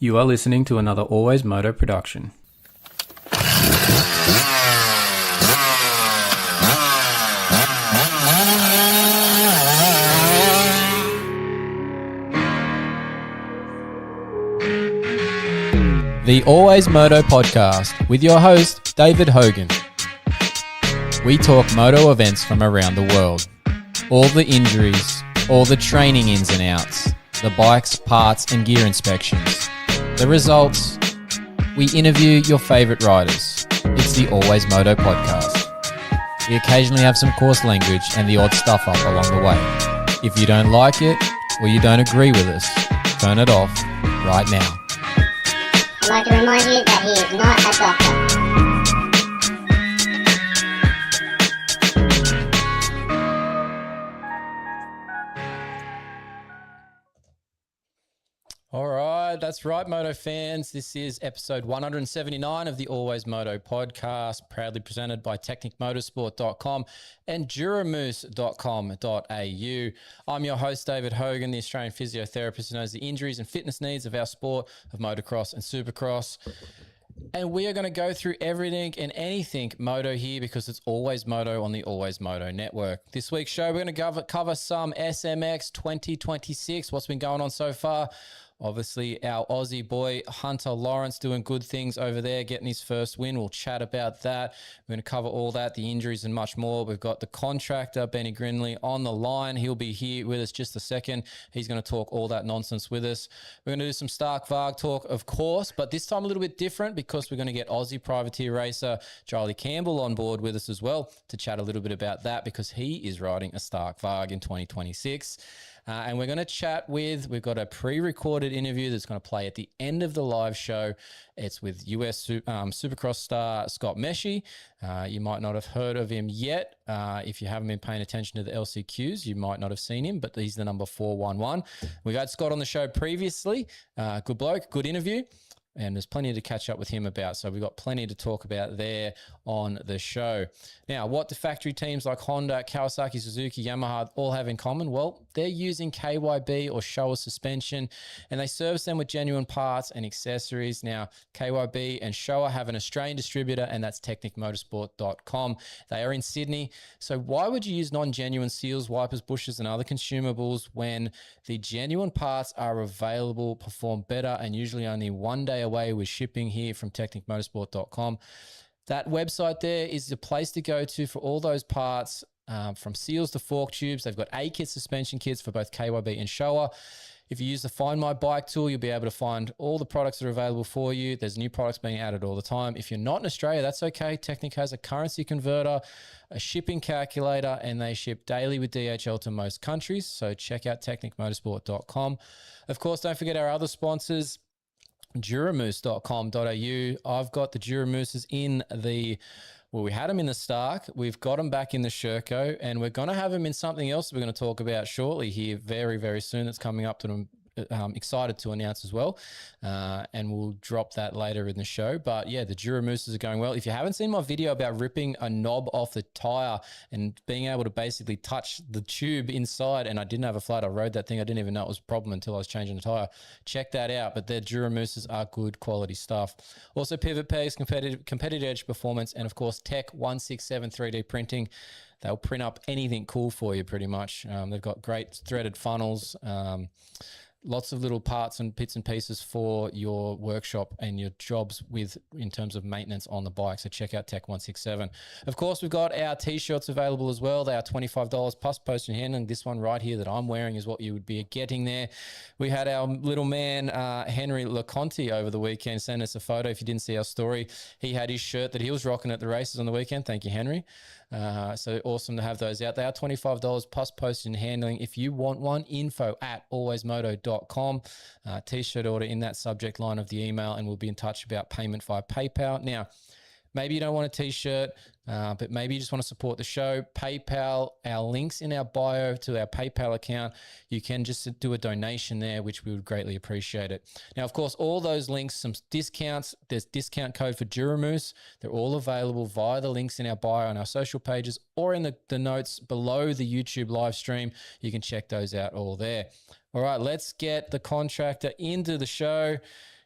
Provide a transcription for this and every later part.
You are listening to another AlwaysMoto production. The AlwaysMoto podcast with your host, David Hogan. We talk moto events from around the world. All the injuries, all the training ins and outs, the bikes, parts and gear inspections. The results, we interview your favourite riders. It's the AlwaysMoto podcast. We occasionally have some coarse language and the odd stuff up along the way. If you don't like it or you don't agree with us, turn it off right now. I'd like to remind you that he is not a doctor. All right, that's right, Moto fans. This is episode 179 of the AlwaysMoto podcast, proudly presented by technicmotorsport.com and duramoose.com.au. I'm your host, David Hogan, the Australian physiotherapist who knows the injuries and fitness needs of our sport of motocross and supercross. And we are going to go through everything and anything moto here because it's Always Moto on the Always Moto network. This week's show, we're going to cover some SMX 2026, what's been going on so far. Obviously, our Aussie boy, Hunter Lawrence, doing good things over there, getting his first win. We'll chat about that. We're going to cover all that, the injuries and much more. We've got the contractor, Benny Grinly, on the line. He'll be here with us just a second. He's going to talk all that nonsense with us. We're going to do some Stark Varg talk, of course, but this time a little bit different because we're going to get Aussie privateer racer Jyle Campbell on board with us as well to chat a little bit about that because he is riding a Stark Varg in 2026. And we're going to chat we've got a pre-recorded interview that's going to play at the end of the live show. It's with US Supercross star Scott Meshey. You might not have heard of him yet. If you haven't been paying attention to the LCQs, you might not have seen him, but he's the number 411. We've had Scott on the show previously. Good bloke, good interview. And there's plenty to catch up with him about. So we've got plenty to talk about there on the show. Now, what do factory teams like Honda, Kawasaki, Suzuki, Yamaha all have in common? Well, they're using KYB or Showa suspension, and they service them with genuine parts and accessories. Now, KYB and Showa have an Australian distributor, and that's technicmotorsport.com. They are in Sydney. So why would you use non-genuine seals, wipers, bushes, and other consumables when the genuine parts are available, perform better, and usually only 1 day away with shipping here from technicmotorsport.com. That website there is the place to go to for all those parts, from seals to fork tubes. They've got A-kit suspension kits for both KYB and Showa. If you use the Find My Bike tool, you'll be able to find all the products that are available for you. There's new products being added all the time. If you're not in Australia, that's okay. Technic has a currency converter, a shipping calculator, and they ship daily with DHL to most countries. So check out technicmotorsport.com. Of course, don't forget our other sponsors, duramoose.com.au. I've got the Duramooses in we had them in the Stark. We've got them back in the Sherco, and we're going to have them in something else we're going to talk about shortly here very, very soon. That's coming up that I'm excited to announce as well. And we'll drop that later in the show. But yeah, the Duramooses are going well. If you haven't seen my video about ripping a knob off the tire and being able to basically touch the tube inside, and I didn't have a flat, I rode that thing. I didn't even know it was a problem until I was changing the tire. Check that out. But their Duramooses are good quality stuff. Also Pivot Pegs, competitive edge performance, and of course Tech 167 3D printing. They'll print up anything cool for you pretty much. They've got great threaded funnels, lots of little parts and bits and pieces for your workshop and your jobs in terms of maintenance on the bike. So check out Tech 167. Of course, we've got our t-shirts available as well. They are $25 plus postage and handling. This one right here that I'm wearing is what you would be getting there. We had our little man, Henry LeConte, over the weekend send us a photo. If you didn't see our story, he had his shirt that he was rocking at the races on the weekend. Thank you, Henry. So awesome to have those out. They are $25 plus postage and handling. If you want one, info@alwaysmoto.com. T-shirt order in that subject line of the email, and we'll be in touch about payment via PayPal. Now, maybe you don't want a t-shirt, but maybe you just want to support the show. PayPal, our links in our bio to our PayPal account. You can just do a donation there, which we would greatly appreciate it. Now, of course, all those links, some discounts. There's discount code for Duramoose. They're all available via the links in our bio on our social pages or in the notes below the YouTube live stream. You can check those out all there. All right, let's get the contractor into the show.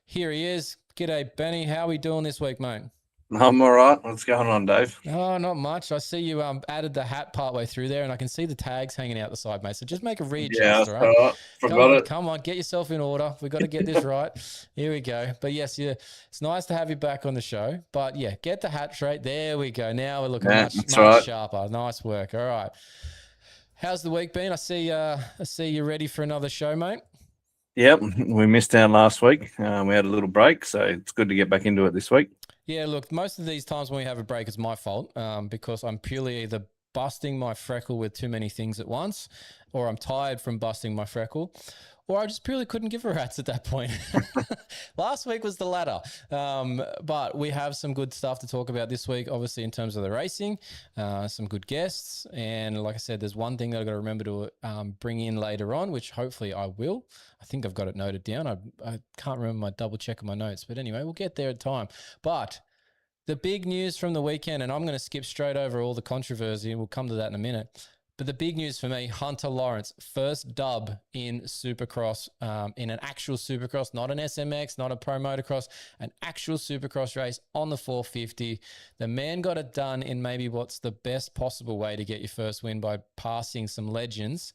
Here he is. G'day, Benny. How are we doing this week, mate? I'm all right. What's going on, Dave? Oh, not much. I see you added the hat partway through there, and I can see the tags hanging out the side, mate. So just make a readjust, all right? Forgot it. Come on, get yourself in order. We've got to get this right. Here we go. But yes, yeah, it's nice to have you back on the show. But yeah, get the hat straight. There we go. Now we're looking much sharper. Nice work. All right. How's the week been? I see you're ready for another show, mate. Yep, we missed out last week. We had a little break, so it's good to get back into it this week. Yeah, look, most of these times when we have a break, it's my fault because I'm purely either busting my freckle with too many things at once, or I'm tired from busting my freckle, or I just purely couldn't give a rat's at that point. Last week was the latter. But we have some good stuff to talk about this week, obviously in terms of the racing, some good guests. And like I said, there's one thing that I've got to remember to bring in later on, which hopefully I will. I think I've got it noted down. I can't remember my double check of my notes. But anyway, we'll get there in time. But the big news from the weekend, and I'm going to skip straight over all the controversy, and we'll come to that in a minute. But the big news for me, Hunter Lawrence, first dub in Supercross, in an actual Supercross, not an SMX, not a pro motocross, an actual Supercross race on the 450. The man got it done in maybe what's the best possible way to get your first win by passing some legends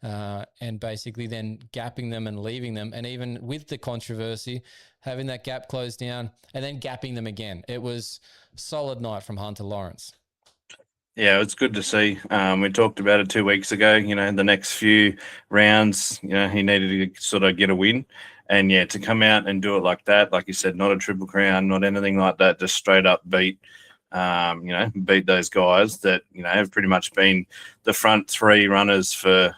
and basically then gapping them and leaving them. And even with the controversy, having that gap closed down and then gapping them again. It was a solid night from Hunter Lawrence. Yeah, it's good to see. We talked about it 2 weeks ago. The next few rounds, he needed to sort of get a win. And, yeah, to come out and do it like that, like you said, not a Triple Crown, not anything like that, just straight up beat those guys that, have pretty much been the front three runners for,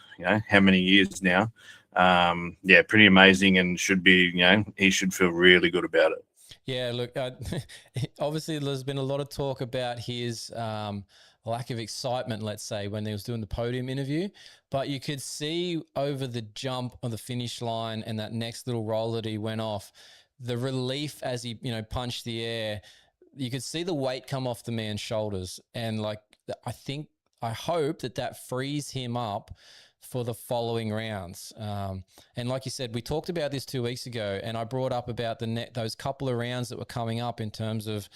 how many years now. Yeah, pretty amazing and should be, he should feel really good about it. Yeah, look, obviously there's been a lot of talk about his lack of excitement, let's say, when he was doing the podium interview. But you could see over the jump on the finish line and that next little roll that he went off, the relief as he, punched the air, you could see the weight come off the man's shoulders. And I hope that frees him up for the following rounds. And like you said, we talked about this 2 weeks ago, and I brought up about those couple of rounds that were coming up in terms of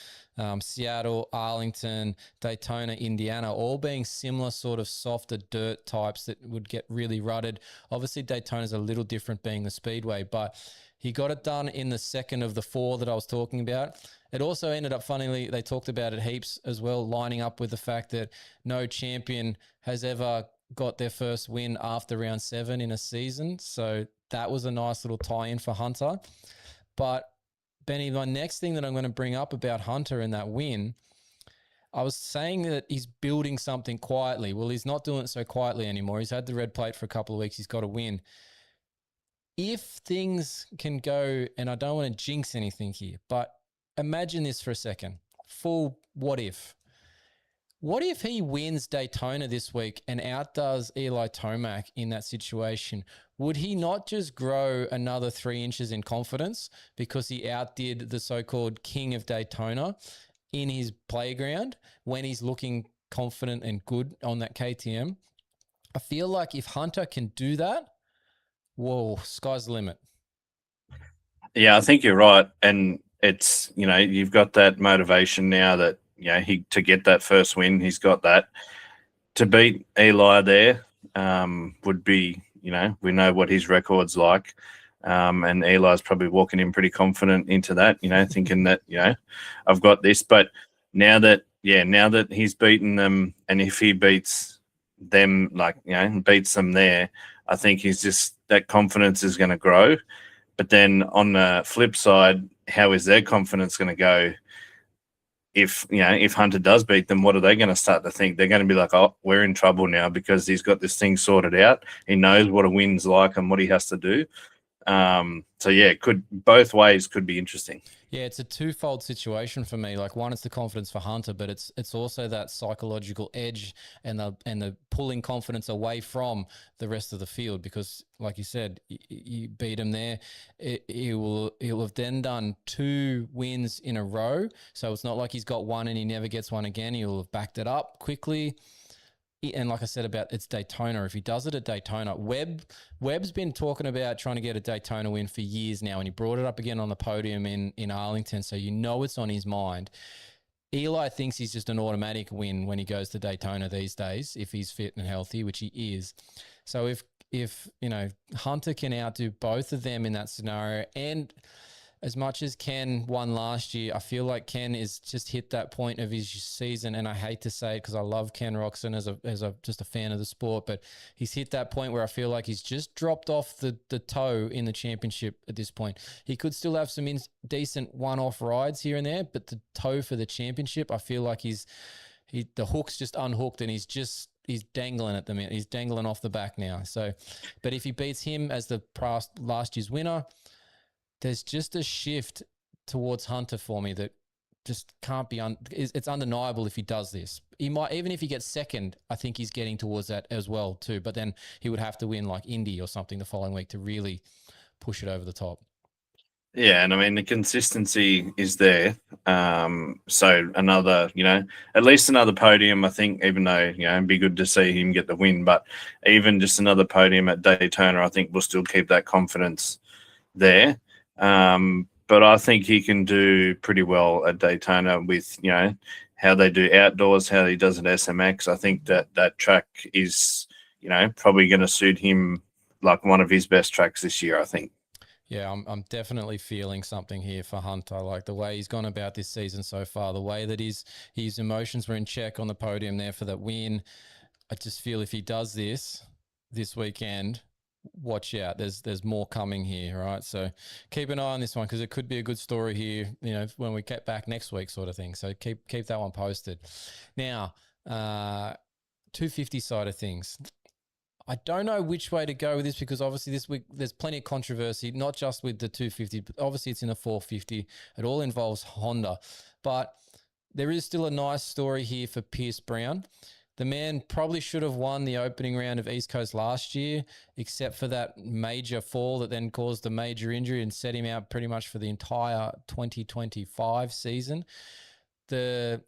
Seattle, Arlington, Daytona, Indiana, all being similar sort of softer dirt types that would get really rutted. Obviously, Daytona's a little different being the speedway, but he got it done in the second of the four that I was talking about. It also ended up, funnily, they talked about it heaps as well, lining up with the fact that no champion has ever got their first win after round 7 in a season. So that was a nice little tie-in for Hunter. But Benny, my next thing that I'm going to bring up about Hunter and that win, I was saying that he's building something quietly. Well, he's not doing it so quietly anymore. He's had the red plate for a couple of weeks. He's got a win. If things can go, and I don't want to jinx anything here, but imagine this for a second. Full what if. What if he wins Daytona this week and outdoes Eli Tomac in that situation? Would he not just grow another 3 inches in confidence because he outdid the so-called king of Daytona in his playground when he's looking confident and good on that KTM? I feel like if Hunter can do that, whoa, sky's the limit. Yeah, I think you're right. And it's, you've got that motivation now that, to get that first win, he's got that. To beat Eli there would be, we know what his record's like. And Eli's probably walking in pretty confident into that, thinking that, I've got this. But now that he's beaten them, and if he beats them, beats them there, I think that confidence is going to grow. But then on the flip side, how is their confidence going to go? If Hunter does beat them, what are they going to start to think? They're going to be like, oh, we're in trouble now because he's got this thing sorted out. He knows what a win's like and what he has to do. So yeah, both ways could be interesting. Yeah, it's a twofold situation for me. Like, one, it's the confidence for Hunter, but it's also that psychological edge and the pulling confidence away from the rest of the field, because, like you said, you beat him there. He'll have then done 2 wins in a row, so it's not like he's got one and he never gets one again. He'll have backed it up quickly. and like I said about it's Daytona, if he does it at Daytona, Webb's been talking about trying to get a Daytona win for years now, and he brought it up again on the podium in Arlington, so you know it's on his mind. Eli thinks he's just an automatic win when he goes to Daytona these days, if he's fit and healthy, which he is. So if Hunter can outdo both of them in that scenario, and as much as Ken won last year, I feel like Ken is just hit that point of his season, and I hate to say it because I love Ken Roxon as just a fan of the sport, but he's hit that point where I feel like he's just dropped off the toe in the championship at this point. He could still have some decent one-off rides here and there, but the toe for the championship, I feel like the hook's just unhooked, and he's dangling at the minute. He's dangling off the back now. So, but if he beats him as the last year's winner, there's just a shift towards Hunter for me that just can't be it's undeniable if he does this. He might, even if he gets second, I think he's getting towards that as well too. But then he would have to win like Indy or something the following week to really push it over the top. Yeah, and I mean the consistency is there. So another, at least another podium. I think, even though it'd be good to see him get the win, but even just another podium at Daytona, I think will still keep that confidence there. But I think he can do pretty well at Daytona with, how they do outdoors, how he does at SMX. I think that track is, probably going to suit him like one of his best tracks this year, I think. Yeah, I'm definitely feeling something here for Hunter. I like the way he's gone about this season so far, the way that his emotions were in check on the podium there for that win. I just feel if he does this weekend, watch out. There's more coming here, right? So keep an eye on this one because it could be a good story here, when we get back next week sort of thing. So keep that one posted. Now, 250 side of things. I don't know which way to go with this because obviously this week there's plenty of controversy, not just with the 250, but obviously it's in the 450. It all involves Honda. But there is still a nice story here for Pierce Brown. The man probably should have won the opening round of East Coast last year, except for that major fall that then caused a major injury and set him out pretty much for the entire 2025 season. The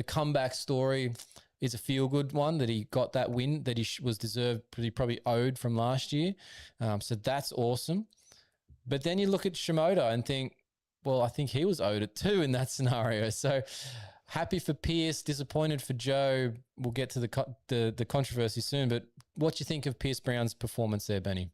comeback story is a feel-good one that he got that win that he was deserved, he probably owed from last year. So that's awesome. But then you look at Shimoda and think, well, I think he was owed it too in that scenario. So happy for Pierce, disappointed for Joe. We'll get to the controversy soon. But what do you think of Pierce Brown's performance there, Benny?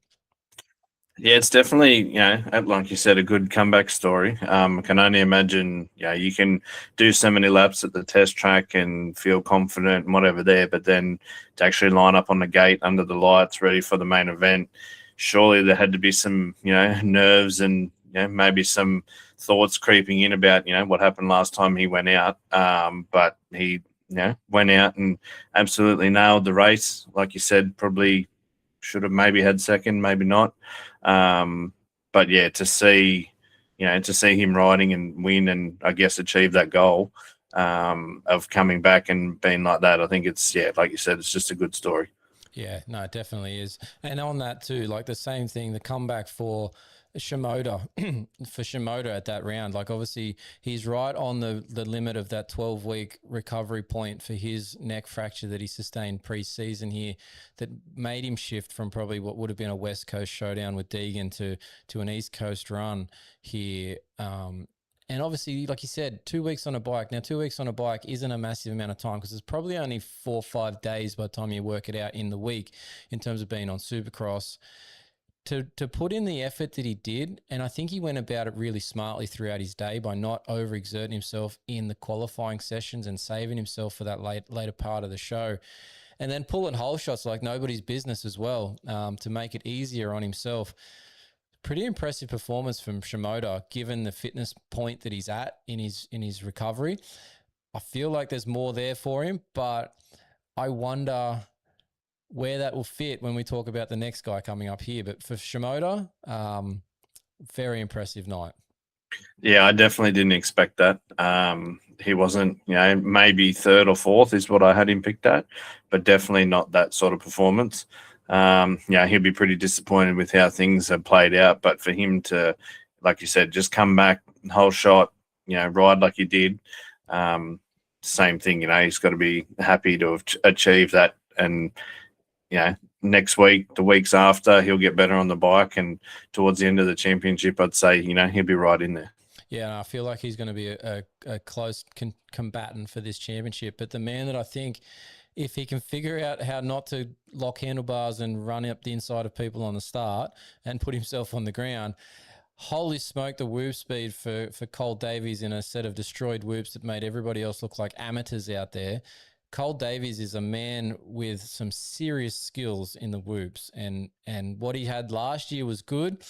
Yeah, it's definitely, like you said, a good comeback story. I can only imagine, you can do so many laps at the test track and feel confident and whatever there, but then to actually line up on the gate under the lights ready for the main event, surely there had to be some, nerves and, maybe some thoughts creeping in about, what happened last time he went out. But he, went out and absolutely nailed the race. Like you said, probably should have maybe had second, maybe not. But yeah, to see him riding and win and I guess achieve that goal of coming back and being like that, I think it's, like you said, it's just a good story. Yeah, no, it definitely is. And on that too, like the same thing, the comeback for Shimoda, at that round, like obviously he's right on the limit of that 12-week recovery point for his neck fracture that he sustained pre-season here that made him shift from probably what would have been a West Coast showdown with Deegan to an East Coast run here. And obviously, like you said, 2 weeks on a bike. Now, 2 weeks on a bike isn't a massive amount of time because it's probably only 4 or 5 days by the time you work it out in the week in terms of being on Supercross. To put in the effort that he did, and I think he went about it really smartly throughout his day by not overexerting himself in the qualifying sessions and saving himself for that later part of the show. And then pulling hole shots like nobody's business as well to make it easier on himself. Pretty impressive performance from Shimoda, given the fitness point that he's at in his recovery. I feel like there's more there for him, but I wonder where that will fit when we talk about the next guy coming up here. But for Shimoda, very impressive night. Yeah, I definitely didn't expect that. He wasn't, maybe third or fourth is what I had him picked at, but definitely not that sort of performance. He'll be pretty disappointed with how things have played out. But for him to, like you said, just come back, whole shot, ride like he did, same thing. He's got to be happy to have achieved that. And, next week, the weeks after, he'll get better on the bike. And towards the end of the championship, I'd say, he'll be right in there. Yeah, I feel like he's going to be a close combatant for this championship. But the man that I think, if he can figure out how not to lock handlebars and run up the inside of people on the start and put himself on the ground, holy smoke, the whoop speed for Cole Davies in a set of destroyed whoops that made everybody else look like amateurs out there. Cole Davies is a man with some serious skills in the whoops, and what he had last year was good.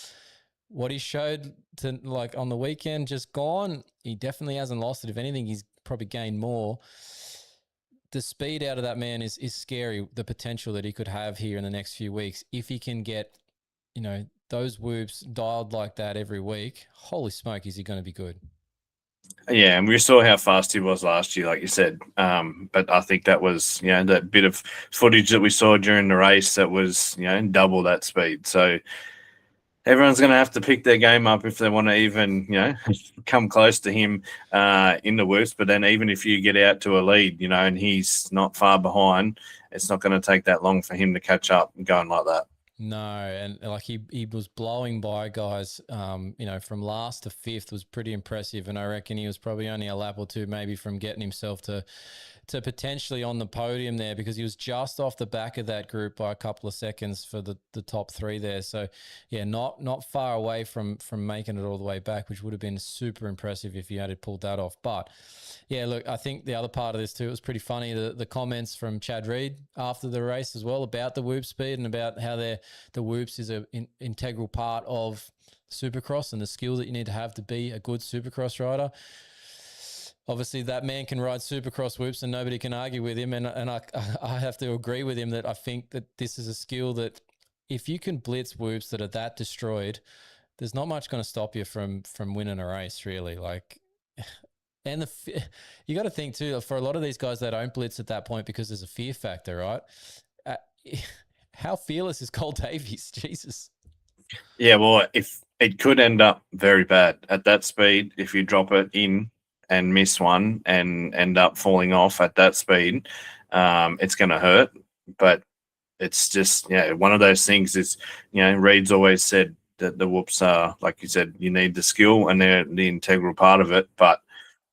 What he showed on the weekend just gone, he definitely hasn't lost it. If anything, he's probably gained more. The speed out of that man is scary, the potential that he could have here in the next few weeks. If he can get, those whoops dialed like that every week, holy smoke, is he going to be good? Yeah, and we saw how fast he was last year, like you said. But I think that was, that bit of footage that we saw during the race that was, double that speed. So everyone's going to have to pick their game up if they want to even, come close to him in the whoops. But then even if you get out to a lead, and he's not far behind, it's not going to take that long for him to catch up and going like that. No, and he was blowing by guys, from last to fifth was pretty impressive, and I reckon he was probably only a lap or two maybe from getting himself to potentially on the podium there, because he was just off the back of that group by a couple of seconds for the top three there. So yeah, not far away from making it all the way back, which would have been super impressive if he had pulled that off. But yeah, look, I think the other part of this too, it was pretty funny, the comments from Chad Reed after the race as well about the whoop speed and about how the whoops is an integral part of Supercross and the skill that you need to have to be a good Supercross rider. Obviously, that man can ride Supercross whoops and nobody can argue with him. And I have to agree with him that I think that this is a skill that if you can blitz whoops that are that destroyed, there's not much going to stop you from winning a race, really. And you got to think too, for a lot of these guys, they don't blitz at that point because there's a fear factor, right? How fearless is Cole Davies? Jesus. Yeah, well, if it could end up very bad at that speed, if you drop it in and miss one and end up falling off at that speed, it's going to hurt. But it's just, one of those things is, Reed's always said that the whoops are, like you said, you need the skill and they're the integral part of it. But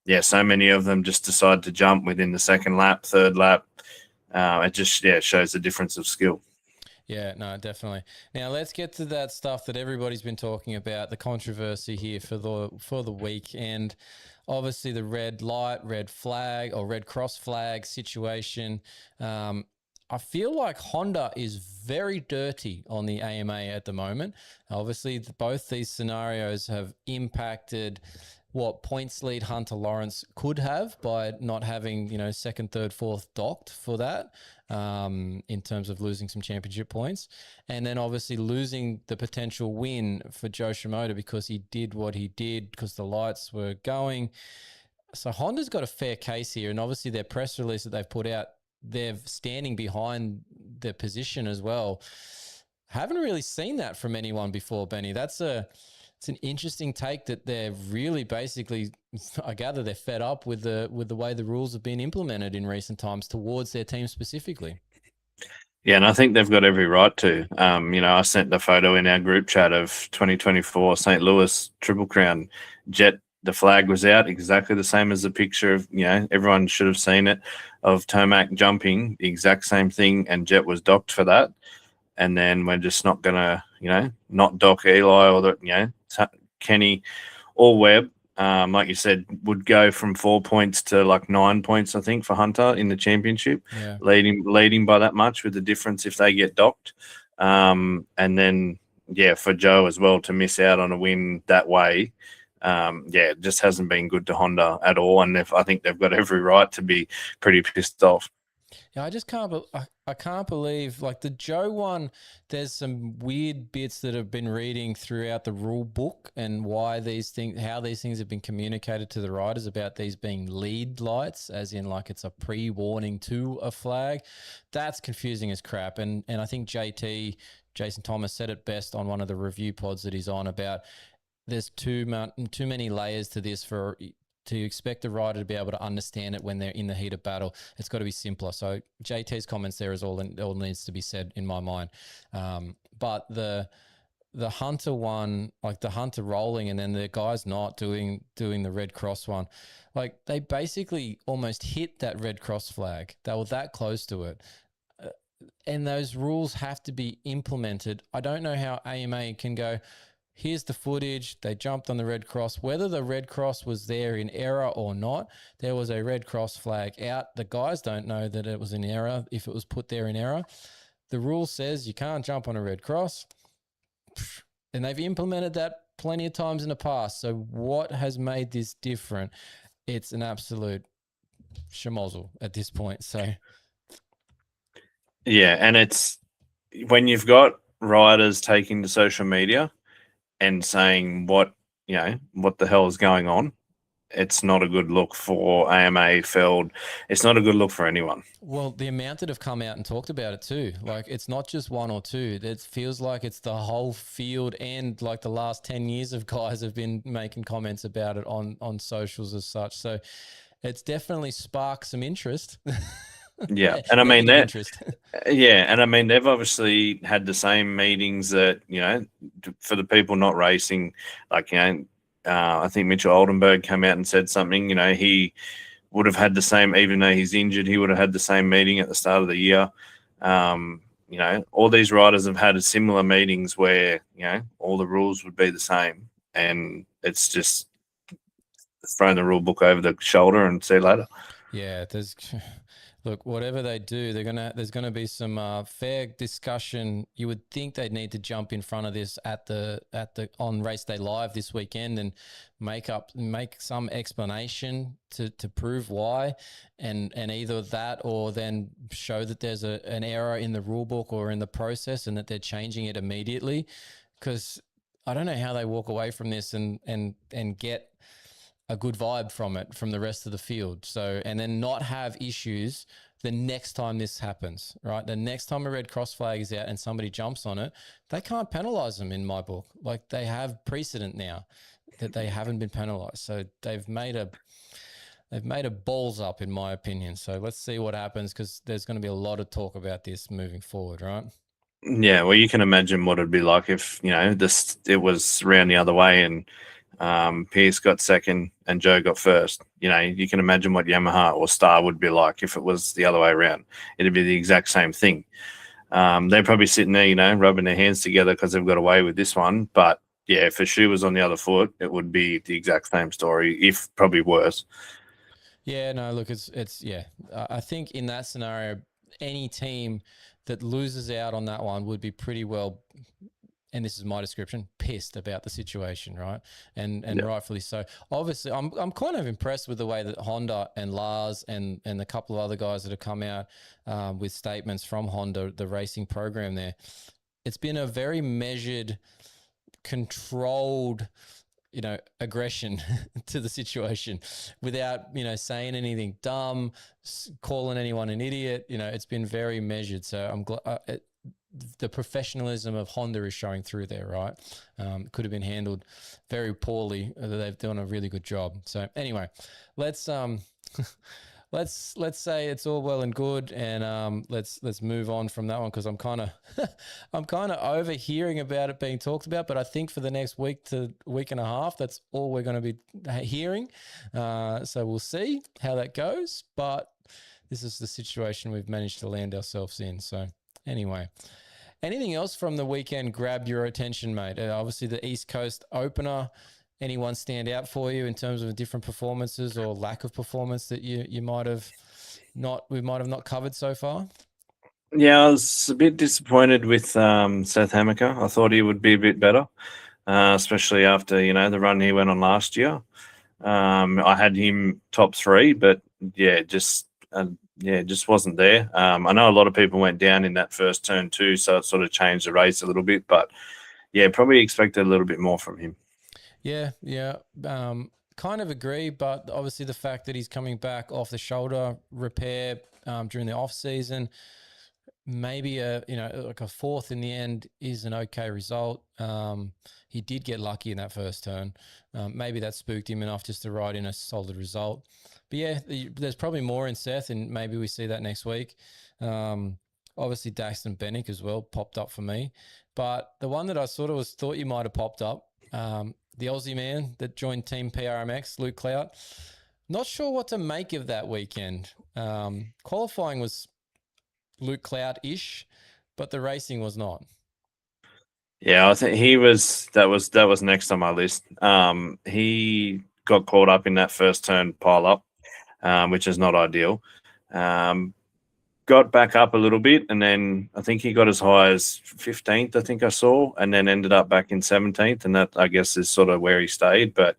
yeah, so many of them just decide to jump within the second lap, third lap. It just, shows the difference of skill. Yeah, no, definitely. Now let's get to that stuff that everybody's been talking about, the controversy here for the week, and obviously the red light, red flag, or red cross flag situation. I feel like Honda is very dirty on the AMA at the moment. Obviously, both these scenarios have impacted what points lead Hunter Lawrence could have by not having, second, third, fourth docked for that in terms of losing some championship points. And then obviously losing the potential win for Joe Shimoda because he did what he did because the lights were going. So Honda's got a fair case here. And obviously their press release that they've put out, they're standing behind their position as well. Haven't really seen that from anyone before, Benny. It's an interesting take that they're really basically, I gather they're fed up with the way the rules have been implemented in recent times towards their team specifically. Yeah, and I think they've got every right to. I sent the photo in our group chat of 2024 St. Louis Triple Crown. Jet, the flag was out exactly the same as the picture of, everyone should have seen it, of Tomac jumping, the exact same thing, and Jet was docked for that. And then we're just not going to, not dock Eli or, Kenny or Webb. Like you said, would go from 4 points to like 9 points, I think, for Hunter in the championship, leading by that much with the difference if they get docked. And then, for Joe as well to miss out on a win that way, it just hasn't been good to Honda at all. And I think they've got every right to be pretty pissed off. Yeah, I just can't. I can't believe like the Joe one. There's some weird bits that have been reading throughout the rule book and how these things have been communicated to the riders about these being lead lights, as in like it's a pre-warning to a flag. That's confusing as crap. And I think Jason Thomas said it best on one of the review pods that he's on about. There's too many layers to this for to expect the rider to be able to understand it when they're in the heat of battle, it's got to be simpler. So JT's comments there is all needs to be said in my mind. But the Hunter one, like the Hunter rolling and then the guys not doing the Red Cross one, like they basically almost hit that Red Cross flag. They were that close to it. And those rules have to be implemented. I don't know how AMA can go, here's the footage, they jumped on the Red Cross. Whether the Red Cross was there in error or not, there was a Red Cross flag out. The guys don't know that it was in error, if it was put there in error. The rule says you can't jump on a Red Cross. And they've implemented that plenty of times in the past. So what has made this different? It's an absolute schmozzle at this point. So, yeah, and it's when you've got riders taking to social media and saying what the hell is going on, it's not a good look for AMA, Feld. It's not a good look for anyone. Well, the amount that have come out and talked about it too, like it's not just one or two. It feels like it's the whole field, and like the last 10 years of guys have been making comments about it on socials as such. So it's definitely sparked some interest. Yeah, and I mean that. Interest. Yeah, and I mean they've obviously had the same meetings that for the people not racing, like I think Mitchell Oldenburg came out and said something. He would have had the same, even though he's injured, he would have had the same meeting at the start of the year. All these riders have had similar meetings where all the rules would be the same, and it's just throwing the rule book over the shoulder and see you later. Yeah, look, whatever they do, there's gonna be some fair discussion. You would think they'd need to jump in front of this on Race Day Live this weekend and make some explanation to prove why, and either that or then show that there's an error in the rule book or in the process and that they're changing it immediately. Because I don't know how they walk away from this and get a good vibe from it from the rest of the field. So, and then not have issues the next time this happens, right? The next time a Red Cross flag is out and somebody jumps on it, they can't penalize them in my book. Like they have precedent now that they haven't been penalized. So they've made a balls up in my opinion. So let's see what happens, because there's going to be a lot of talk about this moving forward, right? Yeah, well, you can imagine what it'd be like if, it was round the other way and Pierce got second and Joe got first. You can imagine what Yamaha or Star would be like if it was the other way around. It'd be the exact same thing. They're probably sitting there, rubbing their hands together because they've got away with this one. But yeah, if a shoe was on the other foot, it would be the exact same story, if probably worse. Yeah, no, look, it's yeah. I think in that scenario, any team that loses out on that one would be pretty well, and this is my description, pissed about the situation, right? And rightfully so. Obviously, I'm kind of impressed with the way that Honda and Lars and a couple of other guys that have come out with statements from Honda, the racing program there. It's been a very measured, controlled, aggression to the situation without, saying anything dumb, calling anyone an idiot. It's been very measured. So I'm glad. The professionalism of Honda is showing through there, right? Could have been handled very poorly. They've done a really good job. So anyway, let's let's say it's all well and good, and let's move on from that one, because I'm kind of overhearing about it being talked about. But I think for the next week to week and a half, that's all we're going to be hearing. So we'll see how that goes. But this is the situation we've managed to land ourselves in. So anyway. Anything else from the weekend grabbed your attention, mate? Obviously, the East Coast opener. Anyone stand out for you in terms of different performances or lack of performance that we might have not covered so far? Yeah, I was a bit disappointed with Seth Hammaker. I thought he would be a bit better, especially after the run he went on last year. I had him top 3, but just wasn't there. I know a lot of people went down in that first turn too, so it sort of changed the race a little bit. But yeah, probably expected a little bit more from him. Yeah. Kind of agree, but obviously the fact that he's coming back off the shoulder repair during the off season, maybe like a fourth in the end is an okay result. He did get lucky in that first turn. Maybe that spooked him enough just to ride in a solid result. But yeah, there's probably more in Seth, and maybe we see that next week. Obviously, Daxton Bennick as well popped up for me. But the one that I sort of thought you might have popped up, the Aussie man that joined Team PRMX, Luke Clout. Not sure what to make of that weekend. Qualifying was Luke Clout-ish, but the racing was not. Yeah, I think that was next on my list. He got caught up in that first turn pile up, which is not ideal. Got back up a little bit, and then I think he got as high as 15th, I think I saw, and then ended up back in 17th, and that, I guess, is sort of where he stayed. But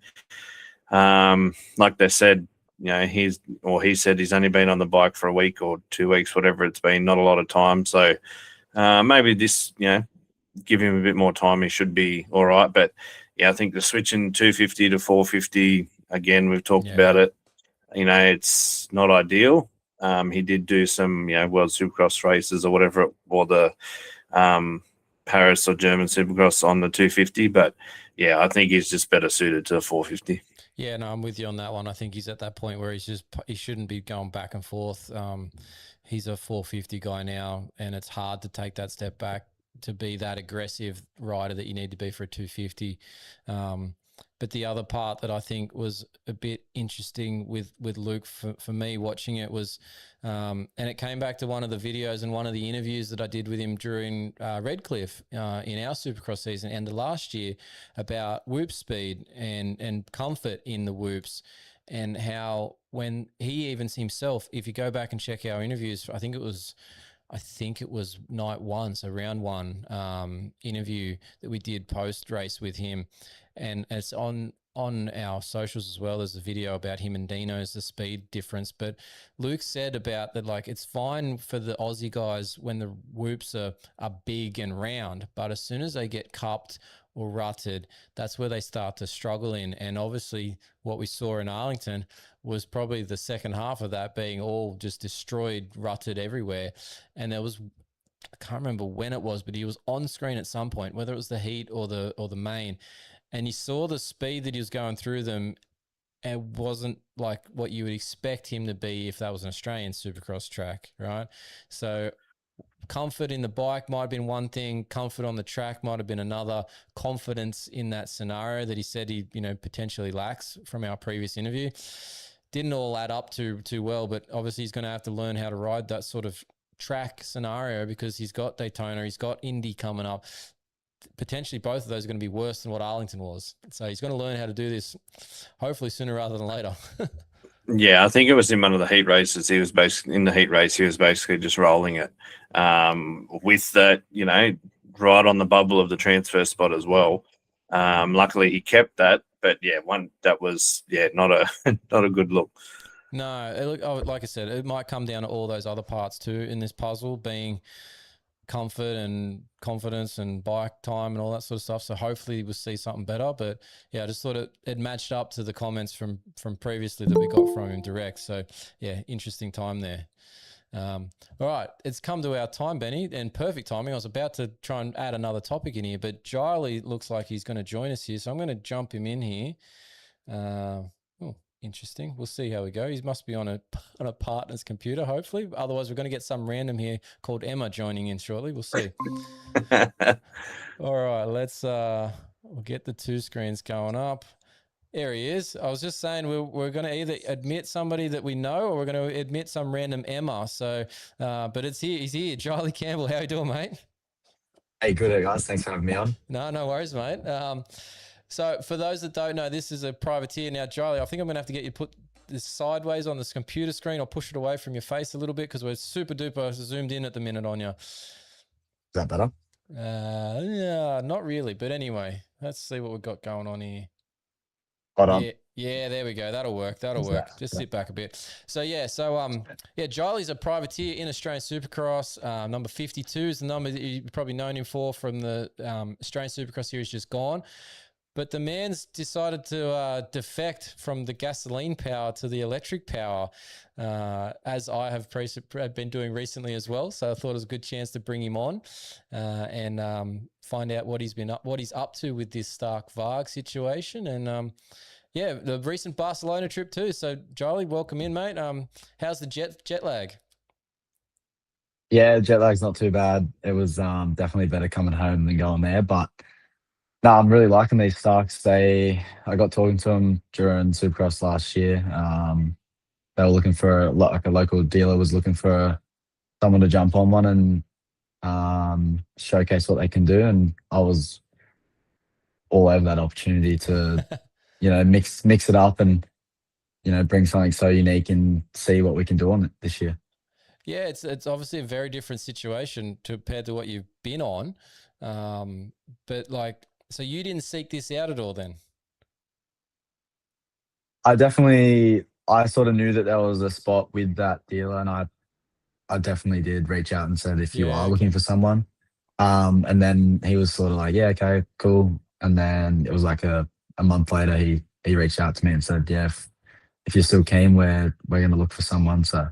like they said, he said he's only been on the bike for a week or 2 weeks, whatever it's been, not a lot of time. So maybe this, give him a bit more time, he should be all right. But yeah, I think the switching 250 to 450, again, we've talked about it. It's not ideal. He did do some, World Supercross races or whatever, or the Paris or German Supercross on the 250. But yeah, I think he's just better suited to the 450. Yeah, no, I'm with you on that one. I think he's at that point where he shouldn't be going back and forth. He's a 450 guy now, and it's hard to take that step back to be that aggressive rider that you need to be for a 250. But the other part that I think was a bit interesting with Luke for me watching it was, and it came back to one of the videos and one of the interviews that I did with him during Redcliffe in our Supercross season and the last year about whoop speed and comfort in the whoops, and how when he even himself, if you go back and check our interviews, I think it was night one, so round one interview that we did post race with him, and it's on our socials as well as a video about him and Dino's the speed difference. But Luke said about that, like, it's fine for the Aussie guys when the whoops are big and round, but as soon as they get cupped or rutted, that's where they start to struggle in. And obviously what we saw in Arlington was probably the second half of that being all just destroyed, rutted everywhere. And there was, I can't remember when it was, but he was on screen at some point, whether it was the heat or the main, and you saw the speed that he was going through them. It wasn't like what you would expect him to be if that was an Australian Supercross track, right? So comfort in the bike might have been one thing, comfort on the track might have been another, confidence in that scenario that he said he potentially lacks from our previous interview. Didn't all add up too well, but obviously he's going to have to learn how to ride that sort of track scenario because he's got Daytona, he's got Indy coming up. Potentially both of those are going to be worse than what Arlington was. So he's going to learn how to do this hopefully sooner rather than later. Yeah, I think it was in one of the heat races. He was basically just rolling it with that, right on the bubble of the transfer spot as well. Luckily he kept that, but yeah, that was not a good look. No, like I said, it might come down to all those other parts too in this puzzle, being comfort and confidence and bike time and all that sort of stuff. So hopefully we'll see something better. But yeah, I just thought it matched up to the comments from previously that we got from him direct. So yeah, interesting time there. All right, it's come to our time, Benny, and perfect timing. I was about to try and add another topic in here, but Jyle looks like he's going to join us here. So I'm going to jump him in here. Interesting. We'll see how we go. He must be on a partner's computer, hopefully. Otherwise, we're going to get some random here called Emma joining in shortly. We'll see. All right, let's we'll get the two screens going up. There he is. I was just saying we're going to either admit somebody that we know or we're going to admit some random Emma. So, but it's here. He's here. Jyle Campbell, how you doing, mate? Hey, good guys. Thanks for having me on. No worries, mate. So for those that don't know, this is a privateer. Now, Jyle, I think I'm going to have to get you to put this sideways on this computer screen or push it away from your face a little bit because we're super duper zoomed in at the minute on you. Is that better? Yeah, not really. But anyway, let's see what we've got going on here. Hold on. Yeah, there we go. That'll work. Just sit back a bit. So Jylie's a privateer in Australian Supercross. Number 52 is the number that you've probably known him for from the Australian Supercross series just gone. but the man's decided to defect from the gasoline power to the electric power, as I have been doing recently as well. So I thought it was a good chance to bring him on and find out what he's up to with this Stark Varg situation, and yeah, the recent Barcelona trip too. So Jyle, welcome in, mate. How's the jet lag? Yeah, jet lag's not too bad. It was definitely better coming home than going there. But no, I'm really liking these Starks. I got talking to them during Supercross last year. They were looking for like a local dealer was looking for someone to jump on one and showcase what they can do, and I was all over that opportunity to mix it up and bring something so unique and see what we can do on it this year. Yeah, it's obviously a very different situation compared to what you've been on. But like, so you didn't seek this out at all then? I sort of knew that there was a spot with that dealer, and I definitely did reach out and said, if you Yeah, are okay. looking for someone. And then he was sort of like, yeah, okay, cool. And then it was like a month later, he reached out to me and said, yeah, if you're still keen, we're going to look for someone. So,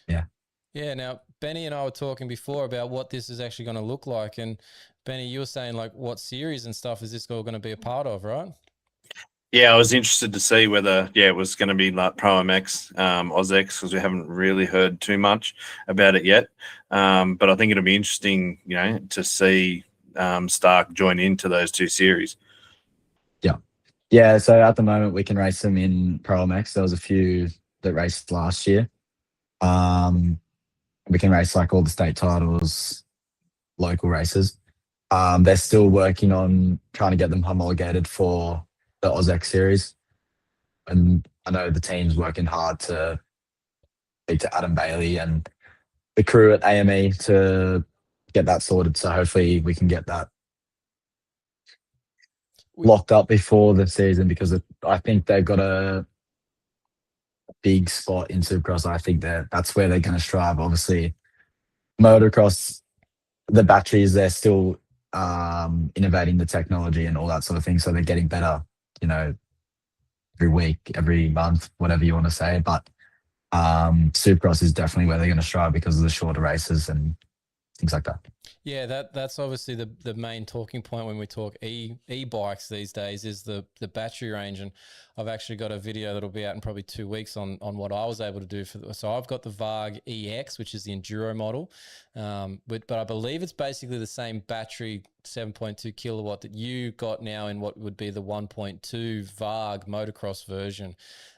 yeah. Yeah. Now, Benny and I were talking before about what this is actually going to look like. And Benny, you were saying like what series and stuff is this all going to be a part of, right? Yeah, I was interested to see whether, it was going to be like Pro MX, AusX, because we haven't really heard too much about it yet. But I think it'll be interesting, to see Stark join into those two series. Yeah. Yeah. So at the moment, we can race them in Pro MX. There was a few that raced last year. We can race like all the state titles, local races. They're still working on trying to get them homologated for the AusX series. And I know the team's working hard to speak to Adam Bailey and the crew at AME to get that sorted. So hopefully we can get that locked up before the season, because I think they've got a big spot in Supercross. I think that's where they're going to strive. Obviously, motocross, the batteries, they're still innovating the technology and all that sort of thing. So they're getting better, every week, every month, whatever you want to say. But Supercross is definitely where they're going to strive because of the shorter races and things like that. Yeah, that's obviously the main talking point when we talk e-bikes these days is the battery range. And I've actually got a video that'll be out in probably 2 weeks on what I was able to do so I've got the Varg EX, which is the enduro model, but I believe it's basically the same battery, 7.2 kilowatt that you got now in what would be the 1.2 Varg motocross version.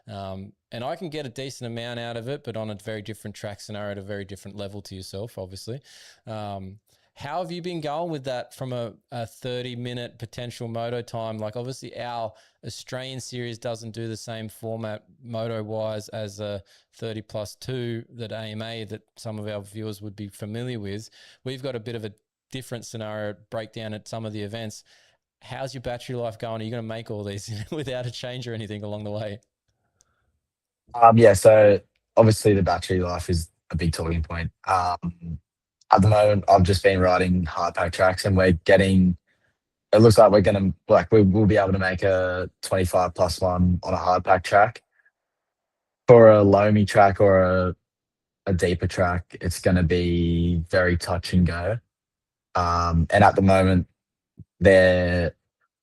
And I can get a decent amount out of it, but on a very different track scenario at a very different level to yourself, obviously. How have you been going with that from a 30-minute potential moto time? Like obviously our Australian series doesn't do the same format moto-wise as a 30+2 that AMA that some of our viewers would be familiar with. We've got a bit of a different scenario breakdown at some of the events. How's your battery life going? Are you going to make all these without a change or anything along the way? Yeah, so obviously the battery life is a big talking point. At the moment, I've just been riding hard pack tracks, and it looks like we'll be able to make a 25+1 on a hard pack track. For a loamy track or a deeper track, it's going to be very touch and go. And at the moment, they're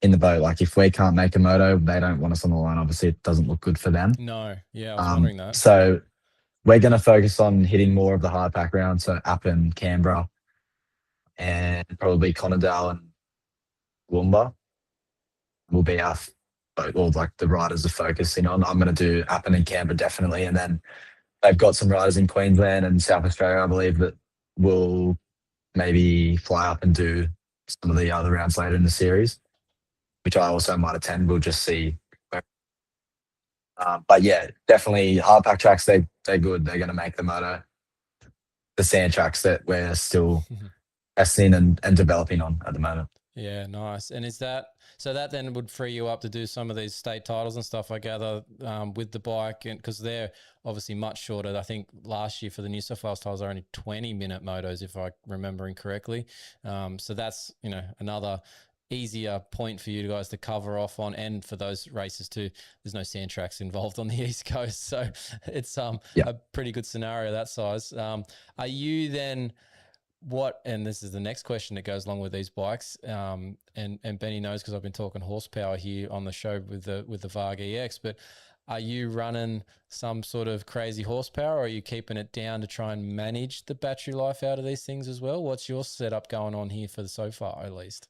in the boat. Like if we can't make a moto, they don't want us on the line. Obviously, it doesn't look good for them. No, yeah, I was wondering that. So we're going to focus on hitting more of the hard pack round, so Appin, Canberra, and probably Conondale and Woomba will be like the riders are focusing on. I'm going to do Appin and Canberra definitely, and then they've got some riders in Queensland and South Australia, I believe, that will maybe fly up and do some of the other rounds later in the series, which I also might attend. We'll just see. But yeah, definitely hard pack tracks, they're good. They're going to make the moto. The sand tracks that we're still testing and developing on at the moment. Yeah, nice. And so that then would free you up to do some of these state titles and stuff, I gather, with the bike, and because they're obviously much shorter. I think last year for the New South Wales titles are only 20-minute motos, if I'm remembering correctly. So that's another easier point for you guys to cover off on, and for those races too. There's no sand tracks involved on the East Coast, so it's a pretty good scenario that size. Are you then what? And this is the next question that goes along with these bikes. And Benny knows because I've been talking horsepower here on the show with the Varg EX, but are you running some sort of crazy horsepower, or are you keeping it down to try and manage the battery life out of these things as well? What's your setup going on here for the so far, at least?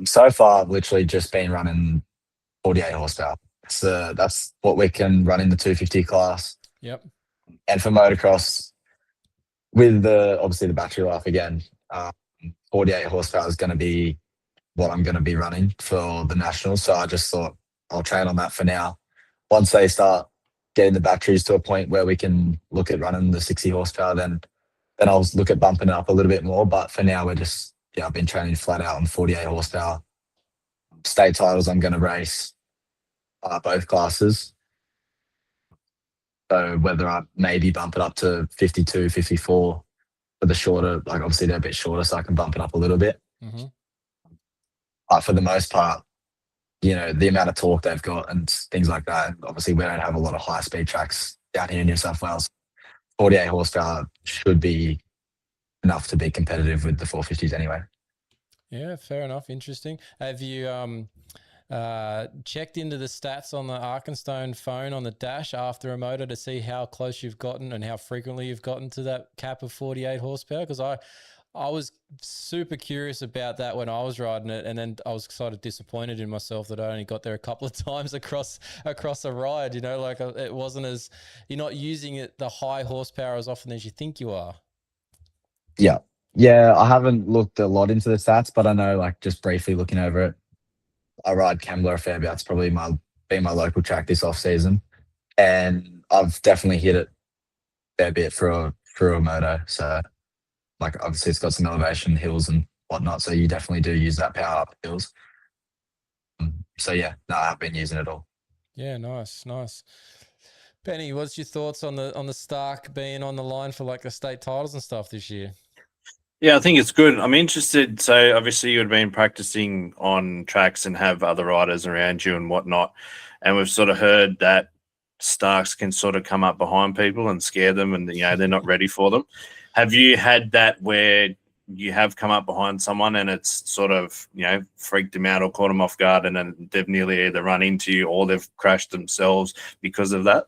So far, I've literally just been running 48 horsepower. So that's what we can run in the 250 class. Yep. And for motocross, with obviously the battery life again, 48 horsepower is going to be what I'm going to be running for the nationals. So I just thought I'll train on that for now. Once they start getting the batteries to a point where we can look at running the 60 horsepower, then I'll look at bumping it up a little bit more. But for now, we're just, I've been training flat out on 48 horsepower. State titles, I'm going to race both classes. So whether I maybe bump it up to 52, 54 for the shorter, like obviously they're a bit shorter, so I can bump it up a little bit. Mm-hmm. But for the most part, the amount of torque they've got and things like that. And obviously, we don't have a lot of high-speed tracks down here in New South Wales. 48 horsepower should be enough to be competitive with the 450s anyway. Yeah, fair enough. Interesting. Have you checked into the stats on the Arkenstone phone on the dash after a moto to see how close you've gotten and how frequently you've gotten to that cap of 48 horsepower? Because I was super curious about that when I was riding it, and then I was sort of disappointed in myself that I only got there a couple of times across a ride. Like it wasn't as, you're not using it the high horsepower as often as you think you are. Yeah. I haven't looked a lot into the stats, but I know, like, just briefly looking over it, I ride Campbell a fair bit. It's probably been my local track this off season, and I've definitely hit it a fair bit for a moto. So, like, obviously it's got some elevation, hills and whatnot. So you definitely do use that power up hills. So yeah, no, I've been using it all. Yeah, nice. Benny, what's your thoughts on the Stark being on the line for like the state titles and stuff this year? Yeah, I think it's good. I'm interested. So obviously you had been practicing on tracks and have other riders around you and whatnot. And we've sort of heard that Starks can sort of come up behind people and scare them, and they're not ready for them. Have you had that where you have come up behind someone and it's sort of, freaked them out or caught them off guard, and then they've nearly either run into you or they've crashed themselves because of that?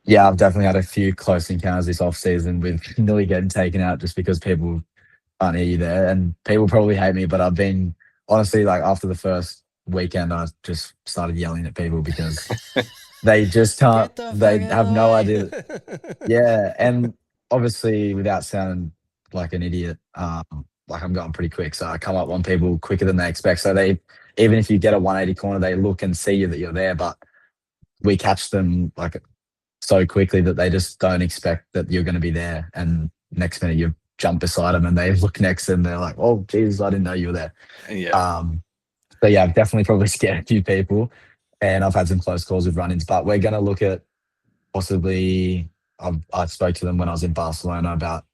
Yeah, I've definitely had a few close encounters this off season with nearly getting taken out just because people can't hear you there. And people probably hate me, but I've been, honestly, like, after the first weekend, I just started yelling at people because they just can't, they have no idea. Yeah. And obviously, without sounding like an idiot, like, I'm going pretty quick. So I come up on people quicker than they expect. So even if you get a 180 corner, they look and see you that you're there, but we catch them like so quickly that they just don't expect that you're going to be there. And next minute you jump beside them and they look next and they're like, oh, Jesus, I didn't know you were there. Yeah. So yeah, I've definitely probably scared a few people, and I've had some close calls with run-ins, but we're going to look at possibly, I spoke to them when I was in Barcelona about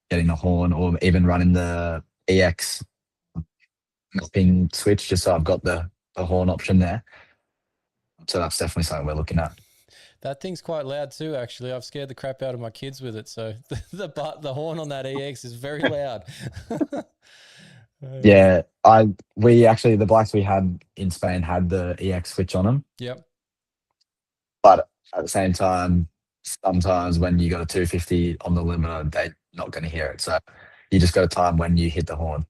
getting the horn or even running the EX mapping switch just so I've got the horn option there. So that's definitely something we're looking at. That thing's quite loud too, actually. I've scared the crap out of my kids with it. So the horn on that EX is very loud. Yeah, the bikes we had in Spain had the EX switch on them. Yep. But at the same time, sometimes when you got a 250 on the limiter, they're not going to hear it. So you just got to time when you hit the horn.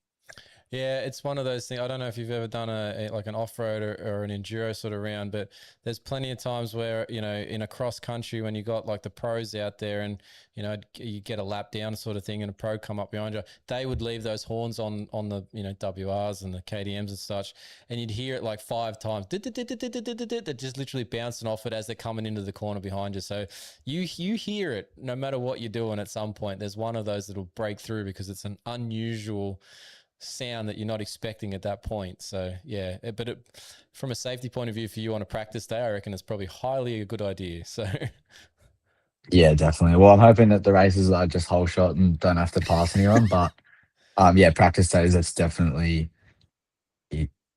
Yeah, it's one of those things. I don't know if you've ever done like an off-road or an enduro sort of round, but there's plenty of times where, in a cross country when you got like the pros out there and, you get a lap down sort of thing and a pro come up behind you, they would leave those horns on the, WRs and the KDMs and such, and you'd hear it like 5 times. They're just literally bouncing off it as they're coming into the corner behind you. So you hear it no matter what you're doing at some point. There's one of those that'll break through because it's an unusual sound that you're not expecting at that point. So yeah, but from a safety point of view for you on a practice day, I reckon it's probably highly a good idea. So yeah, definitely. Well, I'm hoping that the races are just whole shot and don't have to pass anyone. But yeah, practice days, that's definitely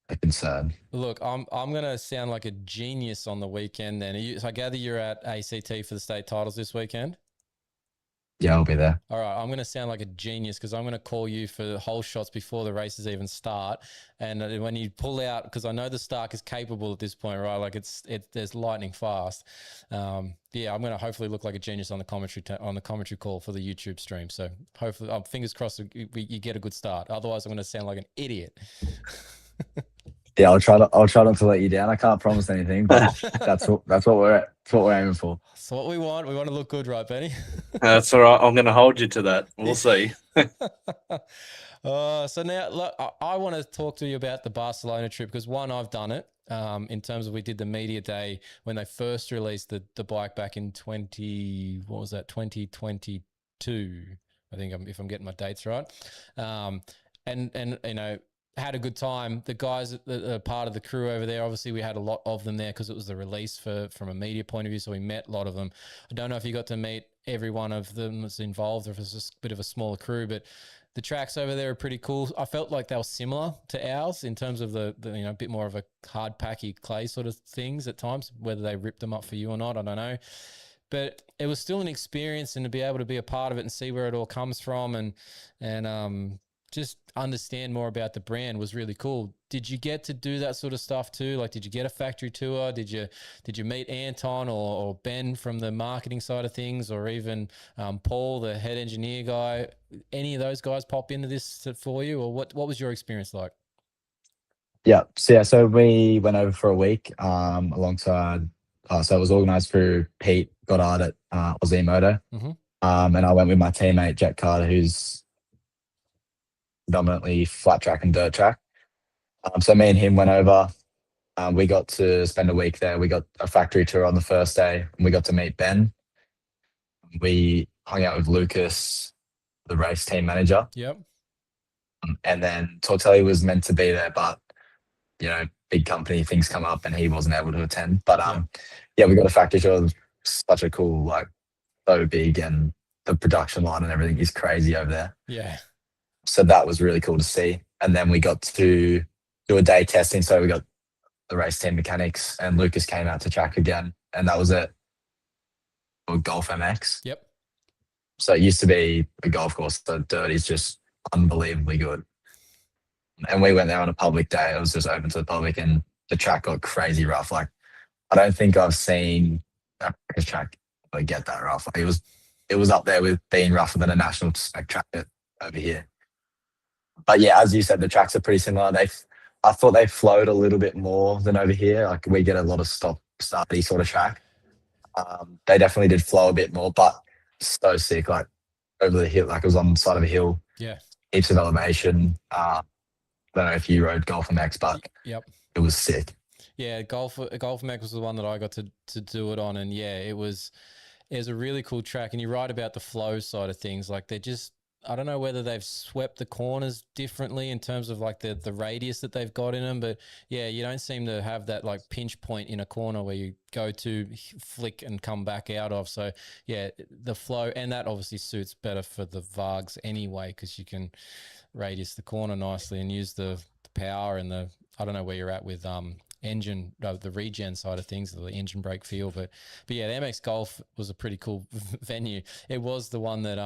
a concern. Look, I'm gonna sound like a genius on the weekend. Then, so I gather you're at ACT for the state titles this weekend. Yeah, I'll be there. All right, I'm going to sound like a genius because I'm going to call you for the whole shots before the races even start. And when you pull out, because I know the Stark is capable at this point, right? Like there's lightning fast. Yeah, I'm going to hopefully look like a genius on the commentary call for the YouTube stream. So hopefully, fingers crossed, you get a good start. Otherwise, I'm going to sound like an idiot. Yeah, I'll try not to let you down. I can't promise anything, but that's what we're aiming for. That's what we want. We want to look good, right, Benny? That's all right. I'm going to hold you to that. We'll see. So now, look, I want to talk to you about the Barcelona trip because one, I've done it. In terms of we did the media day when they first released the bike back in 2022. I think if I'm getting my dates right. And you know, had a good time. The guys that are part of the crew over there, obviously we had a lot of them there because it was the release from a media point of view. So we met a lot of them. I don't know if you got to meet every one of them that's involved or if it's just a bit of a smaller crew, but the tracks over there are pretty cool. I felt like they were similar to ours in terms of the you know, a bit more of a hard packy clay sort of things at times, whether they ripped them up for you or not, I don't know. But it was still an experience, and to be able to be a part of it and see where it all comes from and just understand more about the brand was really cool. Did you get to do that sort of stuff too? Like, did you get a factory tour? Did you meet Anton or Ben from the marketing side of things, or even Paul, the head engineer guy? Any of those guys pop into this for you, or what was your experience like? Yeah. So we went over for a week alongside. So it was organised through Pete Goddard at AlwaysMoto, and I went with my teammate Jet Carter, who's predominantly flat track and dirt track. So me and him went over. We got to spend a week there. We got a factory tour on the first day, and we got to meet Ben. We hung out with Lucas, the race team manager. Yep. And then Tortelli was meant to be there, but you know, big company things come up, and he wasn't able to attend. But yeah, we got a factory tour. It was such a cool, like, so big, and the production line and everything is crazy over there. Yeah. So that was really cool to see. And then we got to do a day testing. So we got the race team mechanics, and Lucas came out to track again, and that was it. Golf MX. Yep. So it used to be a golf course. The dirt is just unbelievably good. And we went there on a public day. It was just open to the public, and the track got crazy rough. Like, I don't think I've seen a track get that rough. Like, it was up there with being rougher than a national spec track over here. But yeah, as you said, the tracks are pretty similar. I thought they flowed a little bit more than over here. Like, we get a lot of stop-starty sort of track. They definitely did flow a bit more, but so sick. Like, over the hill, like it was on the side of a hill. Yeah. Heaps of elevation. I don't know if you rode Golf MX, but yep, it was sick. Yeah, Golf MX was the one that I got to do it on, and yeah, it was a really cool track. And you're right about the flow side of things. Like, they're just, I don't know whether they've swept the corners differently in terms of like the radius that they've got in them, but yeah, you don't seem to have that like pinch point in a corner where you go to flick and come back out of. So yeah, the flow, and that obviously suits better for the Vargs anyway, because you can radius the corner nicely and use the power and the, I don't know where you're at with engine, the regen side of things, the engine brake feel, but yeah, the MX Golf was a pretty cool venue. It was the one that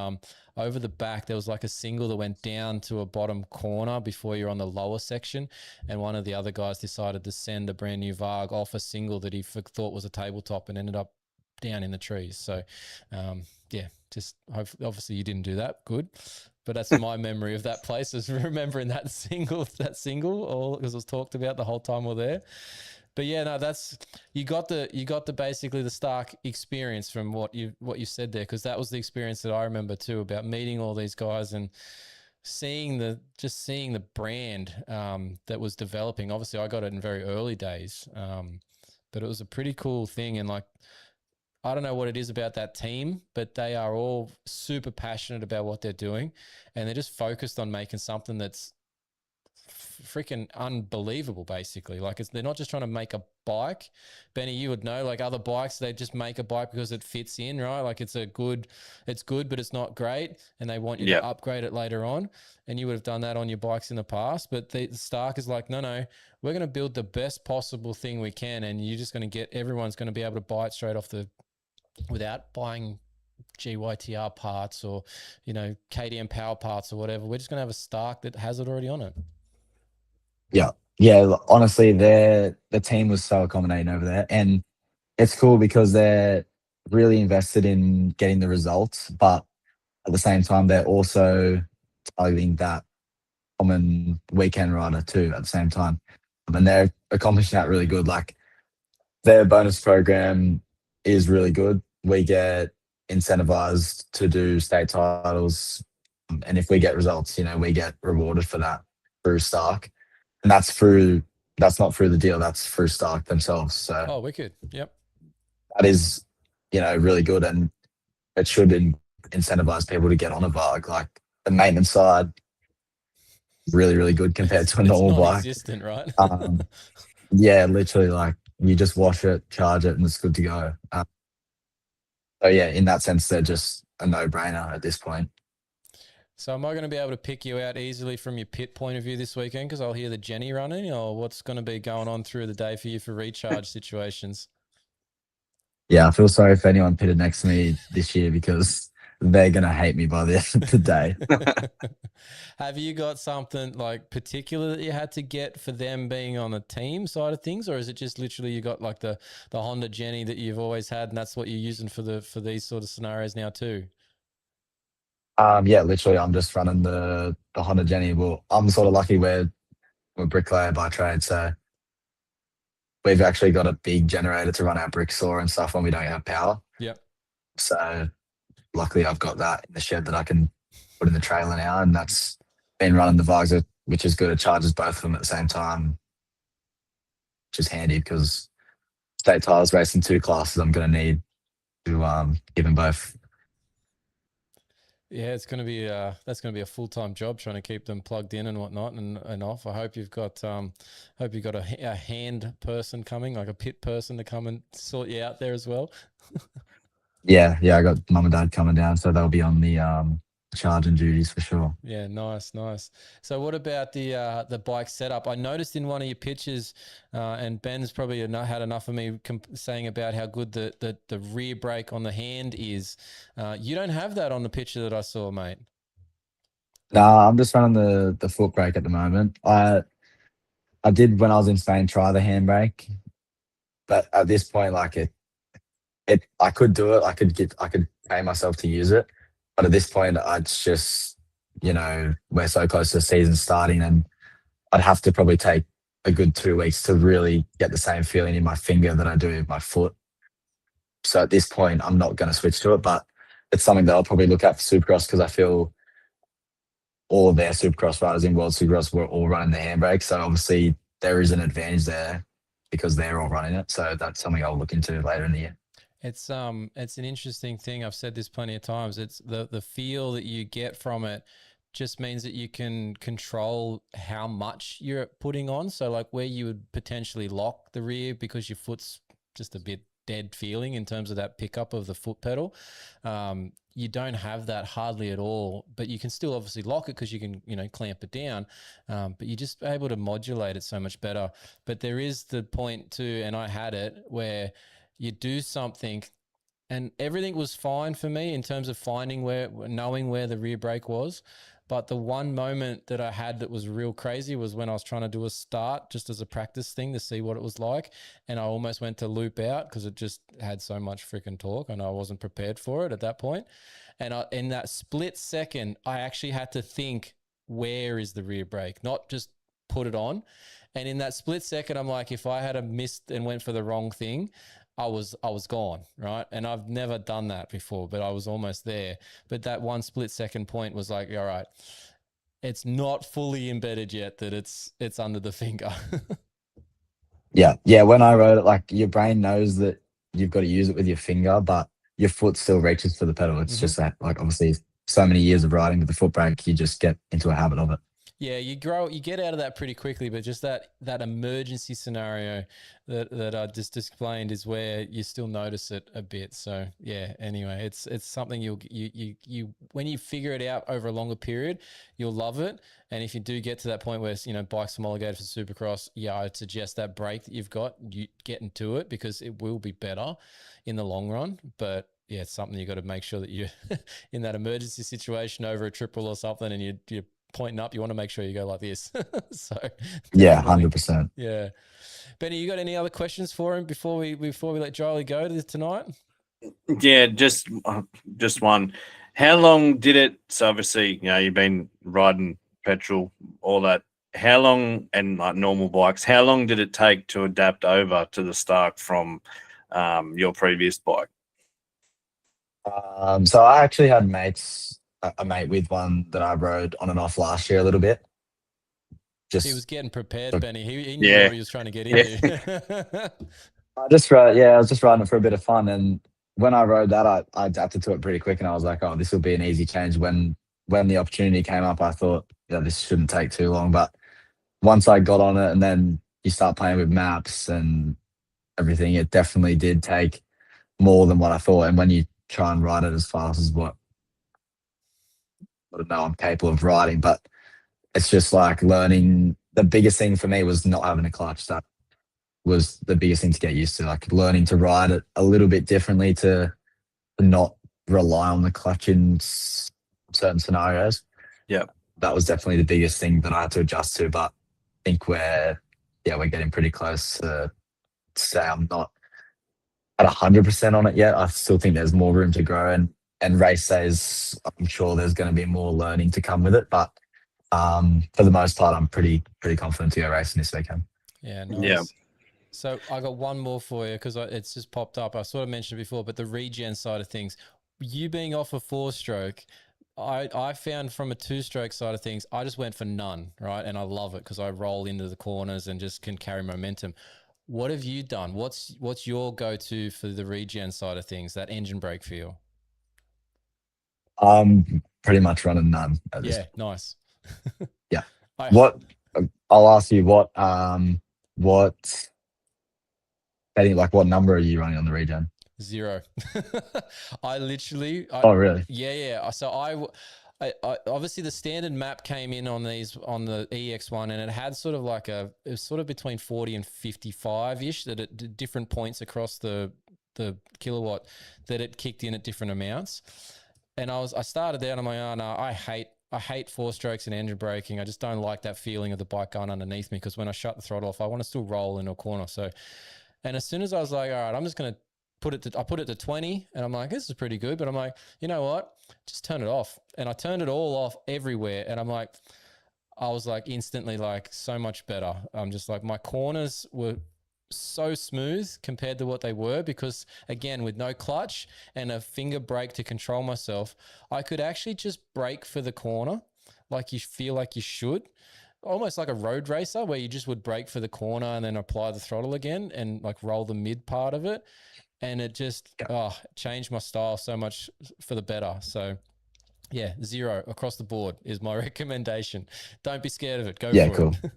over the back there was like a single that went down to a bottom corner before you're on the lower section, and one of the other guys decided to send a brand new Varg off a single that he thought was a tabletop and ended up down in the trees. So yeah, just obviously you didn't do that, good. But that's my memory of that place, is remembering that single, all because it was talked about the whole time we're there. But yeah, no, that's, you got the basically the Stark experience from what you said there, because that was the experience that I remember too, about meeting all these guys and seeing the brand that was developing. Obviously, I got it in very early days, but it was a pretty cool thing. And like, I don't know what it is about that team, but they are all super passionate about what they're doing, and they're just focused on making something that's freaking unbelievable, basically. Like they're not just trying to make a bike. Benny, you would know, like other bikes, they just make a bike because it fits in, right? Like it's good, but it's not great, and they want you to upgrade it later on. And you would have done that on your bikes in the past. But the Stark is like, no, we're going to build the best possible thing we can, and you're just going to everyone's going to be able to buy it straight off without buying GYTR parts or, KTM power parts or whatever. We're just going to have a Stark that has it already on it. Yeah. Honestly, the team was so accommodating over there, and it's cool because they're really invested in getting the results, but at the same time, they're also targeting that common weekend rider too at the same time. And they're accomplishing that really good. Like their bonus program is really good. We get incentivized to do state titles. And if we get results, we get rewarded for that through Stark. And that's not through the deal, that's through Stark themselves. So wicked. Yep. that is, really good. And it should incentivize people to get on a Varg. Like the maintenance side, really, really good compared to a normal bike. Non-existent, right? Yeah, literally, like you just wash it, charge it, and it's good to go. So yeah, in that sense, they're just a no-brainer at this point. So am I going to be able to pick you out easily from your pit point of view this weekend because I'll hear the Jenny running, or what's going to be going on through the day for you for recharge situations? Yeah, I feel sorry if anyone pitted next to me this year because they're going to hate me by the end of the day. Have you got something like particular that you had to get for them being on the team side of things, or is it just literally you got like the Honda Jenny that you've always had and that's what you're using for these sort of scenarios now too? Yeah, literally, I'm just running the Honda Jenny. Well, I'm sort of lucky we're bricklayer by trade, so we've actually got a big generator to run our brick saw and stuff when we don't have power. Yep. So luckily, I've got that in the shed that I can put in the trailer now, and that's been running the Vargs, which is good. It charges both of them at the same time, which is handy because state tires racing 2 classes, I'm going to need to give them both. Yeah, it's going to be that's going to be a full-time job trying to keep them plugged in and whatnot and off. I hope you've got a hand person coming, like a pit person to come and sort you out there as well. Yeah, I got mum and dad coming down, so they'll be on the charging duties for sure. Yeah, nice. So what about the bike setup? I noticed in one of your pictures, and Ben's probably had enough of me saying about how good the rear brake on the hand is. You don't have that on the picture that I saw, mate. Nah, I'm just running the foot brake at the moment. I did when I was in Spain try the handbrake, but at this point, like I could do it. I could pay myself to use it. But at this point, it's just, we're so close to the season starting, and I'd have to probably take a good 2 weeks to really get the same feeling in my finger that I do with my foot. So at this point, I'm not going to switch to it, but it's something that I'll probably look at for Supercross because I feel all of their Supercross riders in World Supercross were all running the handbrake. So obviously there is an advantage there because they're all running it. So that's something I'll look into later in the year. It's an interesting thing. I've said this plenty of times. It's the feel that you get from it just means that you can control how much you're putting on. So like where you would potentially lock the rear because your foot's just a bit dead feeling in terms of that pickup of the foot pedal. You don't have that hardly at all, but you can still obviously lock it because you can, clamp it down. But you're just able to modulate it so much better. But there is the point too, and I had it where you do something and everything was fine for me in terms of knowing where the rear brake was. But the one moment that I had that was real crazy was when I was trying to do a start just as a practice thing to see what it was like. And I almost went to loop out because it just had so much freaking torque and I wasn't prepared for it at that point. And in that split second, I actually had to think, where is the rear brake? Not just put it on. And in that split second, I'm like, if I had missed and went for the wrong thing, I was gone, right? And I've never done that before, but I was almost there. But that one split second point was like, all right, it's not fully embedded yet that it's under the finger. Yeah. When I rode it, like your brain knows that you've got to use it with your finger, but your foot still reaches for the pedal. It's just that, like, obviously, so many years of riding with the foot brake, you just get into a habit of it. Yeah, you get out of that pretty quickly, but just that emergency scenario that I just explained is where you still notice it a bit. So yeah, anyway, it's something you when you figure it out over a longer period, you'll love it. And if you do get to that point where bikes homologated for Supercross, yeah, I'd suggest that brake that you've got, you get into it because it will be better in the long run. But yeah, it's something you got to make sure that you're in that emergency situation over a triple or something, and you're pointing up, you want to make sure you go like this. So Yeah, definitely. 100%. Yeah. Benny, you got any other questions for him before we let Jyle go tonight? Yeah, just one. How long did it? So obviously, you've been riding petrol, all that. How long, and like normal bikes, how long did it take to adapt over to the Stark from your previous bike? So I actually had a mate with one that I rode on and off last year a little bit. He was getting prepared, Look, Benny. He knew what he was trying to get into. I was just riding it for a bit of fun, and when I rode that, I adapted to it pretty quick, and I was like, oh, this will be an easy change. When the opportunity came up, I thought, this shouldn't take too long. But once I got on it, and then you start playing with maps and everything, it definitely did take more than what I thought. And when you try and ride it as fast as what I don't know I'm capable of riding, but it's just like learning. The biggest thing for me was not having a clutch. That was the biggest thing to get used to, like learning to ride it a little bit differently to not rely on the clutch in certain scenarios. Yeah, that was definitely the biggest thing that I had to adjust to. But I think we're getting pretty close to say I'm not at 100% on it yet. I still think there's more room to grow, and race days, I'm sure there's going to be more learning to come with it. But for the most part, I'm pretty confident to go racing this weekend. Yeah, nice. Yeah. So I got one more for you because it's just popped up. I sort of mentioned it before, but the regen side of things, you being off a 4-stroke, I found from a 2-stroke side of things, I just went for none, right? And I love it because I roll into the corners and just can carry momentum. What have you done? What's your go-to for the regen side of things, that engine brake feel? Pretty much running none. Yeah, nice. Yeah. I'll ask you what what number are you running on the regen? 0. Oh, really? Yeah. So I obviously the standard map came in on the EX one, and it had sort of like it was sort of between 40 and 55 ish that at different points across the kilowatt that it kicked in at different amounts. And I started there and I'm like, oh no, I hate 4-strokes and engine braking. I just don't like that feeling of the bike going underneath me, because when I shut the throttle off, I want to still roll into a corner. So, and as soon as I was like, all right, I'm just going to I put it to 20, and I'm like, this is pretty good. But I'm like, you know what? Just turn it off. And I turned it all off everywhere. And I was like instantly like so much better. I'm just like, my corners were so smooth compared to what they were, because again, with no clutch and a finger brake to control myself, I could actually just brake for the corner like you feel like you should, almost like a road racer where you just would brake for the corner and then apply the throttle again and like roll the mid part of it. And it just changed my style so much for the better. So yeah, 0 across the board is my recommendation. Don't be scared of it. Go for cool. it.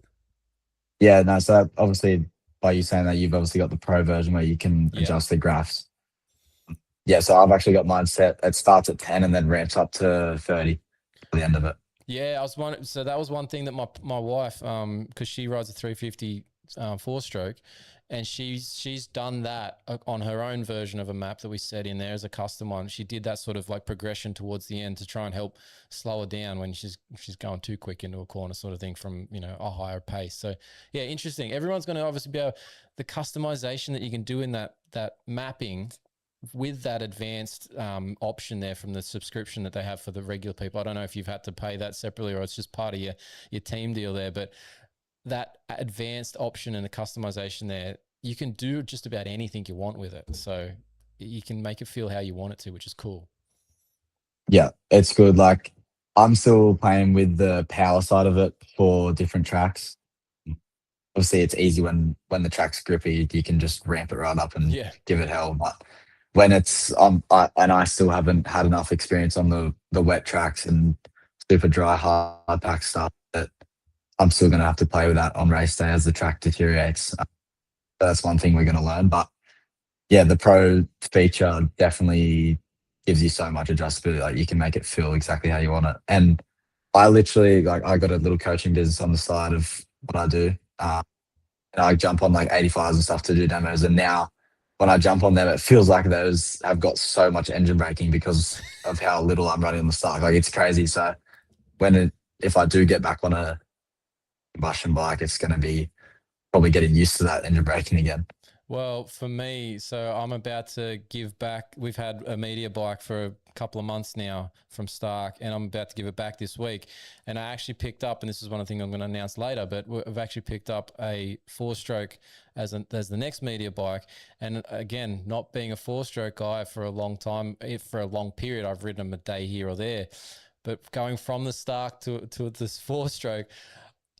Yeah, no, so obviously by you saying that, you've obviously got the pro version where you can adjust the graphs. Yeah, so I've actually got mine set. It starts at 10 and then ramps up to 30 at the end of it. Yeah, so that was one thing that my wife, because she rides a 350 4-stroke, and she's done that on her own version of a map that we set in there as a custom one. She did that sort of like progression towards the end to try and help slow her down when she's going too quick into a corner, sort of thing, from a higher pace. So yeah, interesting. Everyone's going to obviously be able, the customization that you can do in that mapping with that advanced option there from the subscription that they have for the regular people. I don't know if you've had to pay that separately or it's just part of your team deal there, but that advanced option and the customization there, you can do just about anything you want with it. So you can make it feel how you want it to, which is cool. Yeah, it's good. Like, I'm still playing with the power side of it for different tracks. Obviously, it's easy when the track's grippy, you can just ramp it right up and give it hell. But when it's and I still haven't had enough experience on the wet tracks and super dry hard pack stuff, that I'm still going to have to play with that on race day as the track deteriorates. That's one thing we're going to learn. But yeah, the pro feature definitely gives you so much adjustability. Like you can make it feel exactly how you want it. And I literally I got a little coaching business on the side of what I do. And I jump on like 85s and stuff to do demos. And now when I jump on them, it feels like those have got so much engine braking because of how little I'm running on the Stark. Like it's crazy. So if I do get back on a combustion bike, it's going to be probably getting used to that engine braking again. Well, for me, so I'm about to give back. We've had a media bike for a couple of months now from Stark, and I'm about to give it back this week. And I actually picked up, and this is one of the things I'm going to announce later, but I've actually picked up a 4-stroke as the next media bike. And again, not being a 4-stroke guy for a long time, for a long period, I've ridden them a day here or there. But going from the Stark to this 4-stroke,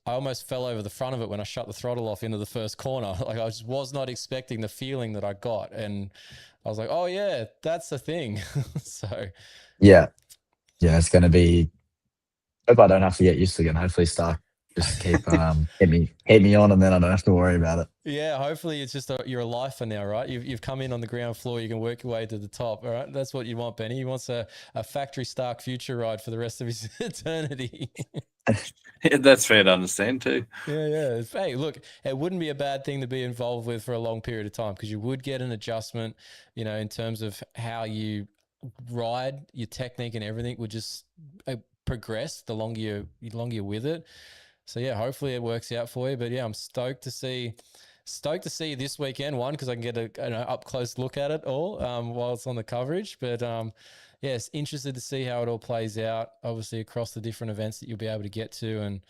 I almost fell over the front of it when I shut the throttle off into the first corner. Like I just was not expecting the feeling that I got. And I was like, oh yeah, that's the thing. So yeah, it's going to be, hope I don't have to get used to it again. Hopefully Stark just keep hit me on and then I don't have to worry about it. yeah, hopefully it's just you're a lifer now, right? You've come in on the ground floor. You can work your way to the top. All right. That's what you want, Benny. He wants a factory Stark future ride for the rest of his eternity. Yeah, that's fair to understand too. Yeah. Hey, look, it wouldn't be a bad thing to be involved with for a long period of time because you would get an adjustment, in terms of how you ride, your technique and everything would just progress the longer you're with it. So yeah, hopefully it works out for you. But yeah, I'm stoked to see you this weekend. One, because I can get an up close look at it all while it's on the coverage. But yes, interested to see how it all plays out. Obviously across the different events that you'll be able to get to, and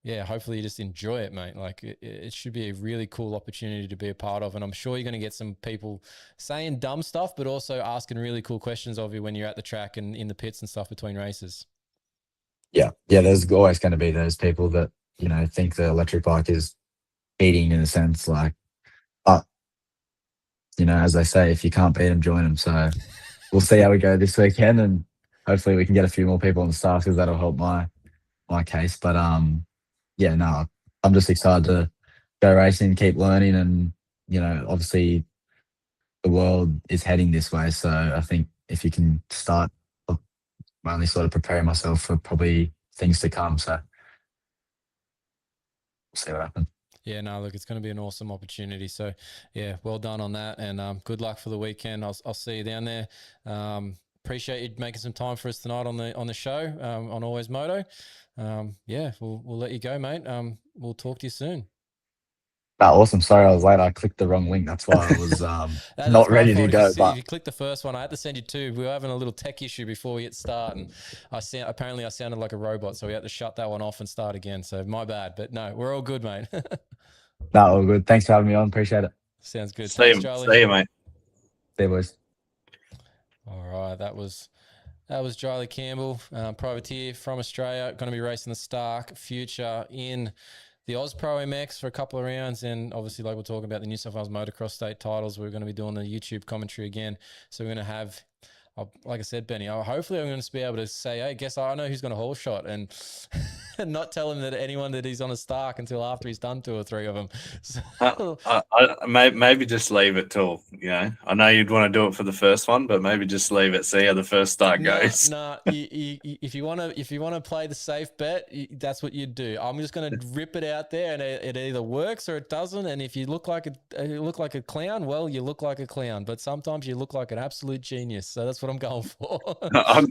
yeah, hopefully you just enjoy it, mate. Like it should be a really cool opportunity to be a part of, and I'm sure you're going to get some people saying dumb stuff, but also asking really cool questions of you when you're at the track and in the pits and stuff between races. Yeah, there's always going to be those people that think the electric bike is beating in a sense, like, but as they say, if you can't beat them, join them. So we'll see how we go this weekend, and hopefully we can get a few more people on the start because that'll help my case. But yeah, no, I'm just excited to go racing, keep learning, and obviously the world is heading this way. So I think if you can start, I'm only sort of preparing myself for probably things to come. So we'll see what happens. Yeah, no, look, it's going to be an awesome opportunity. So, yeah, well done on that, and good luck for the weekend. I'll see you down there. Appreciate you making some time for us tonight on the show on AlwaysMoto. Yeah, we'll let you go, mate. We'll talk to you soon. Awesome. Sorry, I was late. I clicked the wrong link. That's why I was not ready to go. But if you clicked the first one, I had to send you two. We were having a little tech issue before we hit start, and apparently I sounded like a robot, so we had to shut that one off and start again. So my bad, but no, we're all good, mate. No, all good. Thanks for having me on. Appreciate it. Sounds good. Thanks, Jyle. See you, mate. See you, boys. All right, that was Jyle Campbell, privateer from Australia, going to be racing the Stark Future in the Oz Pro MX for a couple of rounds, and obviously, like we're talking about the New South Wales Motocross state titles, we're going to be doing the YouTube commentary again. So we're going to have, like I said, Benny, hopefully I'm going to be able to say, hey, guess I know who's going to hole shot, and not tell him that anyone that he's on a Stark until after he's done 2 or 3 of them. So, maybe just leave it till, I know you'd want to do it for the first one, but maybe just leave it, see how the first start goes. No, if you want to play the safe bet, that's what you'd do. I'm just going to rip it out there, and it either works or it doesn't. And if you look like a clown, well, you look like a clown. But sometimes you look like an absolute genius. So that's what I'm going for.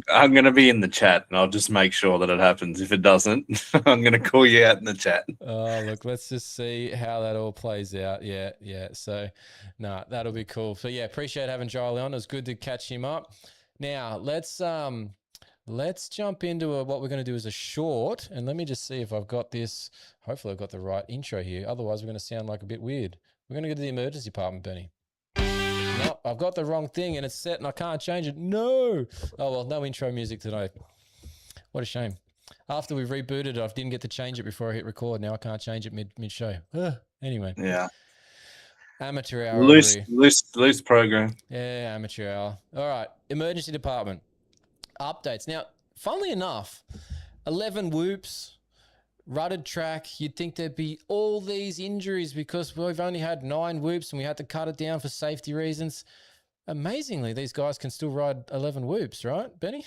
I'm going to be in the chat, and I'll just make sure that it happens. If it doesn't, I'm going to call you out in the chat. Oh, look, let's just see how that all plays out. Yeah. So, no, that'll be cool. So, yeah, appreciate having Jyle on. It was good to catch him up. Now, let's jump into what we're going to do is a short, and let me just see if I've got this. Hopefully, I've got the right intro here. Otherwise, we're going to sound like a bit weird. We're going to go to the emergency department, Benny. No, I've got the wrong thing, and it's set, and I can't change it. No. Oh, well, no intro music today. What a shame. After we rebooted it, I didn't get to change it before I hit record. Now I can't change it mid-show. Anyway. Yeah. Amateur hour. Loose program. Yeah, amateur hour. All right. Emergency department. Updates. Now, funnily enough, 11 whoops, rutted track, you'd think there'd be all these injuries because we've only had 9 whoops and we had to cut it down for safety reasons. Amazingly, these guys can still ride 11 whoops, right, Benny?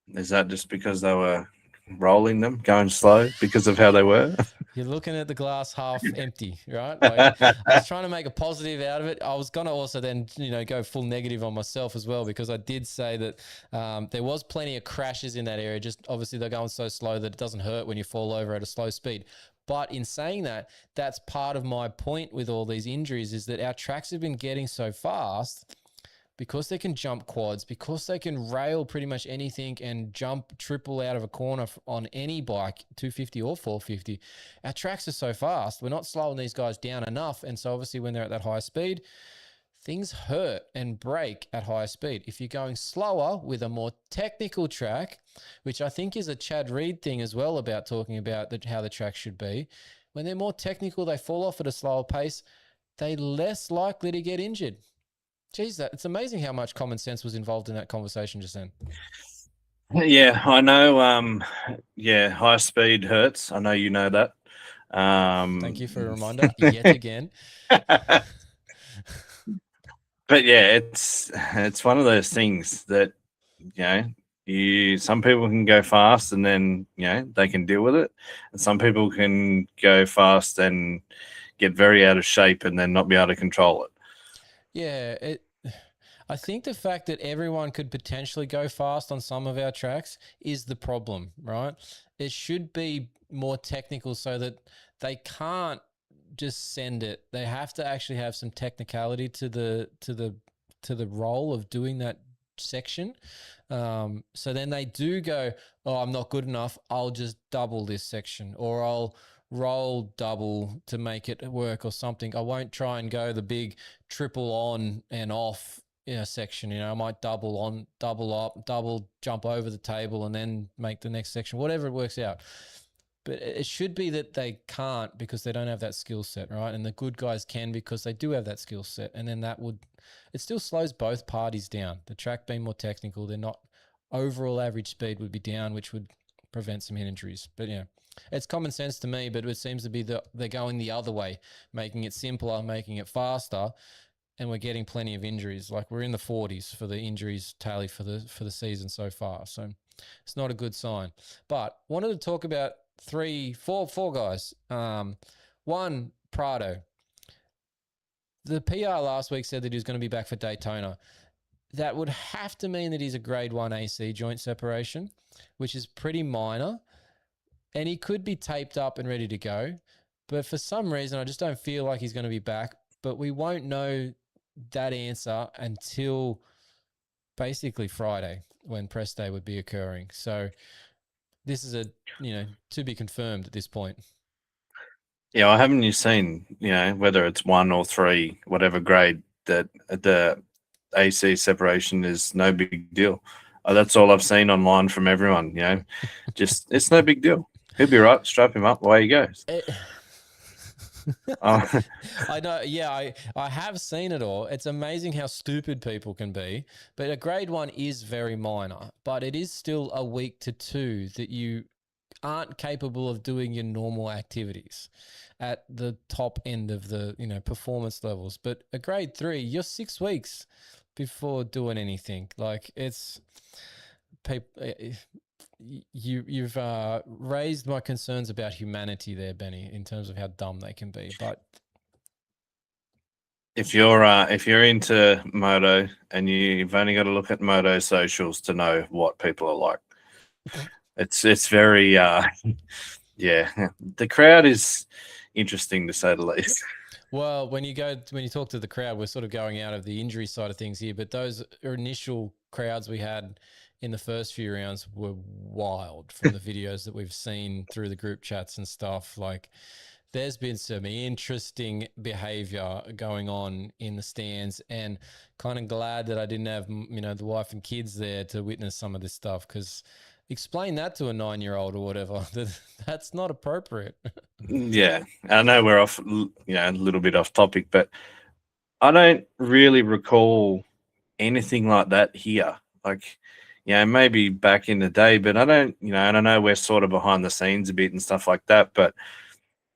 Is that just because they were rolling them, going slow because of how they were? You're looking at the glass half empty, right? Like, I was trying to make a positive out of it. I was going to also then, go full negative on myself as well, because I did say that there was plenty of crashes in that area. Just obviously they're going so slow that it doesn't hurt when you fall over at a slow speed. But in saying that, that's part of my point with all these injuries, is that our tracks have been getting so fast because they can jump quads, because they can rail pretty much anything and jump triple out of a corner on any bike, 250 or 450. Our tracks are so fast. We're not slowing these guys down enough. And so obviously when they're at that high speed, things hurt and break at high speed. If you're going slower with a more technical track, which I think is a Chad Reed thing as well, about talking about how the track should be, when they're more technical, they fall off at a slower pace, they're less likely to get injured. Geez, it's amazing how much common sense was involved in that conversation just then. Yeah, I know. High speed hurts. I know you know that. Thank you for a reminder yet again. But yeah, it's one of those things that, some people can go fast and then, they can deal with it. And some people can go fast and get very out of shape and then not be able to control it. Yeah, I think the fact that everyone could potentially go fast on some of our tracks is the problem, right? It should be more technical so that they can't just send it. They have to actually have some technicality to the role of doing that section. So then they do go, oh, I'm not good enough, I'll just double this section, or I'll roll double to make it work or something. I won't try and go the big triple on and off section. I might double on, double up, double jump over the table and then make the next section, whatever it works out. But it should be that they can't because they don't have that skill set, right? And the good guys can because they do have that skill set. And then it still slows both parties down. The track being more technical, they're not, overall average speed would be down, which would prevent some injuries. But yeah, it's common sense to me, but it seems to be they're going the other way, making it simpler, making it faster, and we're getting plenty of injuries. Like, we're in the 40s for the injuries tally for the season so far. So it's not a good sign. But wanted to talk about four guys. One, Prado. The PR last week said that he was going to be back for Daytona. That would have to mean that he's a grade 1 AC joint separation, which is pretty minor. And he could be taped up and ready to go. But for some reason, I just don't feel like he's going to be back. But we won't know that answer until basically Friday, when press day would be occurring. So this is to be confirmed at this point. Yeah, haven't you seen, whether it's 1 or 3, whatever grade, that the AC separation is no big deal. That's all I've seen online from everyone, just it's no big deal. He'll be right. Strap him up, away he goes. I know. Yeah, I have seen it all. It's amazing how stupid people can be. But a grade 1 is very minor, but it is still a week to 2 that you aren't capable of doing your normal activities at the top end of the performance levels. But a grade 3, you're 6 weeks before doing anything. Like, it's people. You've raised my concerns about humanity there, Benny, in terms of how dumb they can be. But if you're into moto and you've only got to look at moto socials to know what people are like, it's very the crowd is interesting, to say the least. Well, when you talk to the crowd, we're sort of going out of the injury side of things here, but those initial crowds we had in the first few rounds were wild from the videos that we've seen through the group chats and stuff. Like, there's been some interesting behavior going on in the stands, and kind of glad that I didn't have, the wife and kids there to witness some of this stuff, because explain that to a 9-year-old or whatever. That's not appropriate. Yeah, I know we're off, a little bit off topic, but I don't really recall anything like that here. Like, maybe back in the day, but I don't, and I know we're sort of behind the scenes a bit and stuff like that, but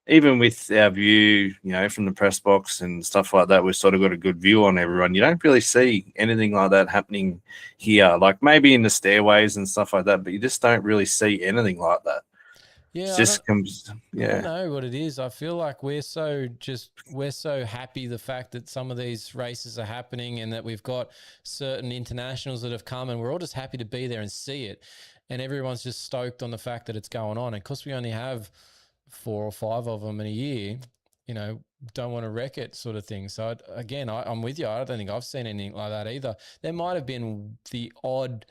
even with our view, from the press box and stuff like that, we've sort of got a good view on everyone. You don't really see anything like that happening here, like maybe in the stairways and stuff like that, but you just don't really see anything like that. Yeah, I don't know what it is. I feel like we're so happy the fact that some of these races are happening and that we've got certain internationals that have come, and we're all just happy to be there and see it. And everyone's just stoked on the fact that it's going on. And because we only have 4 or 5 of them in a year, don't want to wreck it sort of thing. So I'm with you. I don't think I've seen anything like that either. There might have been the odd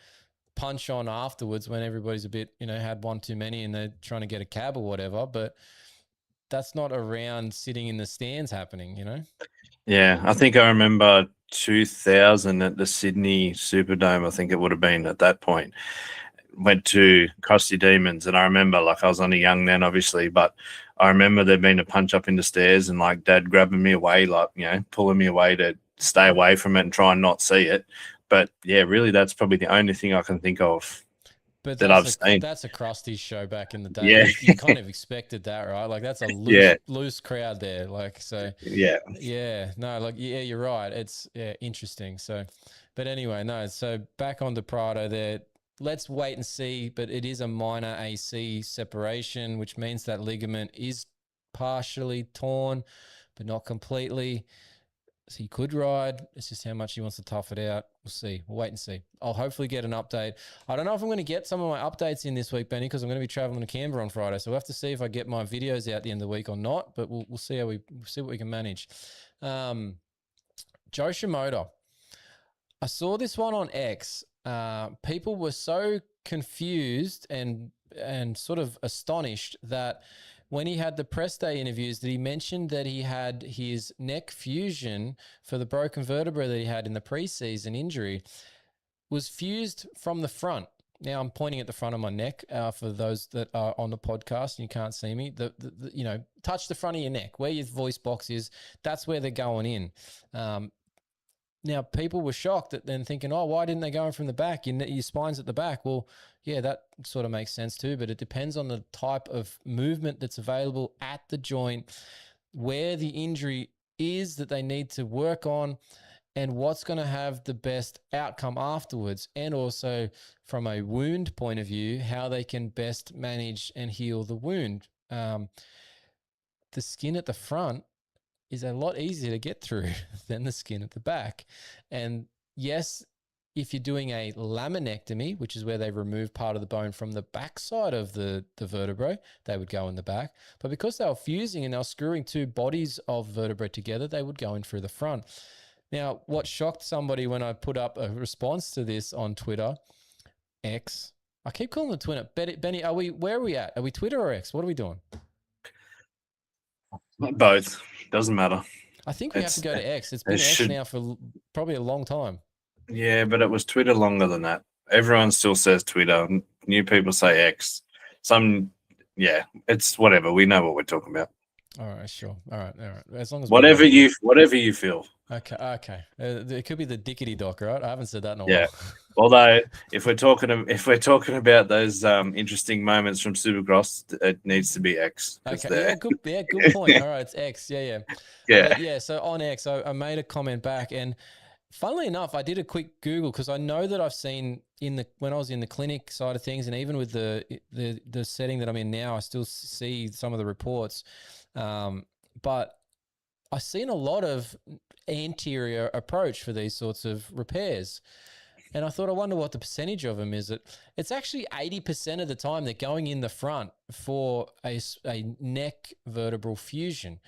punch on afterwards when everybody's a bit, had one too many and they're trying to get a cab or whatever, but that's not around sitting in the stands happening, Yeah, I think I remember 2000 at the Sydney Superdome, I think it would have been at that point, went to Crusty Demons, and I remember, I was only young then, obviously, but I remember there being a punch up in the stairs and Dad grabbing me away, pulling me away to stay away from it and try and not see it. But yeah, really, that's probably the only thing I can think of that I've seen. That's a Krusty show back in the day. Yeah. You kind of expected that, right? That's a loose crowd there. You're right. It's interesting. So, but anyway, no. So back on the Prado there. Let's wait and see, but it is a minor AC separation, which means that ligament is partially torn, but not completely. So he could ride. It's just how much he wants to tough it out. We'll see. We'll wait and see. I'll hopefully get an update. I don't know if I'm going to get some of my updates in this week, Benny, because I'm going to be traveling to Canberra on Friday. So we'll have to see if I get my videos out at the end of the week or not, but we'll see we'll see what we can manage. Joe Shimoda. I saw this one on X. People were so confused and sort of astonished that when he had the press day interviews that he mentioned that he had his neck fusion for the broken vertebra that he had in the preseason injury was fused from the front. Now I'm pointing at the front of my neck for those that are on the podcast and you can't see me. Touch the front of your neck where your voice box is. That's where they're going in. Now, people were shocked at then thinking, oh, why didn't they go in from the back? Your spine's at the back. Well, yeah, that sort of makes sense too, but it depends on the type of movement that's available at the joint, where the injury is that they need to work on, and what's going to have the best outcome afterwards. And also from a wound point of view, how they can best manage and heal the wound. The skin at the front is a lot easier to get through than the skin at the back. And yes, if you're doing a laminectomy, which is where they remove part of the bone from the backside of the vertebrae, they would go in the back. But because they were fusing and they were screwing 2 bodies of vertebrae together, they would go in through the front. Now, what shocked somebody when I put up a response to this on Twitter, X, I keep calling it Twitter. Benny, where are we at? Are we Twitter or X? What are we doing? Both. Doesn't matter. I think we have to go to X. It's been X now for probably a long time. Yeah, but it was Twitter longer than that. Everyone still says Twitter. New people say X. It's whatever. We know what we're talking about. All right, sure. All right. As long as whatever you feel. Okay. It could be the dickety doc, right? I haven't said that in a while. Yeah. Although if we're talking about those interesting moments from Supercross, it needs to be X. Okay. Good point. All right, it's X. Yeah. So on X, I made a comment back, and funnily enough, I did a quick Google because I know that I've seen when I was in the clinic side of things, and even with the setting that I'm in now, I still see some of the reports. But I've seen a lot of anterior approach for these sorts of repairs. And I thought, I wonder what the percentage of them is. It's actually 80% of the time they're going in the front for a neck vertebral fusion,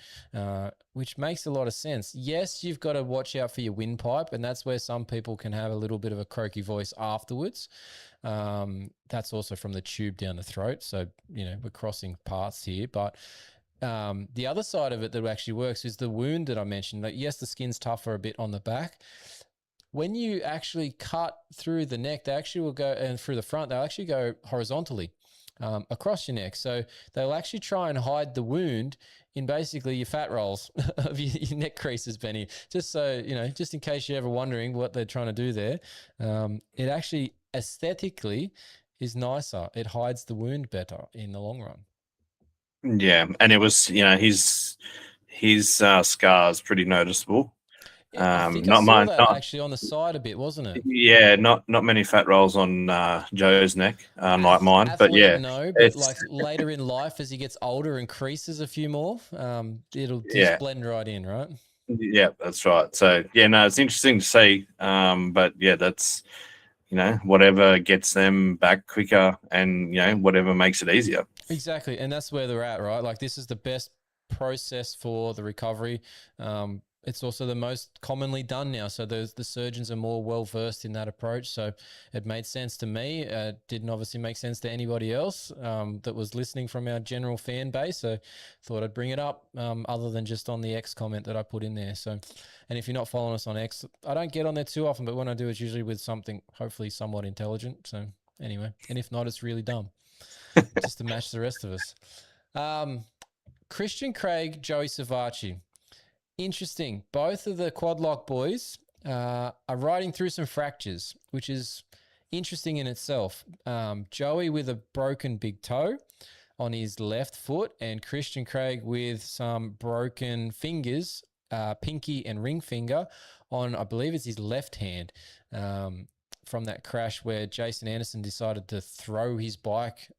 which makes a lot of sense. Yes, you've got to watch out for your windpipe, and that's where some people can have a little bit of a croaky voice afterwards. That's also from the tube down the throat. So, we're crossing paths here. But the other side of it that actually works is the wound that I mentioned. Yes, the skin's tougher a bit on the back. When you actually cut through the neck, they actually will go, and through the front, they'll actually go horizontally across your neck. So they'll actually try and hide the wound in basically your fat rolls of your neck creases, Benny. Just so, just in case you're ever wondering what they're trying to do there, it actually aesthetically is nicer. It hides the wound better in the long run. Yeah, and it was, his scars pretty noticeable. I think I Not saw mine. that Not actually on the side a bit, wasn't it? Yeah, not many fat rolls on Joe's neck, like mine. But Athlete, yeah, no, but it's like later in life, as he gets older and creases a few more, it'll just yeah, blend right in, right? yeah, that's right. So yeah, no, it's interesting to see. But yeah, that's whatever gets them back quicker, and whatever makes it easier. Exactly, and that's where they're at, right? Like this is the best process for the recovery. It's also the most commonly done now, so the surgeons are more well versed in that approach. So it made sense to me. It didn't obviously make sense to anybody else that was listening from our general fan base. So thought I'd bring it up, other than just on the X comment that I put in there. So, and if you're not following us on X, I don't get on there too often, but when I do, it's usually with something hopefully somewhat intelligent. So anyway, and if not, it's really dumb. Just to match the rest of us. Christian Craig, Joey Savacci. Interesting. Both of the quad lock boys are riding through some fractures, which is interesting in itself. Joey with a broken big toe on his left foot, and Christian Craig with some broken fingers, pinky and ring finger, on, I believe it's his left hand, from that crash where Jason Anderson decided to throw his bike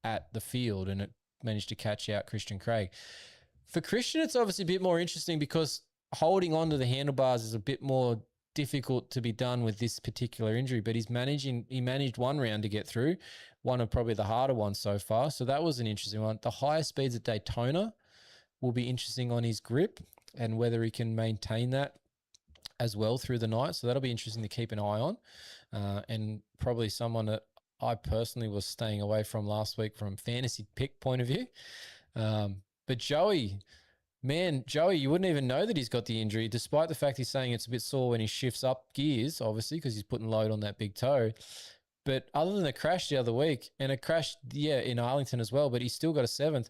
at the field and it managed to catch out Christian Craig. For Christian, it's obviously a bit more interesting because holding on to the handlebars is a bit more difficult to be done with this particular injury, but he managed one round to get through, one of probably the harder ones so far. So that was an interesting one. The higher speeds at Daytona will be interesting on his grip and whether he can maintain that as well through the night. So that'll be interesting to keep an eye on, and probably someone that I personally was staying away from last week from fantasy pick point of view. But Joey, you wouldn't even know that he's got the injury, despite the fact he's saying it's a bit sore when he shifts up gears, obviously, because he's putting load on that big toe. But other than a crash the other week, and a crash, in Arlington as well, but he's still got a 7th.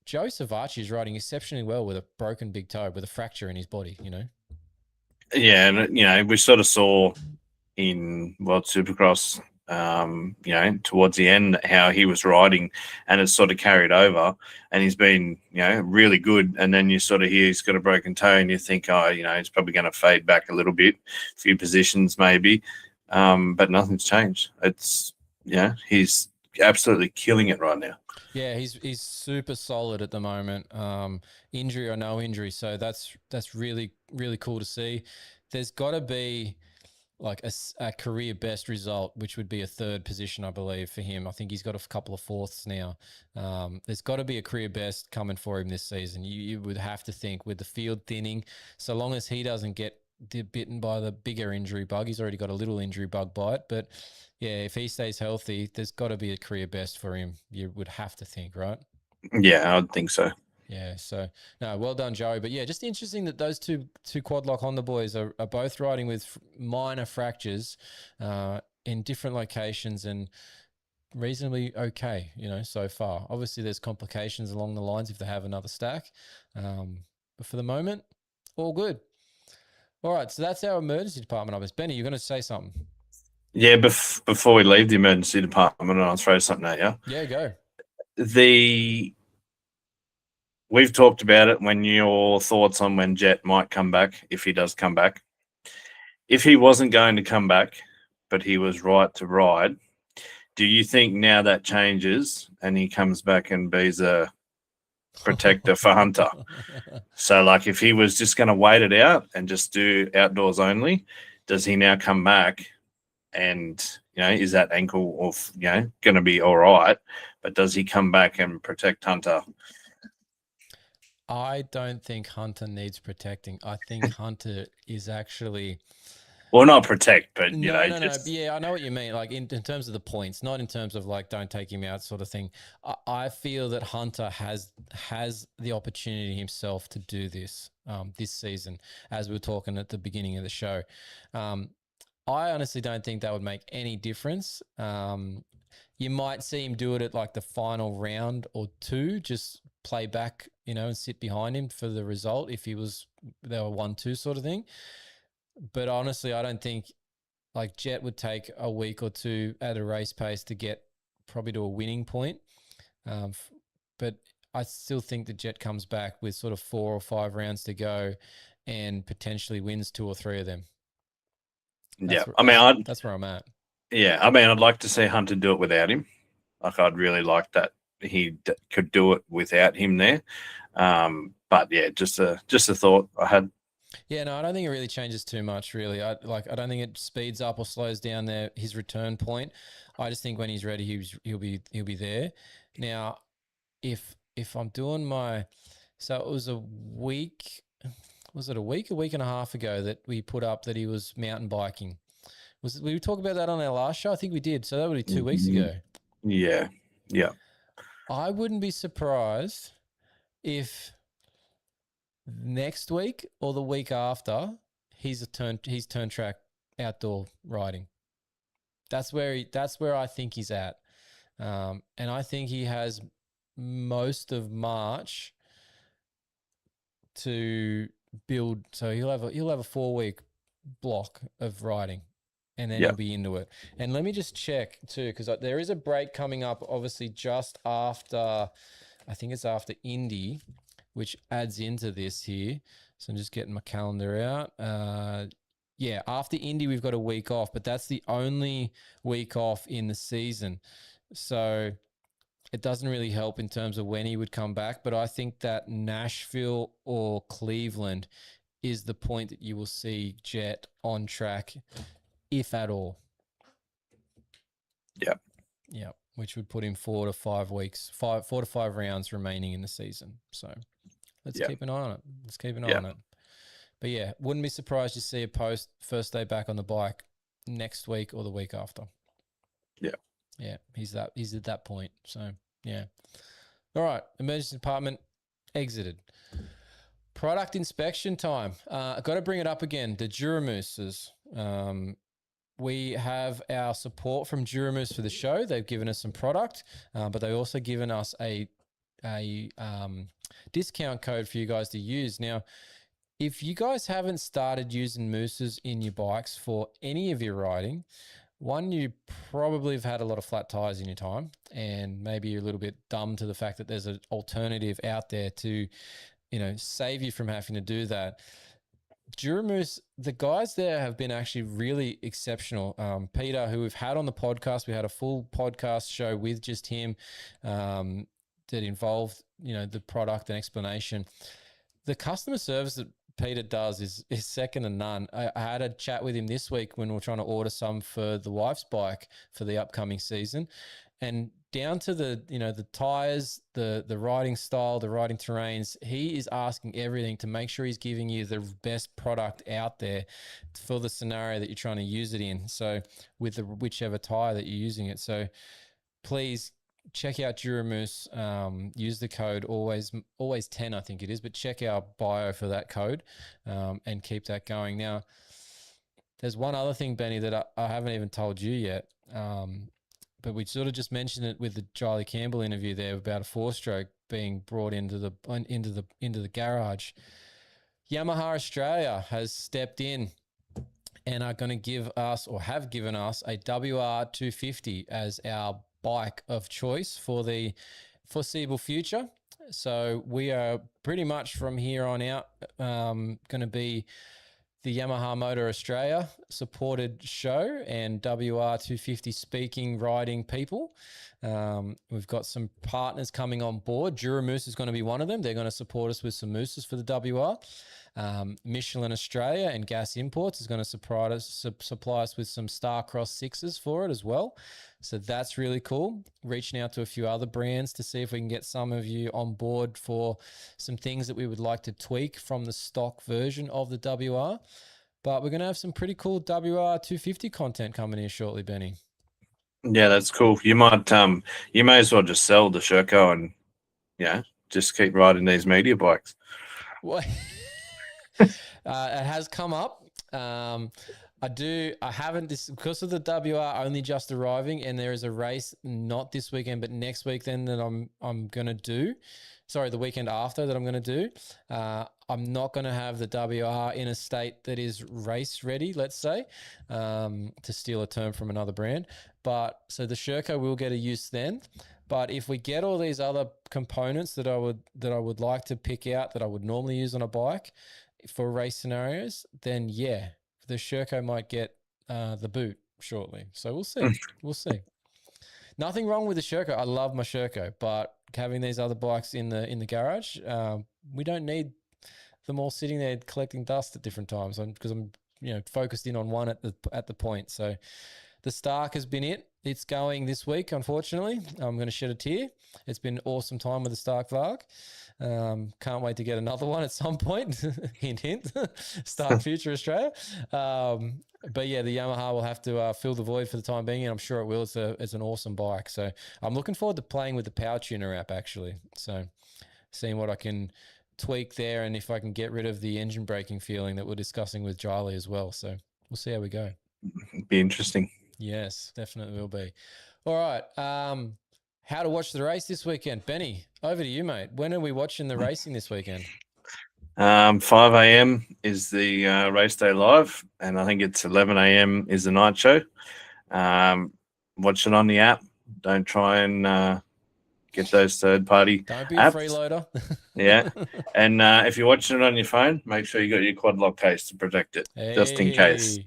Joey Savacci is riding exceptionally well with a broken big toe, with a fracture in his body, Yeah, and we sort of saw in World Supercross, towards the end how he was riding, and it's sort of carried over, and he's been, really good. And then you sort of hear he's got a broken toe, and you think, oh, he's probably going to fade back a little bit, a few positions maybe, but nothing's changed. It's he's absolutely killing it right now. Yeah, he's super solid at the moment, injury or no injury. So that's really, really cool to see. There's got to be like a career best result, which would be a 3rd position, I believe, for him. I think he's got a couple of 4ths now. There's got to be a career best coming for him this season. You would have to think, with the field thinning, so long as he doesn't get bitten by the bigger injury bug. He's already got a little injury bug bite, but yeah, if he stays healthy, there's got to be a career best for him. You would have to think, right? Yeah, I'd think so. Yeah, so no, well done, Joey. But yeah, just interesting that those two quad lock Honda boys are both riding with minor fractures in different locations and reasonably okay, so far. Obviously, there's complications along the lines if they have another stack, but for the moment, all good. All right, so that's our emergency department office. Benny, you're going to say something? Yeah, before we leave the emergency department, I'll throw something at you. Yeah, go. We've talked about it, when your thoughts on when Jet might come back, if he does come back. If he wasn't going to come back, but he was right to ride, do you think now that changes and he comes back and be a protector for Hunter? So, like, if he was just going to wait it out and just do outdoors only, does he now come back and, is that ankle going to be all right? But does he come back and protect Hunter? I don't think Hunter needs protecting. I think Hunter is actually... Well, not protect, but, No. just... Yeah, I know what you mean. Like in terms of the points, not in terms of like don't take him out sort of thing. I feel that Hunter has the opportunity himself to do this this season, as we were talking at the beginning of the show. I honestly don't think that would make any difference. You might see him do it at like the final round or 2, just play back, and sit behind him for the result if they were 1-2 sort of thing. But honestly, I don't think like Jet would take a week or two at a race pace to get probably to a winning point. But I still think that Jet comes back with sort of 4 or 5 rounds to go and potentially wins 2 or 3 of them. That's where I'm at. Yeah, I mean, I'd like to see Hunter do it without him. Like, I'd really like that he could do it without him there. But yeah, just a thought I had. Yeah, no, I don't think it really changes too much. Really, I don't think it speeds up or slows down his return point. I just think when he's ready, he'll be there. Now, if I'm doing so it was a week. Was it a week and a half ago that we put up that he was mountain biking? We talk about that on our last show? I think we did. So that would be 2 weeks ago. Yeah. I wouldn't be surprised if next week or the week after he's turned track outdoor riding. That's where I think he's at. And I think he has most of March to build. So he'll have a 4-week block of riding, and then he'll be into it. And let me just check too, because there is a break coming up, obviously just after, I think it's after Indy, which adds into this here. So I'm just getting my calendar out. After Indy, we've got a week off, but that's the only week off in the season. So it doesn't really help in terms of when he would come back. But I think that Nashville or Cleveland is the point that you will see Jet on track, if at all. Yeah, which would put him 4 to 5 weeks, 4 to 5 rounds remaining in the season. So let's keep an eye on it. But yeah, wouldn't be surprised to see a post first day back on the bike next week or the week after. Yeah, he's at that point. So yeah. All right, emergency department exited. Product inspection time. I've got to bring it up again. The Duramooses. We have our support from Duramoose for the show. They've given us some product, but they've also given us a discount code for you guys to use. Now, if you guys haven't started using mooses in your bikes for any of your riding, one, you probably have had a lot of flat tires in your time, and maybe you're a little bit dumb to the fact that there's an alternative out there to, save you from having to do that. Duramoose, the guys there have been actually really exceptional. Peter, who we've had on the podcast, we had a full podcast show with just him that involved, the product and explanation. The customer service that Peter does is second to none. I had a chat with him this week when we were trying to order some for the wife's bike for the upcoming season, and down to the tires, the riding style, the riding terrains, he is asking everything to make sure he's giving you the best product out there for the scenario that you're trying to use it in. So with whichever tire that you're using it. So please check out Duramoose. Use the code always 10, I think it is, but check our bio for that code and keep that going. Now, there's one other thing, Benny, that I haven't even told you yet, but we sort of just mentioned it with the Jyle Campbell interview there about a 4-stroke being brought into the garage. Yamaha Australia has stepped in and are going to give us, or have given us, a WR250 as our bike of choice for the foreseeable future. So we are pretty much from here on out going to be the Yamaha Moto Australia supported show and WR250 speaking, riding people. We've got some partners coming on board. Duramoose is going to be one of them. They're going to support us with some mooses for the WR. Michelin Australia and Gas Imports is going to supply us with some Starcross 6s for it as well. So that's really cool. Reaching out to a few other brands to see if we can get some of you on board for some things that we would like to tweak from the stock version of the WR. But we're going to have some pretty cool WR250 content coming here shortly, Benny. Yeah, that's cool. You may as well just sell the Sherco and just keep riding these media bikes. Well, it has come up. I haven't, because of the WR only just arriving, and there is a race not this weekend but next week then that I'm going to do. the weekend after that I'm going to do. I'm not going to have the WR in a state that is race ready, let's say, to steal a term from another brand. But so the Sherco will get a use then. But if we get all these other components that I would like to pick out that I would normally use on a bike for race scenarios, then yeah, the Sherco might get the boot shortly. So we'll see. We'll see. Nothing wrong with the Sherco. I love my Sherco, but having these other bikes in the garage, we don't need them all sitting there collecting dust at different times because I'm focused in on one at the point. So the Stark has been it. It's going this week, unfortunately. I'm going to shed a tear. It's been an awesome time with the Stark Varg. Can't wait to get another one at some point. Hint, hint. Stark Future Australia. But yeah, the Yamaha will have to fill the void for the time being, and I'm sure it will. It's an awesome bike. So I'm looking forward to playing with the Power Tuner app, actually. So seeing what I can tweak there and if I can get rid of the engine braking feeling that we're discussing with Jyle as well. So we'll see how we go. Be interesting. Yes, definitely will be. All right. How to watch the race this weekend. Benny, over to you, mate. When are we watching the racing this weekend? 5 a.m. is the race day live, and I think it's 11 a.m. is the night show. Watch it on the app. Don't try and get those third-party Don't be apps. a freeloader. Yeah. And if you're watching it on your phone, make sure you got your quad lock case to protect it, just in case.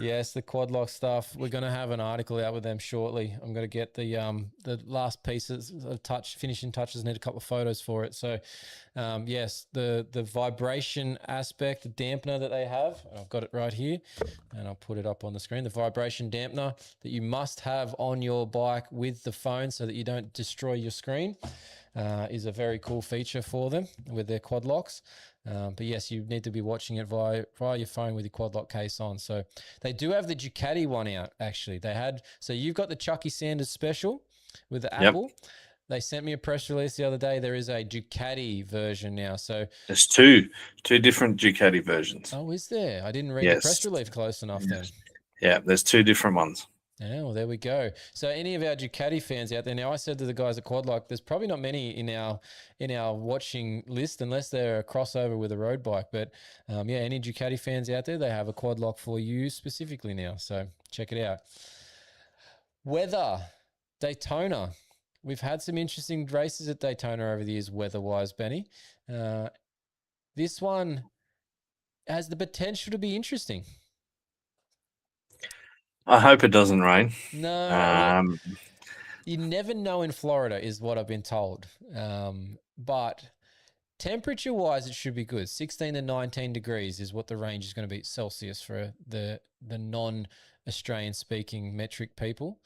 Yes, the quad lock stuff. We're going to have an article out with them shortly. I'm going to get the last pieces of finishing touches, need a couple of photos for it. So, yes, the vibration aspect, the dampener that they have, I've got it right here, and I'll put it up on the screen. The vibration dampener that you must have on your bike with the phone so that you don't destroy your screen is a very cool feature for them with their quad locks. But yes, you need to be watching it via your phone with your quad lock case on. So they do have the Ducati one out, actually. So you've got the Chucky Sanders special with the Apple. They sent me a press release the other day. There is a Ducati version now. So there's two different Ducati versions. Oh, is there? I didn't read the press release close enough then. Yeah, there's two different ones. Yeah, well, there we go. So any of our Ducati fans out there, now I said to the guys at Quadlock, there's probably not many in our watching list unless they're a crossover with a road bike. But any Ducati fans out there, they have a Quadlock for you specifically now. So check it out. Weather, Daytona. We've had some interesting races at Daytona over the years weather-wise, Benny. This one has the potential to be interesting. I hope it doesn't rain. No, you never know in Florida is what I've been told. But temperature-wise, it should be good. 16 to 19 degrees is what the range is going to be Celsius for the non-Australian speaking metric people.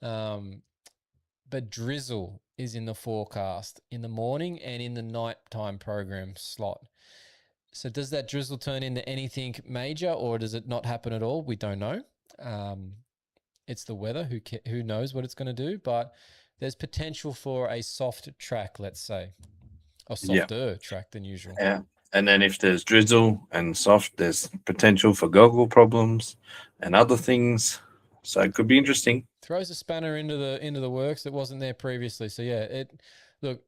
But drizzle is in the forecast in the morning and in the nighttime program slot. So does that drizzle turn into anything major or does it not happen at all? We don't know. It's the weather. Who knows what it's going to do? But there's potential for a soft track, let's say, or softer track than usual. Yeah, and then if there's drizzle and soft, there's potential for goggle problems and other things. So it could be interesting. Throws a spanner into the works that wasn't there previously. So yeah, look.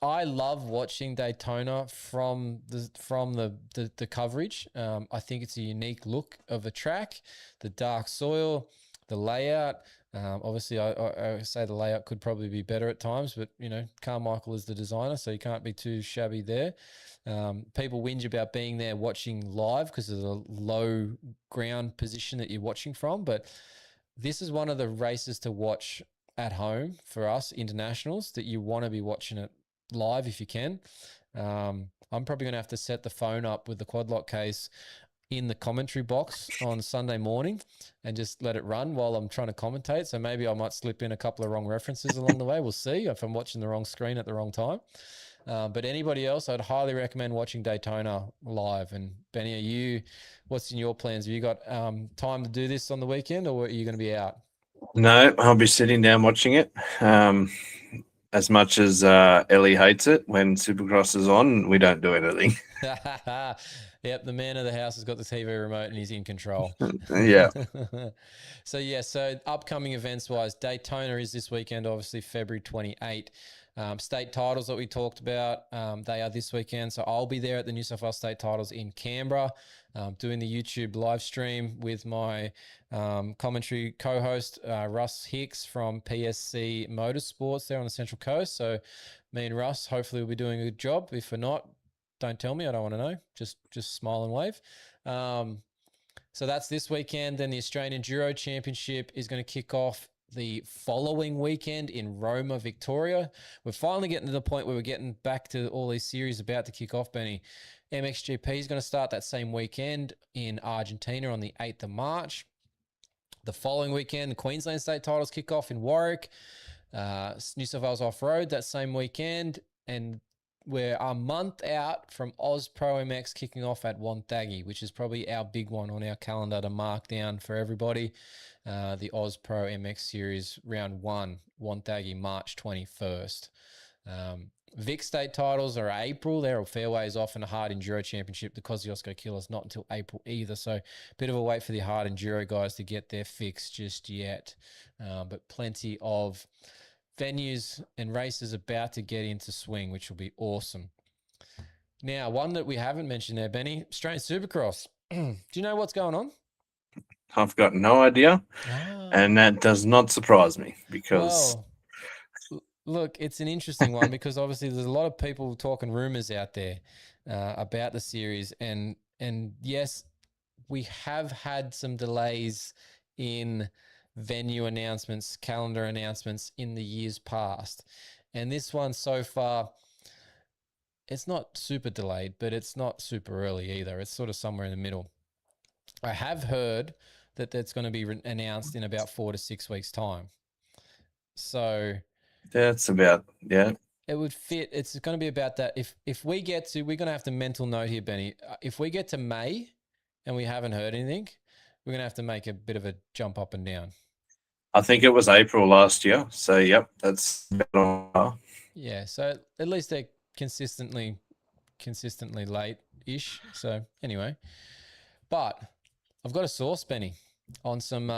I love watching Daytona from the coverage. I think it's a unique look of a track, the dark soil, the layout. Obviously, I say the layout could probably be better at times, but Carmichael is the designer, so you can't be too shabby there. People whinge about being there watching live because of the low ground position that you're watching from, but this is one of the races to watch at home for us internationals that you want to be watching it live if you can. I'm probably going to have to set the phone up with the quad lock case in the commentary box on Sunday morning and just let it run while I'm trying to commentate. So maybe I might slip in a couple of wrong references along the way. We'll see if I'm watching the wrong screen at the wrong time. But anybody else, I'd highly recommend watching Daytona live. And Benny, what's in your plans? Have you got time to do this on the weekend or are you going to be out? No, I'll be sitting down watching it. As much as Ellie hates it when Supercross is on, we don't do anything. Yep, the man of the house has got the TV remote and he's in control. Yeah. So upcoming events-wise, Daytona is this weekend, obviously February 28. State titles that we talked about, they are this weekend. So I'll be there at the New South Wales State titles in Canberra, doing the YouTube live stream with my commentary co-host, Russ Hicks from PSC Motorsports there on the Central Coast. So me and Russ, hopefully we'll be doing a good job. If we're not, don't tell me. I don't want to know. Just smile and wave. So that's this weekend. Then the Australian Enduro Championship is going to kick off the following weekend in Roma, Victoria. We're finally getting to the point where we're getting back to all these series about to kick off, Benny. MXGP is going to start that same weekend in Argentina on the 8th of March. The following weekend, the Queensland State titles kick off in Warwick. New South Wales Off-Road that same weekend. And we're a month out from Oz Pro MX kicking off at Wonthaggi, which is probably our big one on our calendar to mark down for everybody. The Oz Pro MX Series Round 1, Wonthaggi, March 21st. Vic State titles are April. They're a fair ways off, in the Hard Enduro Championship. The Kosciuszko Killer's not until April either. So bit of a wait for the Hard Enduro guys to get their fix just yet. But plenty of venues and races about to get into swing, which will be awesome. Now, one that we haven't mentioned there, Benny, Australian Supercross. Do you know what's going on? I've got no idea, and that does not surprise me because... Well, look, it's an interesting one because obviously there's a lot of people talking rumors out there about the series, and yes, we have had some delays in venue announcements, calendar announcements in the years past. And this one so far, it's not super delayed, but it's not super early either. It's sort of somewhere in the middle. I have heard that that's going to be announced in about 4 to 6 weeks' time. So that's about, yeah. It would fit. It's going to be about that. If we get to, we're going to have to mental note here, Benny. If we get to May and we haven't heard anything, we're going to have to make a bit of a jump up and down. I think it was April last year. So, yep, that's better. Yeah, so at least they're consistently late-ish. So, anyway. But I've got a source, Benny, on some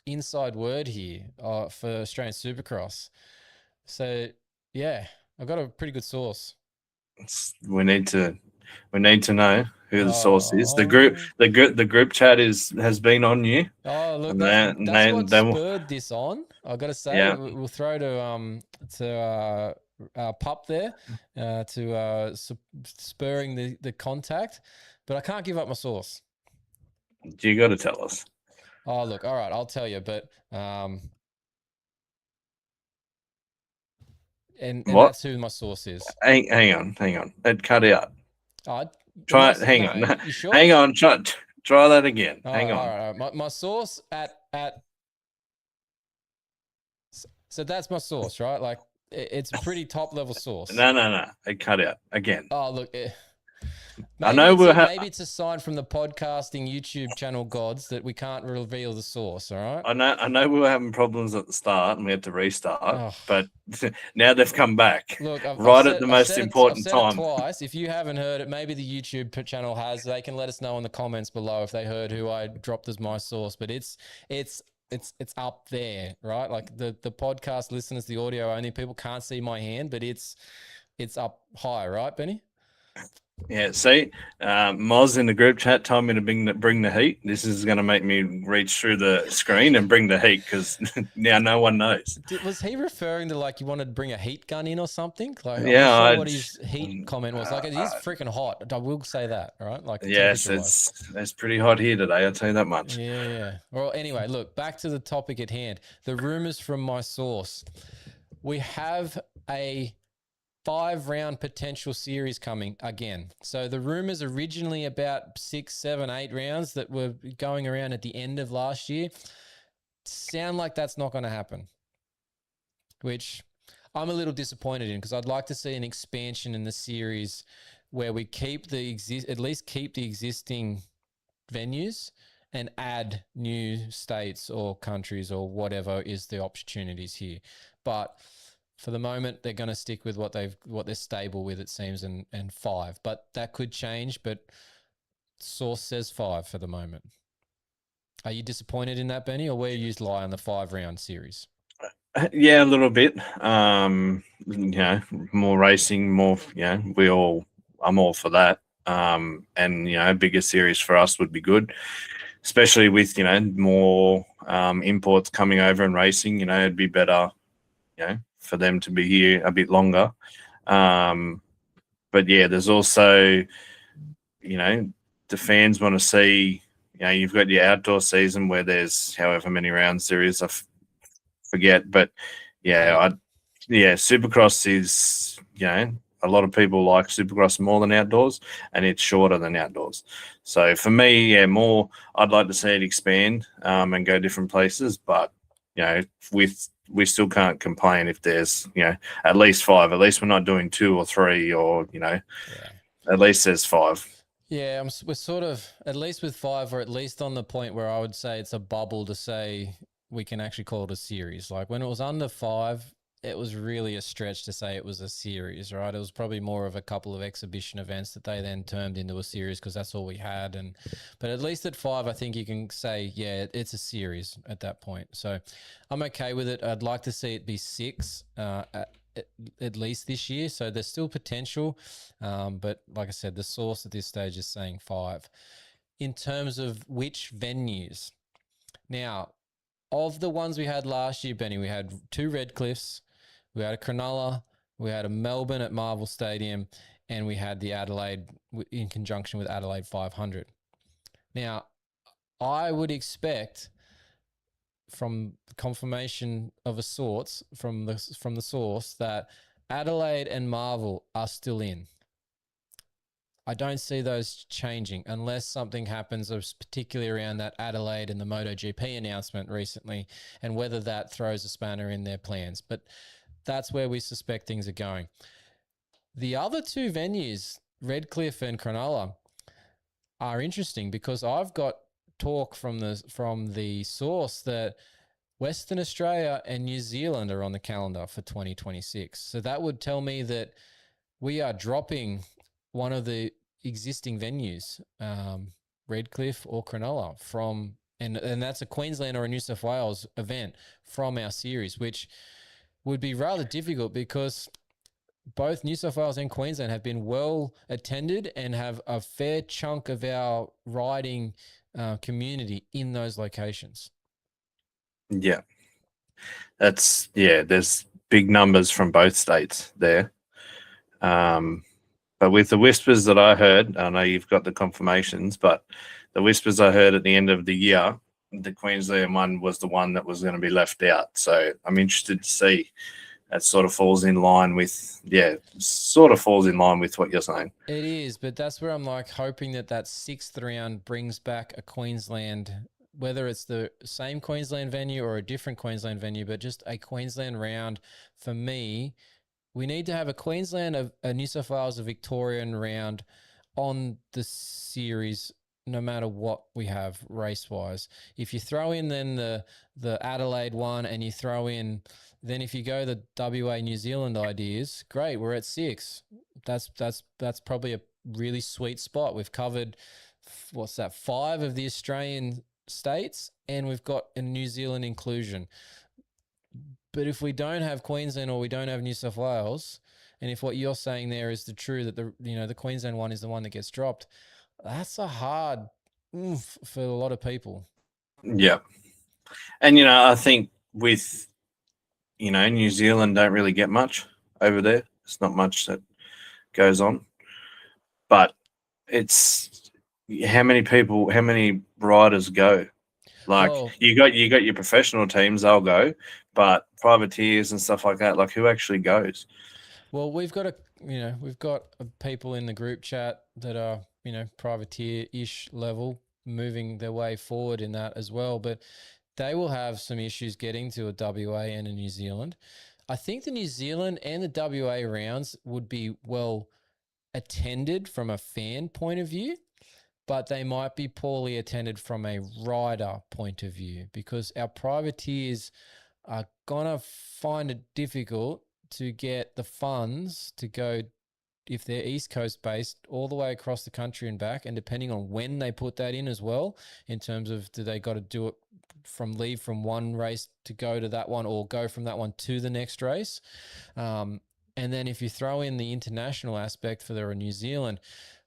inside word here for Australian Supercross. So, yeah, I've got a pretty good source. We need to know who the source is. The group chat has been on you. Oh, look, that's what spurred this on. I've got to say, yeah. We'll throw to Pup there to spurring the contact, but I can't give up my source. You got to tell us. Oh, look, all right, I'll tell you, but and that's who my source is. Hang on. It cut out. Try it. Hang on. You sure? Hang on. Try that again. Hang on. All right. My source at. So that's my source, right? Like it's a pretty top level source. No. It cut out again. Oh, look. I know maybe it's a sign from the podcasting YouTube channel gods that we can't reveal the source. All right. I know we were having problems at the start and we had to restart, but now they've come back. Look, at the most important time. It twice. If you haven't heard it, maybe the YouTube channel has. They can let us know in the comments below if they heard who I dropped as my source. But it's up there, right? Like the podcast listeners, the audio only people can't see my hand, but it's up high, right, Benny? Yeah, see, Moz in the group chat told me to bring the heat. This is going to make me reach through the screen and bring the heat because now no one knows. Was he referring to like you wanted to bring a heat gun in or something? Like, yeah, I'm not sure what his heat comment was. Like, it is freaking hot. I will say that, right? Like, yes, it's pretty hot here today. I'll tell you that much. Yeah. Well, anyway, look, back to the topic at hand. The rumors from my source. We have a 5-round potential series coming again. So the rumors originally about 6, 7, 8 rounds that were going around at the end of last year sound like that's not going to happen, which I'm a little disappointed in because I'd like to see an expansion in the series where we keep at least keep the existing venues and add new states or countries or whatever is the opportunities here. But for the moment, they're going to stick with what they're stable with, it seems, and 5. But that could change. But source says 5 for the moment. Are you disappointed in that, Benny, or where you lie on the 5-round series? Yeah, a little bit. More racing, more. I'm all for that. And a bigger series for us would be good, especially with more imports coming over and racing. It'd be better, for them to be here a bit longer. But yeah, there's also, the fans want to see. You've got your outdoor season where there's however many rounds there is. I forget, but yeah, Supercross is, a lot of people like Supercross more than outdoors, and it's shorter than outdoors. So for me, more, I'd like to see it expand and go different places, but we still can't complain if there's at least 5. At least we're not doing 2 or 3, or at least there's 5. Yeah, we're sort of, at least with 5, or at least on the point where I would say it's a bubble to say we can actually call it a series. Like when it was under 5, it was really a stretch to say it was a series, right? It was probably more of a couple of exhibition events that they then turned into a series because that's all we had. But at least at 5, I think you can say, yeah, it's a series at that point. So I'm okay with it. I'd like to see it be 6 at least this year. So there's still potential. But like I said, the source at this stage is saying 5. In terms of which venues. Now, of the ones we had last year, Benny, we had 2 Redcliffs, we had a Cronulla, we had a Melbourne at Marvel Stadium, and we had the Adelaide in conjunction with Adelaide 500. Now, I would expect from confirmation of a sorts from the source that Adelaide and Marvel are still in. I don't see those changing unless something happens, particularly around that Adelaide and the MotoGP announcement recently, and whether that throws a spanner in their plans. But that's where we suspect things are going. The other 2 venues, Redcliffe and Cronulla, are interesting because I've got talk from the source that Western Australia and New Zealand are on the calendar for 2026. So that would tell me that we are dropping one of the existing venues, Redcliffe or Cronulla, and that's a Queensland or a New South Wales event from our series, which would be rather difficult because both New South Wales and Queensland have been well attended and have a fair chunk of our riding community in those locations. Yeah. There's big numbers from both states there. But with the whispers that I heard, I know you've got the confirmations, but the whispers I heard at the end of the year, the Queensland one was the one that was going to be left out. So I'm interested to see. That sort of falls in line with what you're saying. It is, but that's where I'm like hoping that 6th round brings back a Queensland, whether it's the same Queensland venue or a different Queensland venue, but just a Queensland round. For me, we need to have a Queensland, a New South Wales, a Victorian round on the series, no matter what we have race-wise. If you throw in then the Adelaide one, and you throw in, then if you go the WA New Zealand ideas, great, we're at 6. That's probably a really sweet spot. We've covered 5 of the Australian states, and we've got a New Zealand inclusion. But if we don't have Queensland or we don't have New South Wales, and if what you're saying there is true that the Queensland one is the one that gets dropped, that's a hard oomph for a lot of people. Yeah. And, I think with, New Zealand don't really get much over there. It's not much that goes on. But it's how many riders go? Like, you got your professional teams, they'll go, but privateers and stuff like that, like who actually goes? Well, we've got people in the group chat that are, privateer-ish level, moving their way forward in that as well, but they will have some issues getting to a WA and a New Zealand. I think the New Zealand and the WA rounds would be well attended from a fan point of view, but they might be poorly attended from a rider point of view because our privateers are going to find it difficult to get the funds to go if they're East Coast based, all the way across the country and back, and depending on when they put that in as well, in terms of do they got to do it leave from one race to go to that one, or go from that one to the next race. And then if you throw in the international aspect for the New Zealand,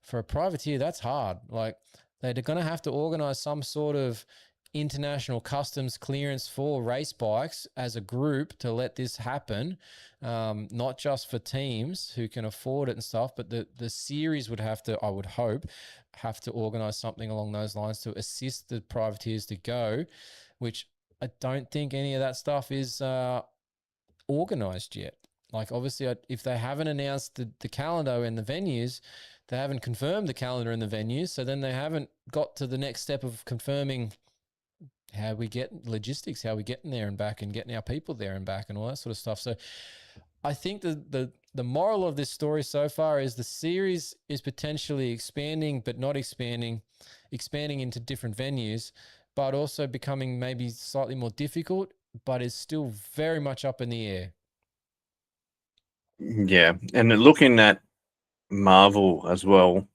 for a privateer, that's hard. Like, they're going to have to organise some sort of international customs clearance for race bikes as a group to let this happen, not just for teams who can afford it and stuff, but the series would have to, I would hope, have to organise something along those lines to assist the privateers to go, which I don't think any of that stuff is organised yet. Like, obviously, if they haven't announced the calendar and the venues, they haven't confirmed the calendar and the venues, so then they haven't got to the next step of confirming how we get logistics, how we getting there and back, and getting our people there and back, and all that sort of stuff. So I think the moral of this story so far is the series is potentially expanding, but not expanding into different venues, but also becoming maybe slightly more difficult, but is still very much up in the air. Yeah, and looking at Marvel as well,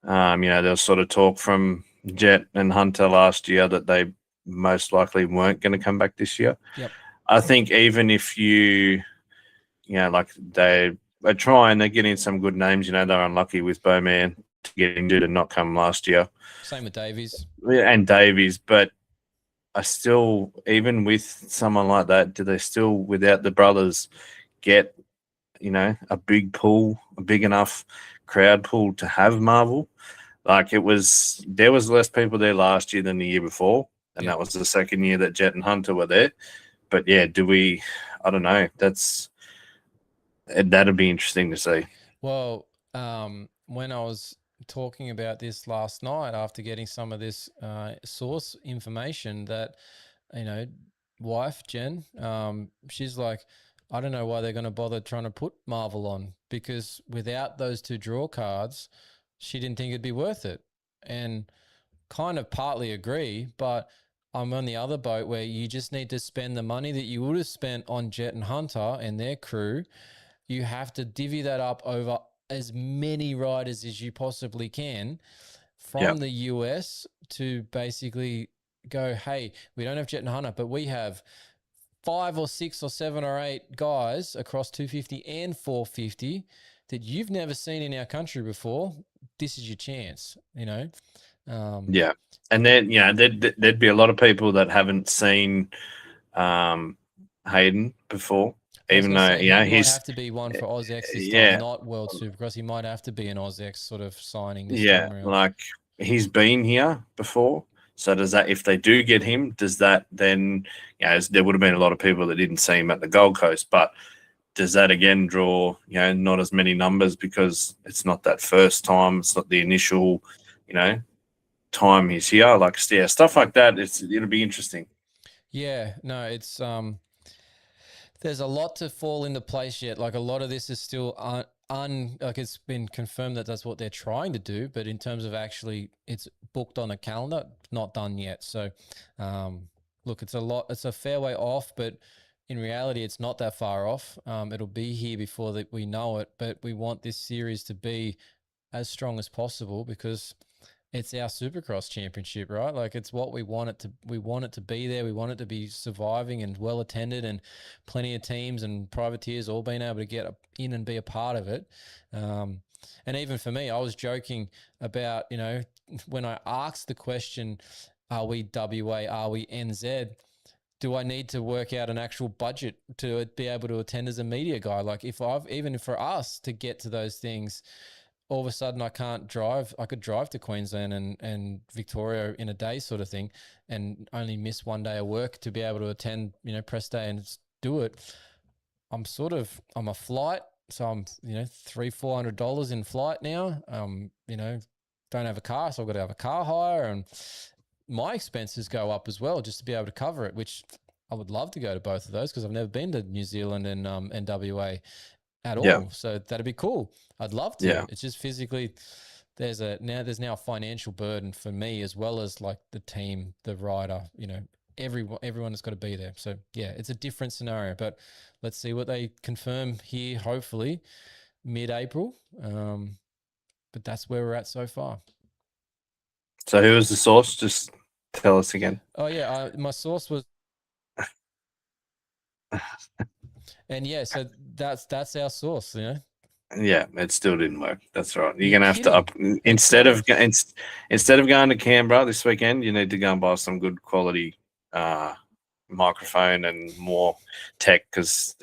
there was sort of talk from Jet and Hunter last year that they most likely weren't going to come back this year. Yep. I think even if like they are trying, they're getting some good names. They're unlucky with Bowman to get injured and not come last year. Same with Davies. And Davies, but I still, even with someone like that, do they still, without the brothers, get a big pool, a big enough crowd pool to have Marvel? Like, there was less people there last year than the year before, and that was the second year that Jet and Hunter were there. But yeah, I don't know. That'd be interesting to see. Well, when I was talking about this last night after getting some of this source information, that, wife Jen, she's like, I don't know why they're going to bother trying to put Marvel on, because without those two draw cards, she didn't think it'd be worth it. And kind of partly agree, but I'm on the other boat where you just need to spend the money that you would have spent on Jet and Hunter and their crew. You have to divvy that up over as many riders as you possibly can from the US to basically go, hey, we don't have Jet and Hunter, but we have 5 or 6 or 7 or 8 guys across 250 and 450 that you've never seen in our country before. This is your chance, Yeah. And then, there'd be a lot of people that haven't seen Hayden before, even though, he might have to be one for AusX this time, not World Supercross. He might have to be an AusX sort of signing this time around. Like, he's been here before. So does that, if they do get him, does that then, there would have been a lot of people that didn't see him at the Gold Coast, but does that again draw, not as many numbers because it's not that first time, it's not the initial, time he's here? Like, stuff like that, it'll be interesting. Yeah, no, it's there's a lot to fall into place yet. Like, a lot of this is still like, it's been confirmed that that's what they're trying to do, but in terms of actually it's booked on a calendar, not done yet. So look, it's a fair way off, but in reality it's not that far off. It'll be here before that we know it, but we want this series to be as strong as possible because it's our Supercross championship, right? Like, it's what we want it to be there. We want it to be surviving and well attended, and plenty of teams and privateers all being able to get in and be a part of it. And even for me, I was joking about, when I asked the question, are we WA, are we NZ? Do I need to work out an actual budget to be able to attend as a media guy? Like, even for us to get to those things, all of a sudden I can't drive. I could drive to Queensland and Victoria in a day sort of thing and only miss one day of work to be able to attend, press day and do it. I'm a flight. So I'm, $300-400 in flight now. Don't have a car. So I've got to have a car hire, and my expenses go up as well just to be able to cover it, which I would love to go to both of those because I've never been to New Zealand and WA at all. So that'd be cool. I'd love to. Yeah. It's just physically there's now a financial burden for me as well as like the team, the rider, everyone has got to be there. So yeah, it's a different scenario, but let's see what they confirm here, hopefully. mid-April. But that's where we're at so far. So who was the source? Just tell us again. Oh yeah, my source was, and yeah, so that's our source, you know. Yeah, it still didn't work. That's right. You're You're gonna have to up instead of going to Canberra this weekend. You need to go and buy some good quality microphone and more tech, because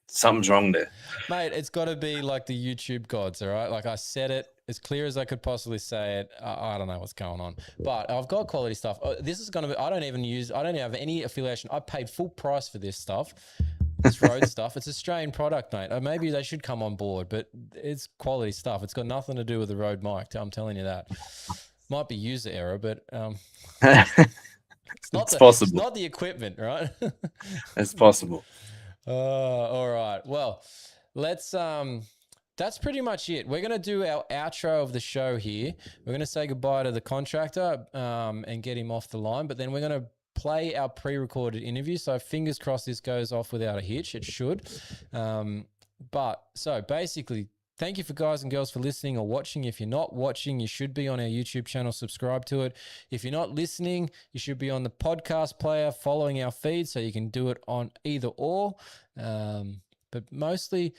something's wrong there, mate. It's got to be like the YouTube gods, all right? Like I said it as clear as I could possibly say it. I don't know what's going on, but I've got quality stuff. This is going to be. I don't have any affiliation. I paid full price for this stuff. This road stuff. It's Australian product, mate. Maybe they should come on board, but it's quality stuff. It's got nothing to do with the Rode mic. I'm telling you that. Might be user error, but it's possible. It's not the equipment, right? It's possible. All right. Well, let's. That's pretty much it. We're going to do our outro of the show here. We're going to say goodbye to the contractor and get him off the line, but then we're going to play our pre-recorded interview. So fingers crossed this goes off without a hitch. It should. But so basically, thank you for guys and girls for listening or watching. If you're not watching, you should be on our YouTube channel. Subscribe to it. If you're not listening, you should be on the podcast player following our feed, so you can do it on either or. But mostly,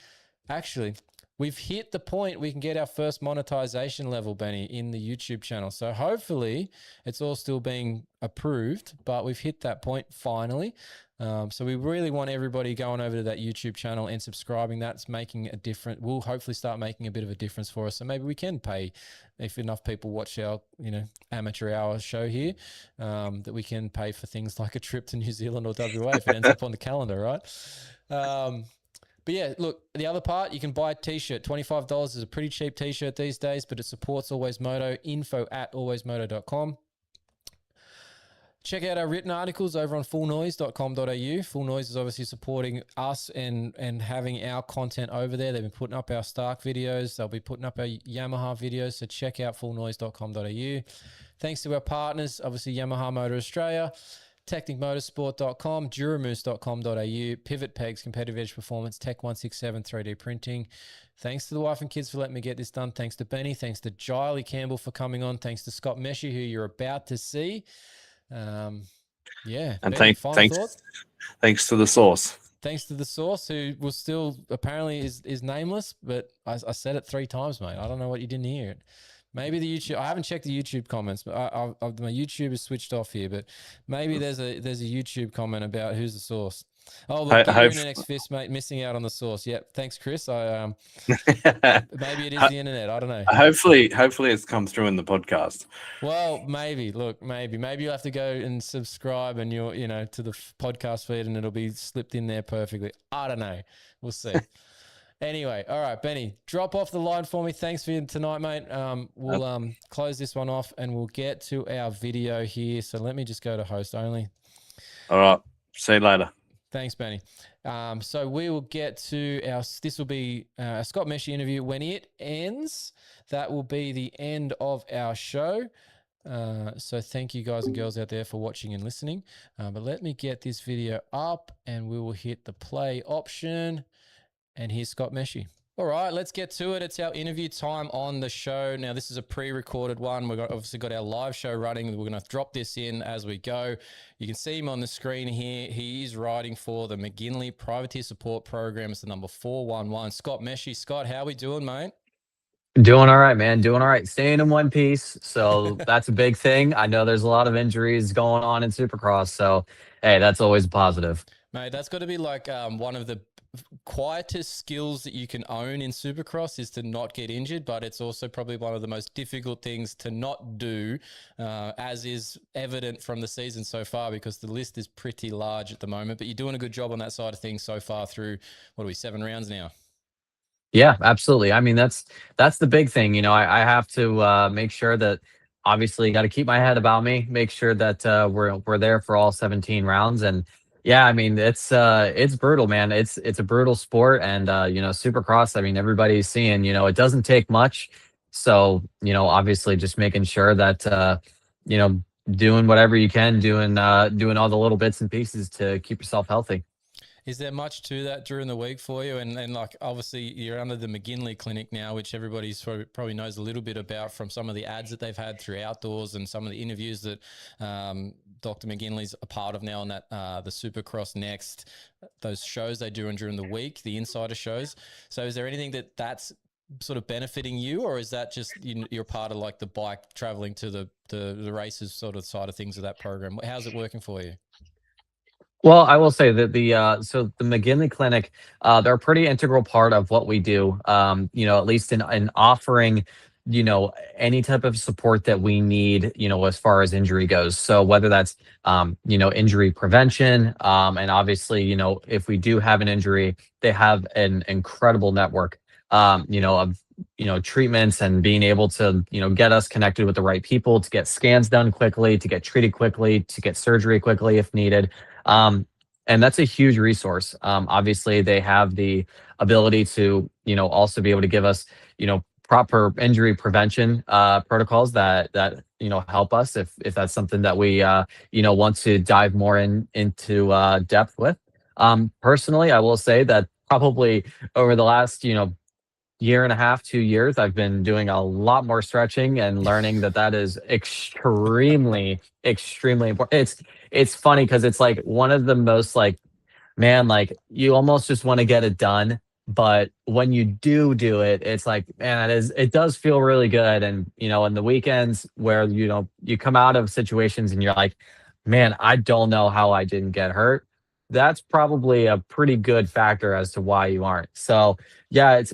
actually, we've hit the point we can get our first monetization level, Benny, in the YouTube channel. So hopefully it's all still being approved, but we've hit that point finally. So we really want everybody going over to that YouTube channel and subscribing. That's making a difference. We'll hopefully start making a bit of a difference for us. So maybe we can pay, if enough people watch our, amateur hour show here, that we can pay for things like a trip to New Zealand or WA if it ends up on the calendar, right? But yeah, look, the other part, you can buy a t-shirt. $25 is a pretty cheap t-shirt these days, but it supports Always Moto. info@alwaysmoto.com. Check out our written articles over on fullnoise.com.au. Full Noise is obviously supporting us and having our content over there. They've been putting up our Stark videos. They'll be putting up our Yamaha videos, so check out fullnoise.com.au. Thanks to our partners, obviously Yamaha Motor Australia, technicmotorsport.com, duramoose.com.au, Pivot Pegs, Competitive Edge Performance, Tech 167, 3D Printing. Thanks to the wife and kids for letting me get this done. Thanks to Benny. Thanks to Jyle Campbell for coming on. Thanks to Scott Meshey, who you're about to see. And Benny, thanks to the source. Thanks to the source, who was still apparently is nameless, but I said it 3 times, mate. I don't know what you didn't hear. Maybe the YouTube. I haven't checked the YouTube comments, but my YouTube is switched off here. But maybe there's a YouTube comment about who's the source. Oh, look, your internet's fist, mate. Missing out on the source. Yep. Thanks, Chris. Maybe it is the internet. I don't know. Hopefully it's come through in the podcast. Well, maybe. Look, maybe you'll have to go and subscribe and to the podcast feed, and it'll be slipped in there perfectly. I don't know. We'll see. Anyway, all right, Benny, drop off the line for me. Thanks for tonight, mate. We'll close this one off and we'll get to our video here. So let me just go to host only. All right. See you later. Thanks, Benny. So we will get to this will be a Scott Meshey interview. When it ends, that will be the end of our show. So thank you guys and girls out there for watching and listening. But let me get this video up and we will hit the play option. And here's Scott Meshey. All right, let's get to it. It's our interview time on the show. Now, this is a pre-recorded one. We've obviously got our live show running. We're going to drop this in as we go. You can see him on the screen here. He is riding for the McGinley Privateer Support Program. It's the number 411. Scott Meshey. Scott, how we doing, mate? Doing all right, man. Doing all right. Staying in one piece. So that's a big thing. I know there's a lot of injuries going on in Supercross. So, hey, that's always a positive. Mate, that's got to be like one of the quietest skills that you can own in Supercross is to not get injured, but it's also probably one of the most difficult things to not do, as is evident from the season so far, because the list is pretty large at the moment. But you're doing a good job on that side of things so far through, 7 rounds now? Yeah, absolutely. I mean, that's the big thing. I have to make sure that obviously got to keep my head about me, make sure that we're there for all 17 rounds. And yeah, I mean, it's brutal, man. It's a brutal sport. And, Supercross, I mean, everybody's seeing, it doesn't take much. So, obviously just making sure that, doing whatever you can, doing all the little bits and pieces to keep yourself healthy. Is there much to that during the week for you? And like, obviously you're under the McGinley clinic now, which everybody's probably knows a little bit about from some of the ads that they've had through Outdoors and some of the interviews that Dr. McGinley's a part of now on that, the Supercross Next, those shows they do during the week, the insider shows. So is there anything that's sort of benefiting you, or is that just you're part of like the bike traveling to the races sort of side of things of that program? How's it working for you? Well, I will say that so the McGinley Clinic, they're a pretty integral part of what we do. At least in offering, any type of support that we need, as far as injury goes. So whether that's injury prevention, and obviously, if we do have an injury, they have an incredible network, of treatments and being able to get us connected with the right people to get scans done quickly, to get treated quickly, to get surgery quickly if needed. And that's a huge resource. Obviously, they have the ability to, also be able to give us, proper injury prevention protocols that help us if that's something that we want to dive more into depth with. Personally, I will say that probably over the last year and a half, 2 years, I've been doing a lot more stretching and learning that is extremely, extremely important. It's funny because it's like one of the most like, man, like you almost just want to get it done. But when you do it, it's like, man, it does feel really good. And, in the weekends where, you come out of situations and you're like, man, I don't know how I didn't get hurt. That's probably a pretty good factor as to why you aren't. So yeah, it's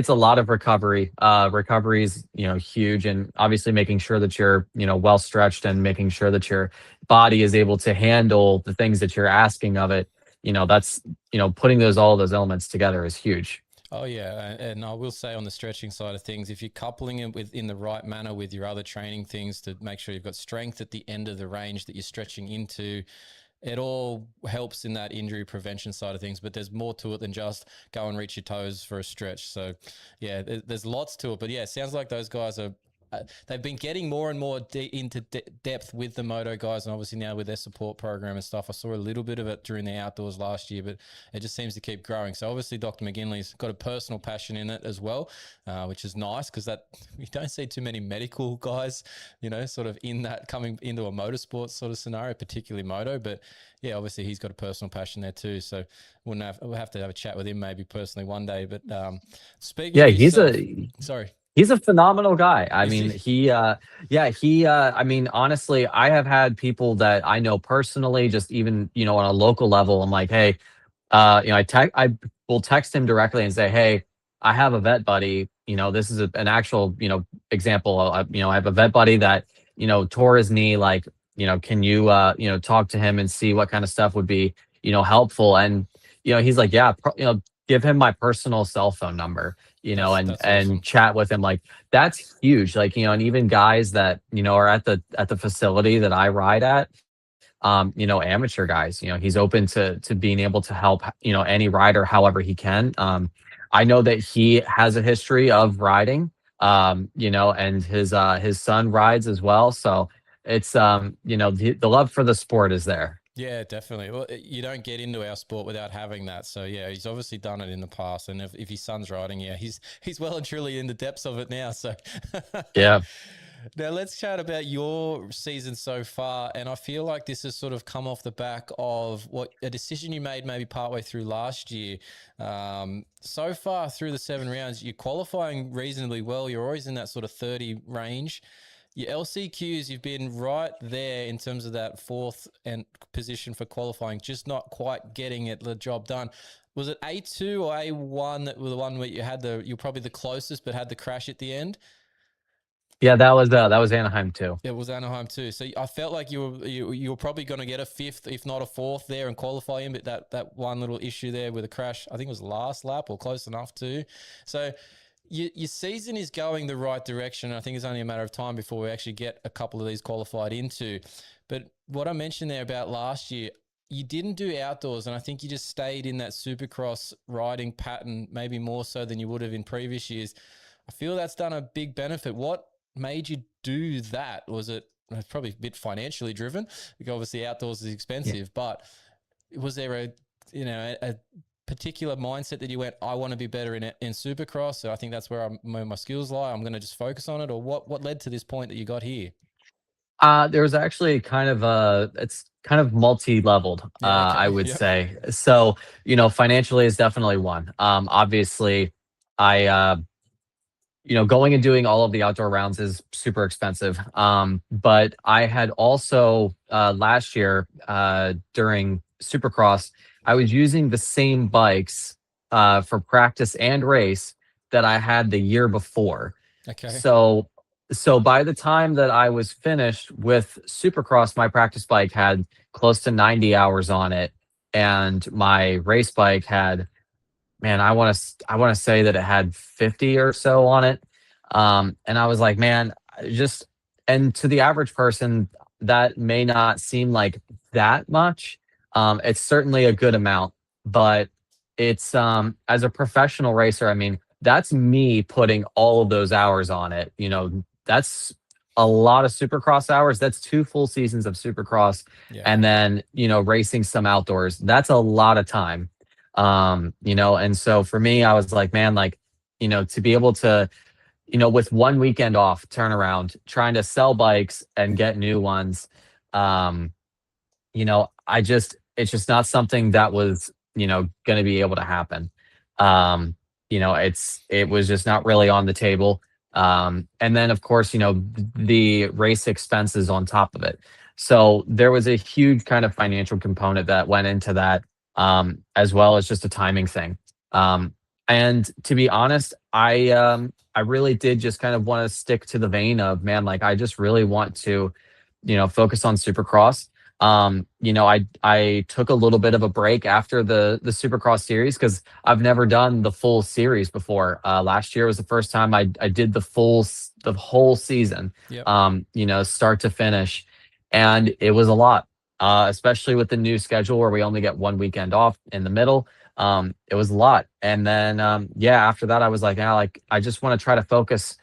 a lot of recovery. Recovery is, huge, and obviously making sure that you're, well stretched and making sure that your body is able to handle the things that you're asking of it. That's, putting all those elements together is huge. Oh yeah, and I will say on the stretching side of things, if you're coupling it in the right manner with your other training things to make sure you've got strength at the end of the range that you're stretching into, it all helps in that injury prevention side of things, but there's more to it than just go and reach your toes for a stretch. So yeah, there's lots to it, but yeah, it sounds like those guys are, they've been getting more and more into depth with the Moto guys, and obviously now with their support program and stuff. I saw a little bit of it during the Outdoors last year, but it just seems to keep growing. So obviously Dr. McGinley's got a personal passion in it as well, which is nice because that you don't see too many medical guys, sort of in that coming into a motorsport sort of scenario, particularly Moto. But yeah, obviously he's got a personal passion there too. So we'll have to have a chat with him maybe personally one day. But speaking, yeah, of yourself, sorry. He's a phenomenal guy. I mean, I mean, honestly, I have had people that I know personally, just even, on a local level. I'm like, hey, I will text him directly and say, hey, I have a vet buddy. This is an actual, example. I have a vet buddy that, tore his knee. Like, can you, talk to him and see what kind of stuff would be, helpful. And, he's like, yeah, give him my personal cell phone number, and awesome. chat with him. Like, that's huge. Like, and even guys that, are at the facility that I ride at, amateur guys, he's open to being able to help, any rider however he can. I know that he has a history of riding, and his son rides as well. So it's, the love for the sport is there. Yeah, definitely. Well, you don't get into our sport without having that. So yeah, he's obviously done it in the past, and if his son's riding, yeah, he's well and truly in the depths of it now. So yeah. Now let's chat about your season so far, and I feel like this has sort of come off the back of a decision you made maybe partway through last year. So far through the 7 rounds, you're qualifying reasonably well. You're always in that sort of 30 range. Your LCQs, you've been right there in terms of that 4th and position for qualifying, just not quite getting the job done. Was it A2 or A1 that were the one where you're probably the closest but had the crash at the end? Yeah, that was Anaheim too. It was Anaheim too. So I felt like you were probably going to get a 5th, if not a 4th there and qualify in, but that one little issue there with a crash, I think it was last lap or close enough too. So your season is going the right direction. I think it's only a matter of time before we actually get a couple of these qualified into. But what I mentioned there about last year, you didn't do outdoors, and I think you just stayed in that Supercross riding pattern, maybe more so than you would have in previous years. I feel that's done a big benefit. What made you do that? Was it probably a bit financially driven? Because obviously outdoors is expensive, but was there a a particular mindset that you went, I want to be better in Supercross, so I think that's where my skills lie. I'm going to just focus on it, or what led to this point that you got here? There was actually kind of it's kind of multi-leveled, Yeah, okay. I would Yep. say. So, financially is definitely one. Obviously, I going and doing all of the outdoor rounds is super expensive. But I had also last year during Supercross, I was using the same bikes for practice and race that I had the year before. Okay. So by the time that I was finished with Supercross, my practice bike had close to 90 hours on it, and my race bike had, man, I want to say that it had 50 or so on it. And I was like, man, just and to the average person, that may not seem like that much. It's certainly a good amount, but it's as a professional racer, I mean, that's me putting all of those hours on it. That's a lot of Supercross hours. That's 2 full seasons of Supercross, Yeah. and then racing some outdoors. That's a lot of time. And so for me, I was like, man, like, to be able to, with one weekend off, turn around, trying to sell bikes and get new ones, it's just not something that was, going to be able to happen. It was just not really on the table. And then of course, the race expenses on top of it. So there was a huge kind of financial component that went into that, as well as just a timing thing. And to be honest, I really did just kind of want to stick to the vein of, man, like I just really want to, focus on Supercross. I took a little bit of a break after the Supercross series because I've never done the full series before. Last year was the first time I did the whole season, Yep. start to finish, and it was a lot. Especially with the new schedule where we only get one weekend off in the middle. It was a lot. And then, after that, I was like, I just want to try to focus,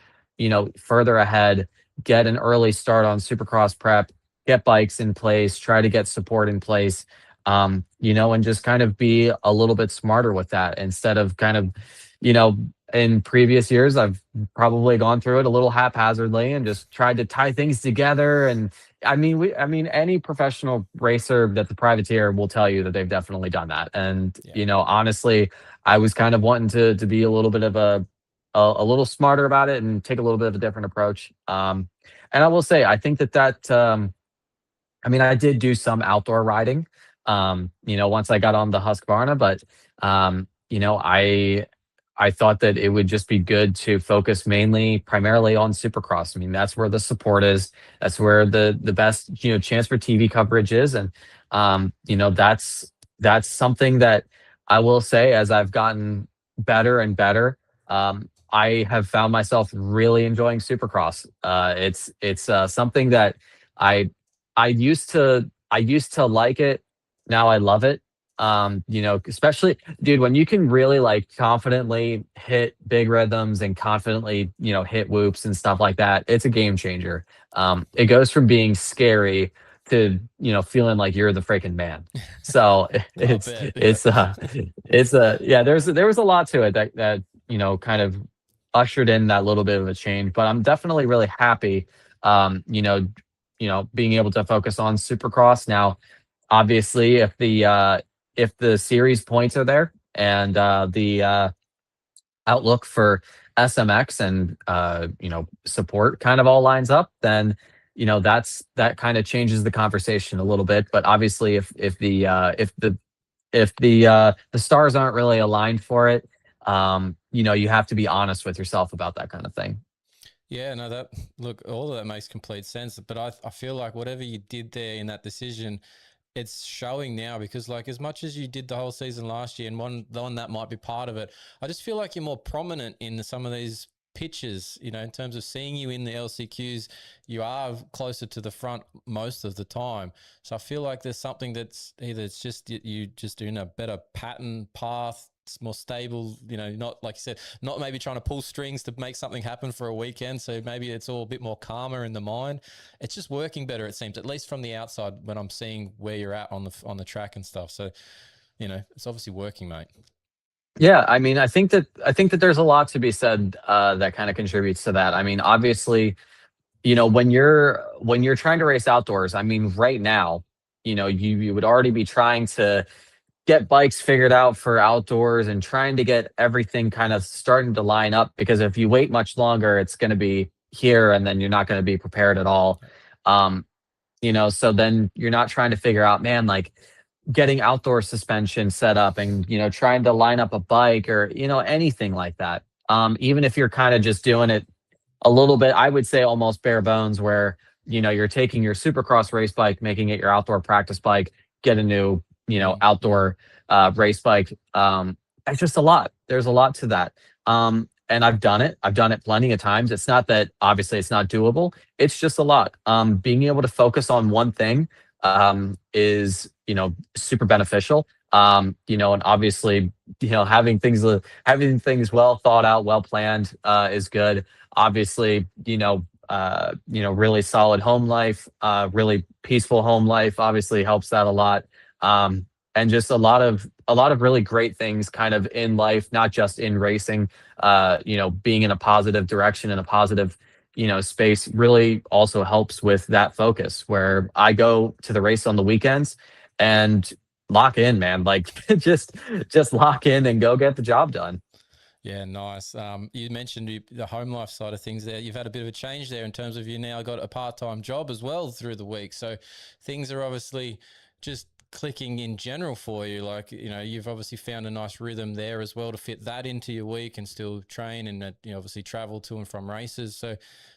further ahead, get an early start on Supercross prep, get bikes in place, try to get support in place, and just kind of be a little bit smarter with that instead of kind of, in previous years, I've probably gone through it a little haphazardly and just tried to tie things together. And I mean, any professional racer that's a privateer will tell you that they've definitely done that. And Yeah. honestly, I was kind of wanting to be a little bit of a little smarter about it and take a little bit of a different approach. And I will say, I think that I mean, I did do some outdoor riding, once I got on the Husqvarna, but I thought that it would just be good to focus primarily on Supercross. I mean, that's where the support is. That's where the best chance for TV coverage is, and that's something that I will say as I've gotten better and better. I have found myself really enjoying Supercross. It's something that I I used to like it. Now I love it. Especially, dude, when you can really like confidently hit big rhythms and confidently, hit whoops and stuff like that, it's a game changer. It goes from being scary to, feeling like you're the freaking man. So it's bet, it's yeah. yeah, there was a lot to it that kind of ushered in that little bit of a change. But I'm definitely really happy, um, you know, being able to focus on Supercross now. Obviously, if the series points are there and the outlook for SMX and support kind of all lines up, then that kind of changes the conversation a little bit. But obviously, if the stars aren't really aligned for it, you have to be honest with yourself about that kind of thing. Yeah, no, look, all of that makes complete sense. But I feel like whatever you did there in that decision, it's showing now because, like, as much as you did the whole season last year, and one that might be part of it, I just feel like you're more prominent in some of these pitches, in terms of seeing you in the LCQs. You are closer to the front most of the time. So I feel like there's something that's either it's just you just doing a better pattern path. It's more stable, not like you said, not maybe trying to pull strings to make something happen for a weekend. So maybe it's all a bit more calmer in the mind. It's just working better, it seems, at least from the outside when I'm seeing where you're at on the track and stuff. So it's obviously working, mate. Yeah, I mean, I think that there's a lot to be said that kind of contributes to that. I mean, obviously, when you're trying to race outdoors, I mean, right now, you would already be trying to get bikes figured out for outdoors and trying to get everything kind of starting to line up, because if you wait much longer, it's going to be here and then you're not going to be prepared at all. Um, so then you're not trying to figure out, man, like getting outdoor suspension set up and, trying to line up a bike or, anything like that. Even if you're kind of just doing it a little bit, I would say almost bare bones, where, you're taking your supercross race bike, making it your outdoor practice bike, get a new, outdoor race bike. It's just a lot. There's a lot to that. And I've done it. I've done it plenty of times. It's not that obviously it's not doable. It's just a lot. Being able to focus on one thing is, super beneficial. And obviously, having things well thought out, well planned is good. Obviously, really solid home life, really peaceful home life obviously helps that a lot. And just a lot of really great things kind of in life, not just in racing. Being in a positive direction and a positive, space really also helps with that focus, where I go to the race on the weekends and lock in, man. Like just lock in and go get the job done. Yeah, nice. You mentioned the home life side of things there. You've had a bit of a change there in terms of you now got a part-time job as well through the week. So things are obviously just clicking in general for you. Like, you've obviously found a nice rhythm there as well to fit that into your week and still train and obviously travel to and from races. So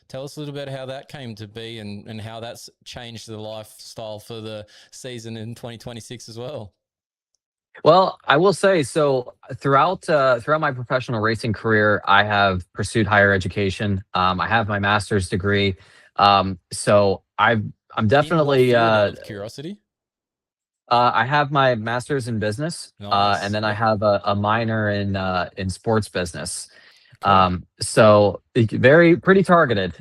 tell us a little bit how that came to be and how that's changed the lifestyle for the season in 2026 as well. Well, I will say, so throughout my professional racing career, I have pursued higher education. I have my master's degree. So I'm In what definitely field, out of curiosity? I have my master's in business, and Nice. then I Yeah. have a minor in sports business. Okay. So very pretty targeted.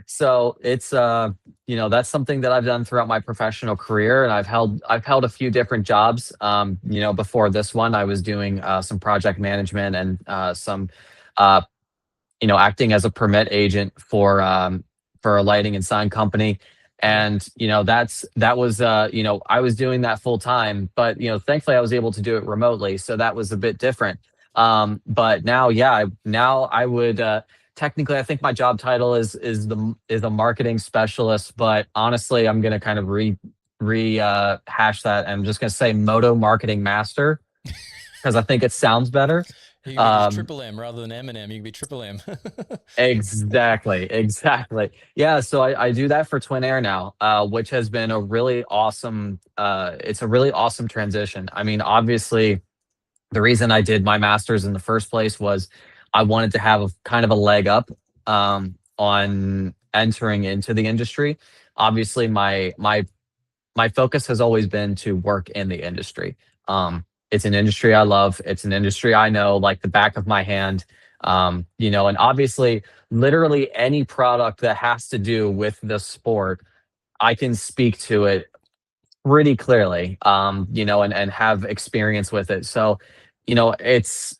So it's that's something that I've done throughout my professional career, and I've held a few different jobs. Before this one, I was doing some project management and some uh, acting as a permit agent for a lighting and sign company. Yeah. And that was I was doing that full time, but thankfully I was able to do it remotely, so that was a bit different. But now, yeah, now I would technically, I think my job title is a marketing specialist, but honestly, I'm gonna kind of hash that. I'm just gonna say Moto marketing master because I think it sounds better. You can be just Um, triple M rather than M&M. You can be triple M. Exactly, exactly. Yeah, so I do that for Twin Air now, which has been a really awesome. It's a really awesome transition. I mean, obviously, the reason I did my master's in the first place was I wanted to have a kind of a leg up on entering into the industry. Obviously, my focus has always been to work in the industry. It's an industry I love. It's an industry I know like the back of my hand. And obviously, literally any product that has to do with the sport, I can speak to it pretty clearly. And have experience with it. So, it's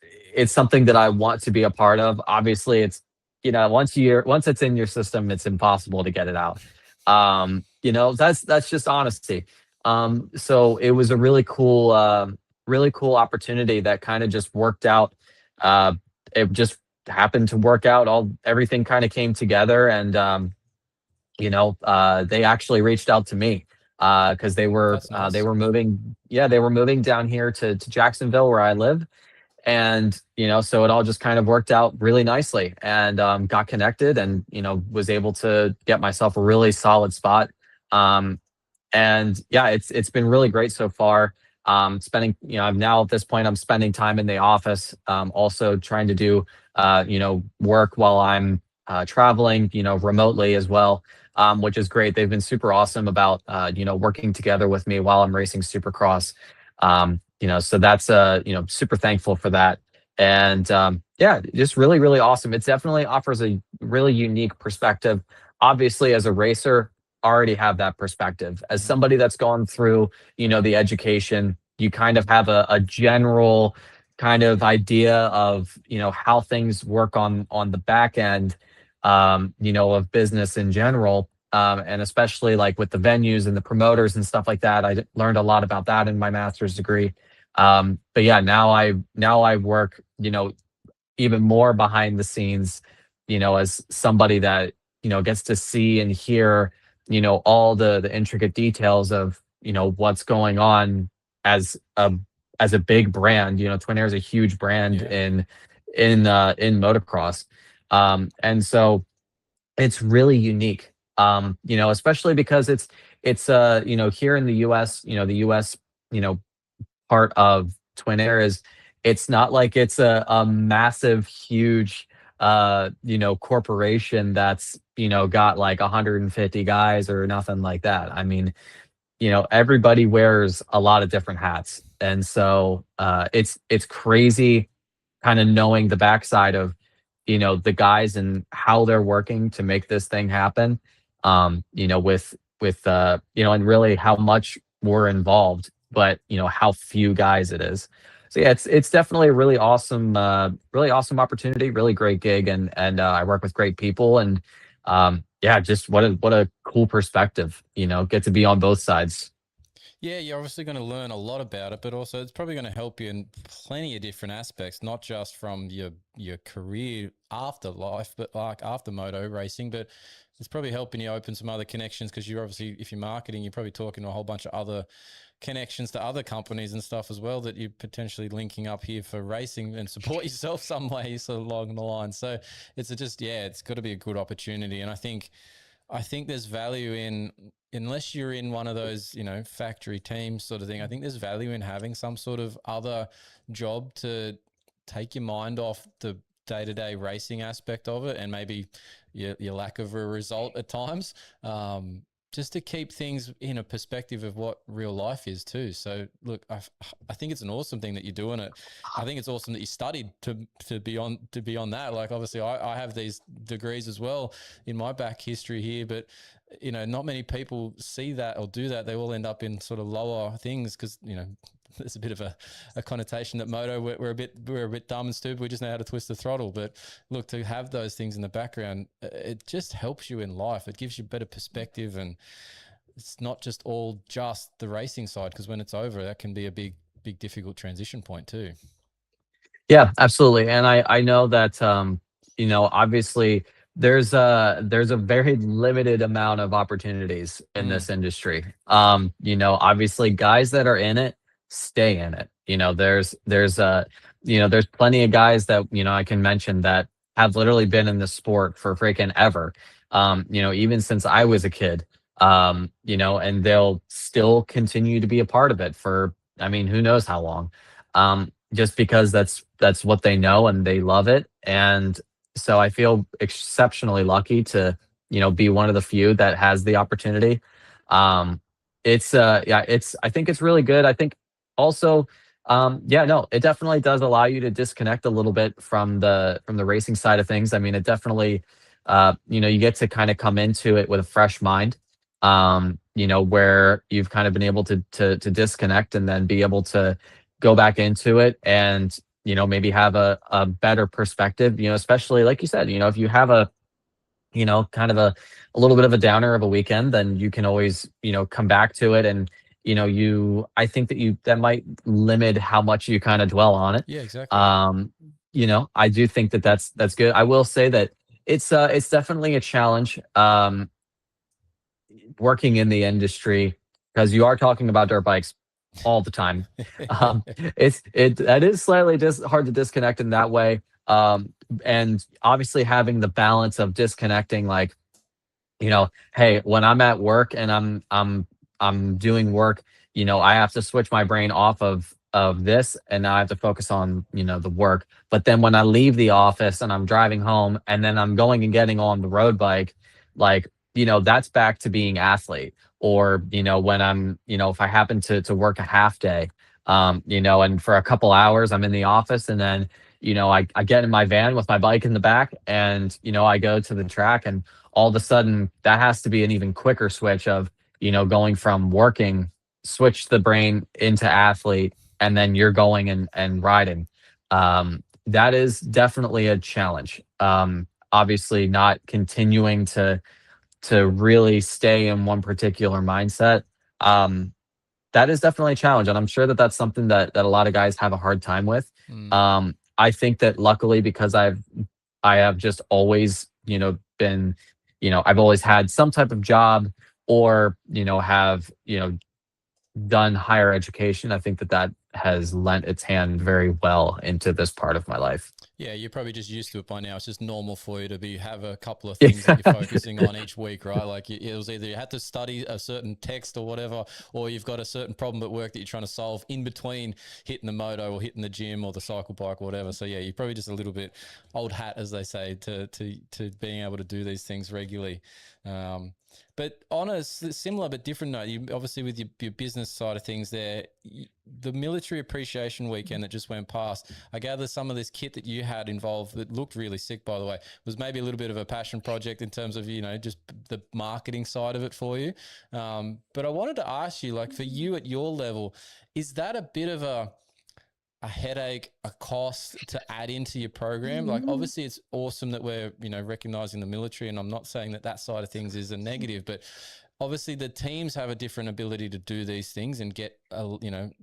something that I want to be a part of. Obviously, it's once it's in your system, it's impossible to get it out. That's just honesty. So it was a really cool opportunity that kind of just worked out. It just happened to work out. Everything kind of came together, and they actually reached out to me because they were That's they nice. were moving. Yeah, they were moving down here to Jacksonville, where I live, and so it all just kind of worked out really nicely, and got connected, and was able to get myself a really solid spot. Um, and yeah, it's been really great so far. Spending, I'm now at this point, I'm spending time in the office, also trying to do work while I'm traveling, remotely as well, which is great. They've been super awesome about working together with me while I'm racing Supercross. So that's super thankful for that. And yeah, just really, really awesome. It definitely offers a really unique perspective. Obviously, as a racer, already have that perspective. As Mhm. somebody that's gone through, the education, you kind of have a general kind of idea of, how things work on the back end, of business in general. And especially like with the venues and the promoters and stuff like that. Learned a lot about that in my master's degree. But yeah, now I work, even more behind the scenes, as somebody that, gets to see and hear, all the intricate details of, what's going on as a big brand. Twin Air is a huge brand in motocross. And so it's really unique. Especially because it's here in the US, the US, part of Twin Air is it's not like it's a massive, huge, corporation that's, got like 150 guys or nothing like that. I mean, everybody wears a lot of different hats. And so it's crazy kind of knowing the backside of, the guys and how they're working to make this thing happen. And really how much we're involved, but how few guys it is. So yeah, it's definitely a really awesome opportunity, really great gig, and I work with great people, and yeah, just what a cool perspective, get to be on both sides. Yeah, you're obviously going to learn a lot about it, but also it's probably going to help you in plenty of different aspects, not just from your career after life, but like after moto racing. But it's probably helping you open some other connections, because you're obviously, if you're marketing, you're probably talking to a whole bunch of other connections to other companies and stuff as well that you're potentially linking up here for racing and support yourself some way sort of along the line. So it's it's got to be a good opportunity. And I think there's value in, unless you're in one of those, factory teams sort of thing, I think there's value in having some sort of other job to take your mind off the day-to-day racing aspect of it, and maybe your lack of a result at times, just to keep things in a perspective of what real life is too. So look, I think it's an awesome thing that you're doing it. I think it's awesome that you studied to be on that. Like obviously I have these degrees as well in my back history here, but not many people see that or do that. They all end up in sort of lower things because, there's a bit of a connotation that moto, we're a bit dumb and stupid. We just know how to twist the throttle. But look, to have those things in the background, it just helps you in life. It gives you better perspective, and it's not just all just the racing side, because when it's over, that can be a big, difficult transition point too. Yeah, absolutely. And I know that, obviously there's a very limited amount of opportunities in this industry. Obviously guys that are in it stay in it. There's plenty of guys that, I can mention that have literally been in the sport for freaking ever. Even since I was a kid, and they'll still continue to be a part of it for, who knows how long. Just because that's what they know and they love it. And so I feel exceptionally lucky to, be one of the few that has the opportunity. I think it's really good. I think also, it definitely does allow you to disconnect a little bit from the racing side of things. It definitely, you get to kind of come into it with a fresh mind, where you've kind of been able to disconnect and then be able to go back into it and, maybe have a better perspective, especially like you said, if you have a, kind of a little bit of a downer of a weekend, then you can always, come back to it. And, I think that might limit how much you kind of dwell on it. Yeah, exactly. I do think that's good. I will say that it's definitely a challenge, working in the industry, because you are talking about dirt bikes all the time. That is slightly hard to disconnect in that way. And obviously having the balance of disconnecting, like, hey, when I'm at work and I'm doing work, I have to switch my brain off of this, and now I have to focus on, the work. But then when I leave the office and I'm driving home and then I'm going and getting on the road bike, like, that's back to being athlete. Or, when I'm, if I happen to work a half day, and for a couple hours I'm in the office, and then, I get in my van with my bike in the back, and, I go to the track, and all of a sudden that has to be an even quicker switch of, going from working switch the brain into athlete, and then you're going and riding. That is definitely a challenge. Obviously, not continuing to really stay in one particular mindset. Um, that is definitely a challenge, and I'm sure that that's something that a lot of guys have a hard time with. I think that luckily, because I have just always, been, I've always had some type of job, or have done higher education. I think that that has lent its hand very well into this part of my life. Yeah, you're probably just used to it by now. It's just normal for you to have a couple of things that you're focusing on each week, right? Like it was either you had to study a certain text or whatever, or you've got a certain problem at work that you're trying to solve in between hitting the moto or hitting the gym or the cycle bike or whatever. So yeah, you're probably just a little bit old hat, as they say, to being able to do these things regularly. But on a similar but different note, you obviously with your business side of things there, the military appreciation weekend that just went past, I gather some of this kit that you had involved that looked really sick, by the way, was maybe a little bit of a passion project in terms of, just the marketing side of it for you. But I wanted to ask you, like for you at your level, is that a bit of a headache, a cost to add into your program? Like obviously it's awesome that we're, recognizing the military, and I'm not saying that side of things is a negative, but obviously the teams have a different ability to do these things and get,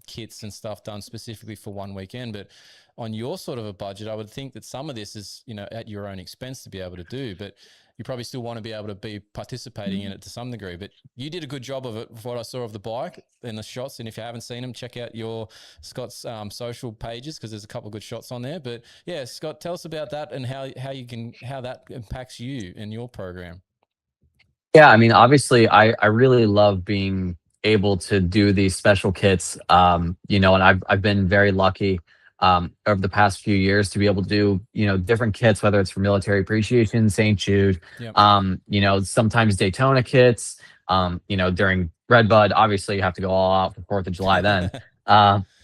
kits and stuff done specifically for one weekend. But on your sort of a budget, I would think that some of this is, at your own expense to be able to do, but you probably still want to be able to be participating in it to some degree. But you did a good job of it, for what I saw of the bike and the shots. And if you haven't seen them, check out Scott's social pages, because there's a couple of good shots on there. But yeah, Scott, tell us about that and how that impacts you in your program. Yeah, I mean, obviously, I really love being able to do these special kits. And I've been very lucky over the past few years to be able to do different kits, whether it's for military appreciation, St. Jude, Yep. Sometimes Daytona kits. During Redbud, obviously you have to go all out for 4th of July. Then,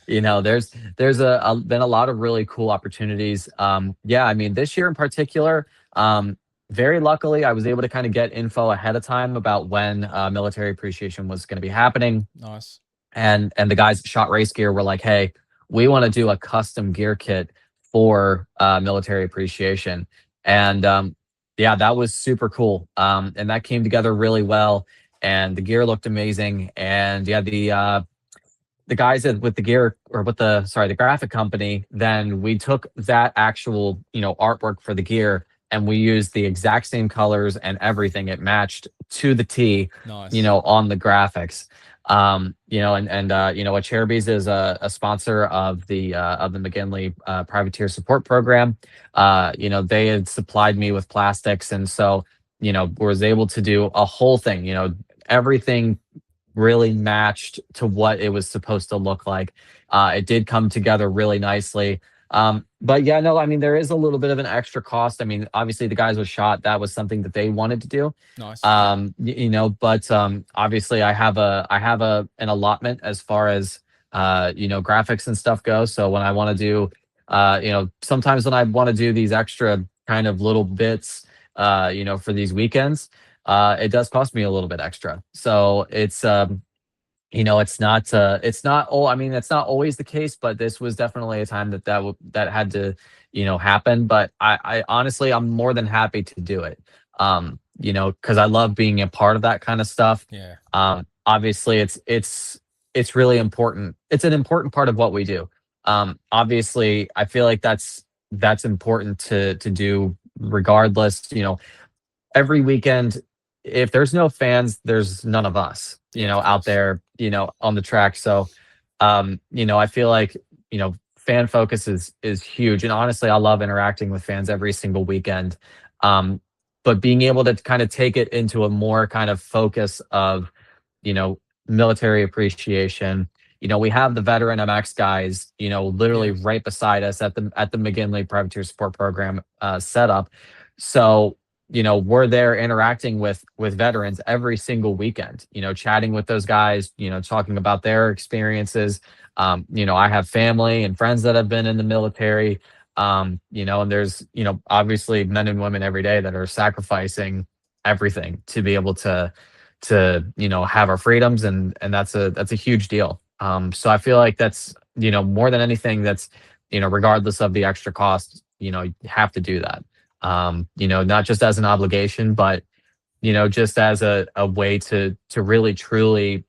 there's been a lot of really cool opportunities. Yeah, I mean, this year in particular. Very luckily, I was able to kind of get info ahead of time about when military appreciation was going to be happening. Nice. And the guys at Shot Race Gear were like, "Hey, we want to do a custom gear kit for military appreciation." And yeah, that was super cool. And that came together really well. And the gear looked amazing. And yeah, the guys with the gear, or with the graphic company, then we took that actual artwork for the gear, and we used the exact same colors and everything. It matched to the T, Nice. On the graphics. What Cherubies is a sponsor of the McGinley Privateer Support Program. They had supplied me with plastics, and so was able to do a whole thing. Everything really matched to what it was supposed to look like. It did come together really nicely. But yeah, no, I mean, there is a little bit of an extra cost. I mean, obviously the guys with Shot, that was something that they wanted to do. Nice. But obviously I have an allotment as far as graphics and stuff go. So when I want to do sometimes when I want to do these extra kind of little bits for these weekends, it does cost me a little bit extra. So it's it's not always the case, but this was definitely a time that had to happen. But I honestly, I'm more than happy to do it. Because I love being a part of that kind of stuff. Yeah. Obviously it's really important. It's an important part of what we do. Obviously I feel like that's important to do regardless. Every weekend, if there's no fans, there's none of us, out there, on the track. So, I feel like, fan focus is huge. And honestly, I love interacting with fans every single weekend. But being able to kind of take it into a more kind of focus of, military appreciation. We have the veteran MX guys, literally right beside us at the McGinley Privateer Support Program setup. So, we're there interacting with veterans every single weekend, chatting with those guys, talking about their experiences. I have family and friends that have been in the military, and there's, obviously men and women every day that are sacrificing everything to be able to have our freedoms, and that's a huge deal. So I feel like that's, more than anything, that's, regardless of the extra cost, you have to do that. Not just as an obligation, but just as a way to really truly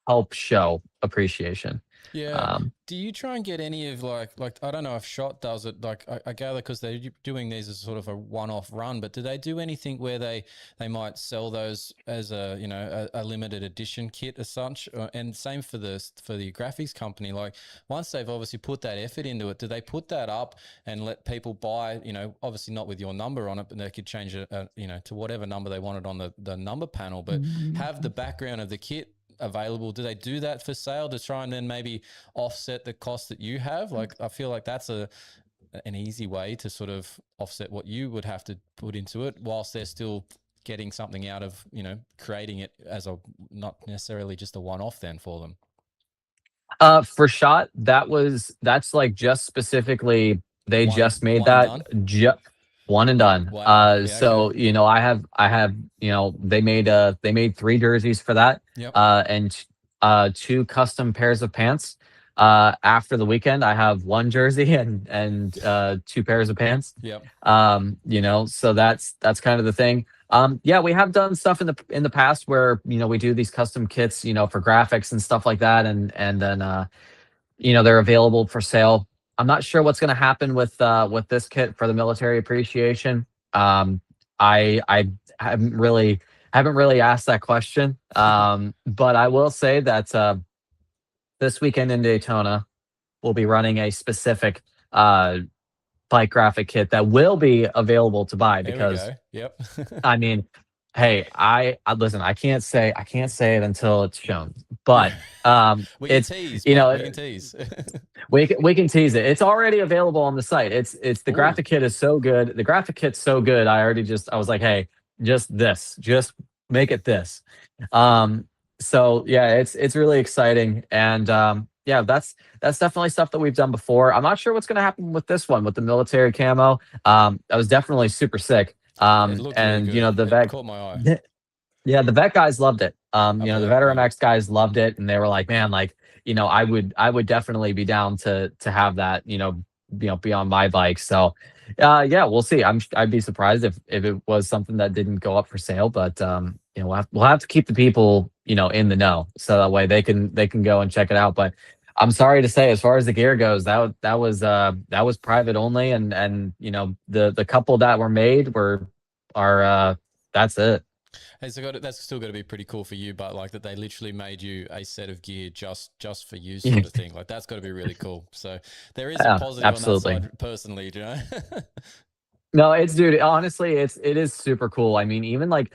help show appreciation. Yeah. Um, Do you try and get any of like I don't know if Shot does it, like I gather because they're doing these as sort of a one-off run, but do they do anything where they might sell those as a limited edition kit as such? And same for the graphics company. Like once they've obviously put that effort into it, do they put that up and let people buy? Obviously not with your number on it, but they could change it, to whatever number they wanted on the number panel, but have the background of the kit available. Do they do that for sale to try and then maybe offset the cost that you have? Like I feel like that's an easy way to sort of offset what you would have to put into it whilst they're still getting something out of creating it as a not necessarily just a one-off then for them. For Shot, that's like just specifically they just made that one and done. Wow. Yeah, so okay. I have they made 3 jerseys for that. Yep. And 2 custom pairs of pants. After the weekend, I have 1 jersey and 2 pairs of pants. Yep. So that's kind of the thing. Yeah, we have done stuff in the past where we do these custom kits, for graphics and stuff like that, and then they're available for sale. I'm not sure what's going to happen with this kit for the military appreciation. I haven't really asked that question. But I will say that this weekend in Daytona, we'll be running a specific bike graphic kit that will be available to buy because yep. I mean, hey, I listen, I can't say it until it's shown. But we can tease, we can tease. we can tease it. It's already available on the site. It's the graphic kit is so good. The graphic kit's so good. I was like, hey, just make it this. So yeah, it's really exciting. And yeah, that's definitely stuff that we've done before. I'm not sure what's going to happen with this one with the military camo. That was definitely super sick. And really the it vet caught my eye. Yeah, the vet guys loved it. The Veteran right. MX guys loved it, and they were like, man, like, I would definitely be down to have that, be on my bike. So yeah, we'll see. I'd be surprised if it was something that didn't go up for sale, but we'll have to keep the people, in the know, so that way they can go and check it out. But I'm sorry to say, as far as the gear goes, that was private only, and the couple that were made are that's it. Hey, so that's still got to be pretty cool for you, but like that they literally made you a set of gear just for you, sort of thing. Like that's got to be really cool. So there is a positive absolutely. on that side, personally, do you know? No, dude, honestly, it is super cool. I mean, even like,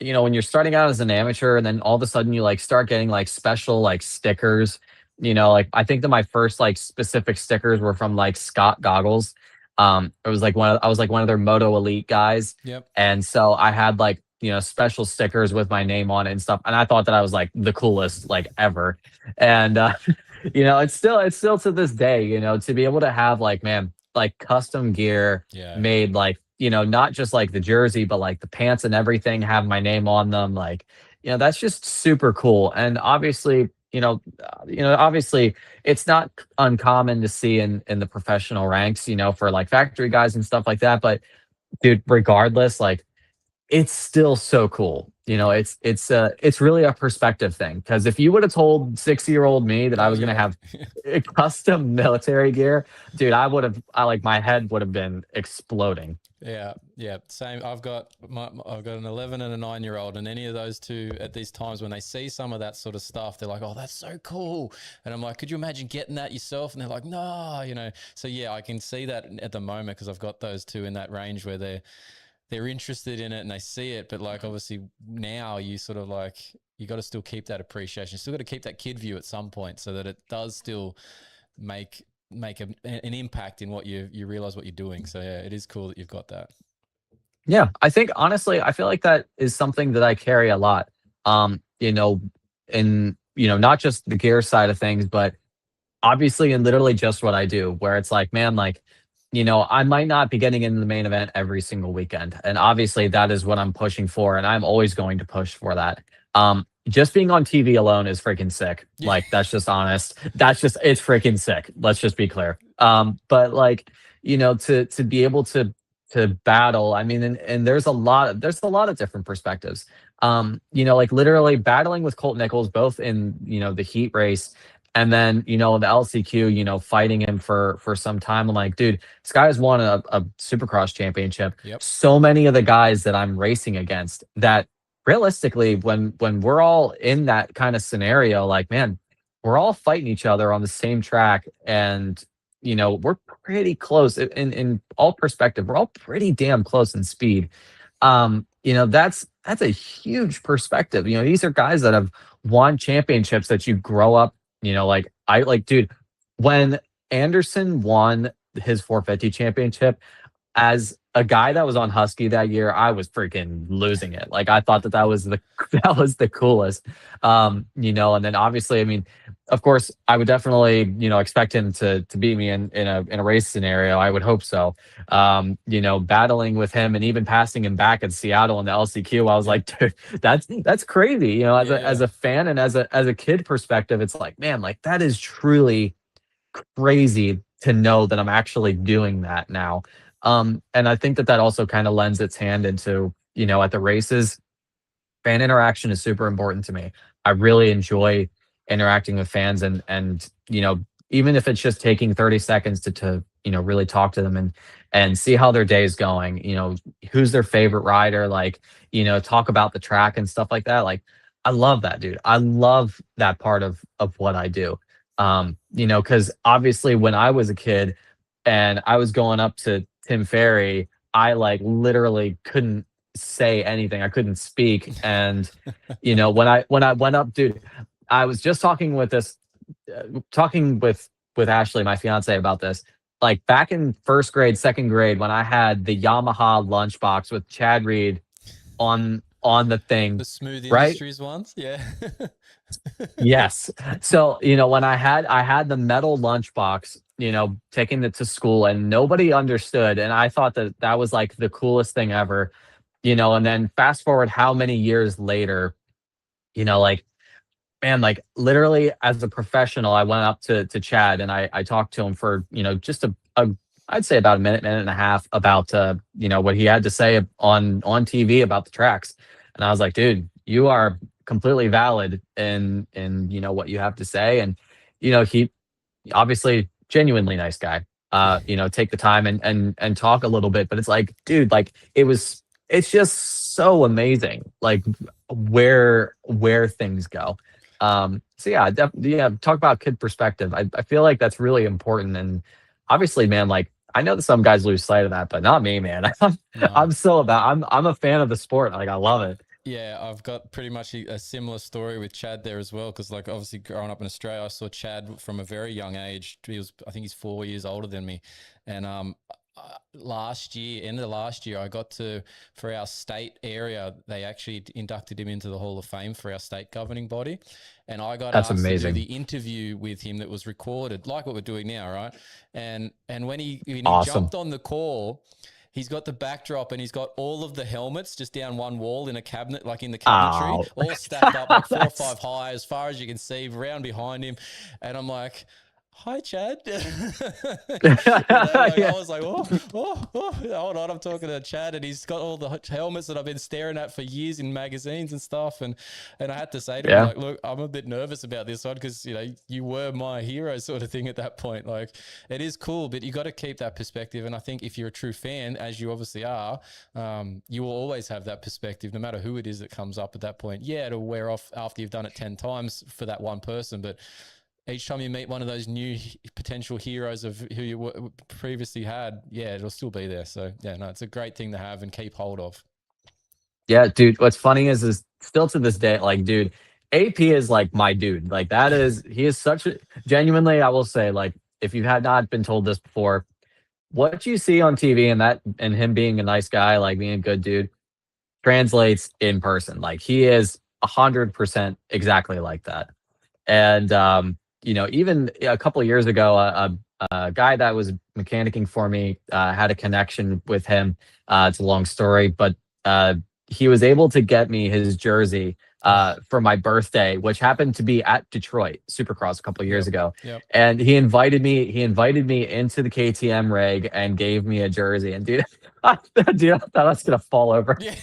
when you're starting out as an amateur and then all of a sudden you like start getting like special like stickers, like I think that my first like specific stickers were from like Scott Goggles. It was like I was like one of their Moto Elite guys. Yep. And so I had like, special stickers with my name on it and stuff. And I thought that I was like the coolest like ever. And it's still to this day, to be able to have like, man, like custom gear made, like, not just like the jersey, but like the pants and everything have my name on them. Like, that's just super cool. And obviously, obviously it's not uncommon to see in the professional ranks, for like factory guys and stuff like that. But dude, regardless, like it's still so cool. It's really a perspective thing. Because if you would have told 60-year-old me that I was gonna have custom military gear, dude, like my head would have been exploding. Yeah, same. I've got an 11 and a 9-year-old, and any of those two at these times when they see some of that sort of stuff, they're like, "Oh, that's so cool!" And I'm like, "Could you imagine getting that yourself?" And they're like, "No," So yeah, I can see that at the moment because I've got those two in that range where they're interested in it and they see it, but like obviously now you sort of like you got to still keep that appreciation. You still got to keep that kid view at some point so that it does still make an impact in what you realize what you're doing. So yeah, it is cool that you've got that. Yeah, I think honestly, I feel like that is something that I carry a lot. In not just the gear side of things, but obviously in literally just what I do, where it's like, man, like I might not be getting into the main event every single weekend. And obviously that is what I'm pushing for. And I'm always going to push for that. Just being on TV alone is freaking sick. Yeah. Like, that's just honest. It's freaking sick. Let's just be clear. But like, to be able to battle, I mean, and there's a lot of different perspectives. Like literally battling with Colt Nichols, both in, the heat race and then, the LCQ, fighting him for some time. I'm like, dude, this guy has won a Supercross championship. Yep. So many of the guys that I'm racing against that realistically, when we're all in that kind of scenario, like, man, we're all fighting each other on the same track, and we're pretty close in all perspective. We're all pretty damn close in speed. That's a huge perspective. These are guys that have won championships that you grow up, dude, when Anderson won his 450 championship, as a guy that was on Husky that year, I was freaking losing it. Like, I thought that was the coolest. And then obviously, I mean, of course, I would definitely, expect him to beat me in a race scenario. I would hope so. Battling with him and even passing him back at Seattle in the LCQ, I was like, dude, that's crazy. As a fan and as a kid perspective, it's like, man, like, that is truly crazy to know that I'm actually doing that now. And I think that also kind of lends its hand into, at the races, fan interaction is super important to me. I really enjoy interacting with fans, and even if it's just taking 30 seconds to really talk to them and see how their day is going, who's their favorite rider, like, talk about the track and stuff like that. Like, I love that, dude. I love that part of what I do. Because obviously when I was a kid and I was going up to Tim Ferry, I like literally couldn't say anything. I couldn't speak. And when I went up, dude, I was just talking with Ashley, my fiance, about this. Like, back in first grade, second grade, when I had the Yamaha lunchbox with Chad Reed on the thing, The Smooth right? Industries ones, yeah. Yes. So, when I had the metal lunchbox, taking it to school, and nobody understood. And I thought that was like the coolest thing ever, and then fast forward how many years later, like, man, like, literally as a professional, I went up to Chad and I talked to him for, just I'd say about a minute and a half about, what he had to say on TV about the tracks. And I was like, dude, you are completely valid in what you have to say. And, he obviously genuinely nice guy, take the time and talk a little bit. But it's like, dude, like, it's just so amazing, like, where things go. So yeah, talk about kid perspective. I feel like that's really important. And obviously, man, like, I know that some guys lose sight of that, but not me, man. I'm a fan of the sport. Like, I love it. Yeah, I've got pretty much a similar story with Chad there as well. Because, like, obviously growing up in Australia, I saw Chad from a very young age. I think he's 4 years older than me. And end of last year, I got for our state area, they actually inducted him into the Hall of Fame for our state governing body. And I got That's asked amazing. to do the interview with him that was recorded, like what we're doing now, right? And when he Awesome. jumped on the call, he's got the backdrop and he's got all of the helmets just down one wall in a cabinet, like in the cabinetry, all stacked up like 4 or 5 high, as far as you can see, round behind him. And I'm like, hi, Chad. I was like, hold on, I'm talking to Chad, and he's got all the helmets that I've been staring at for years in magazines and stuff. And I had to say to him, like, look, I'm a bit nervous about this one because, you were my hero sort of thing at that point. Like, it is cool, but you got to keep that perspective. And I think if you're a true fan, as you obviously are, you will always have that perspective, no matter who it is that comes up at that point. Yeah, it'll wear off after you've done it 10 times for that one person, but each time you meet one of those new potential heroes of who you previously had, yeah, it'll still be there. So yeah, no, it's a great thing to have and keep hold of. Yeah, dude. What's funny is still to this day, like, dude, AP is like my dude. Like, he is such a, genuinely, I will say, like, if you had not been told this before, what you see on TV and him being a nice guy, like being a good dude, translates in person. Like, he is 100% exactly like that. And even a couple of years ago, guy that was mechanicking for me had a connection with him. It's a long story, but he was able to get me his jersey for my birthday, which happened to be at Detroit Supercross a couple of years ago. Yep. And he invited me into the KTM rig and gave me a jersey. And dude, dude, I thought I was gonna fall over. Yeah.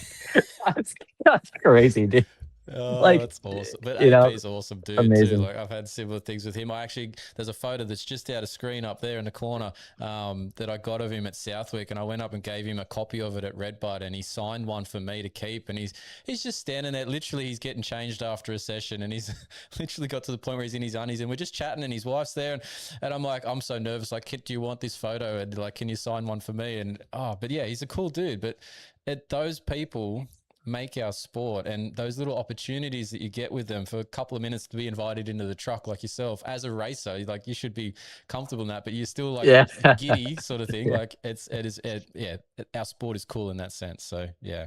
That's crazy, dude. Oh, Like, that's awesome. But you know, AP's awesome dude too. amazing. Like I've had similar things with him. There's a photo that's just out of screen up there in the corner that I got of him at Southwick, and I went up and gave him a copy of it at Redbud, and he signed one for me to keep. And he's just standing there. Literally, he's getting changed after a session, and he's literally got to the point where he's in his undies, and we're just chatting, and his wife's there, and I'm like, I'm so nervous. Like, Kit, do you want this photo? And like, can you sign one for me? And but yeah, he's a cool dude. But those people make our sport, and those little opportunities that you get with them for a couple of minutes to be invited into the truck, like yourself as a racer, like you should be comfortable in that, but you're still like giddy sort of thing. Yeah. Like our sport is cool in that sense. So yeah.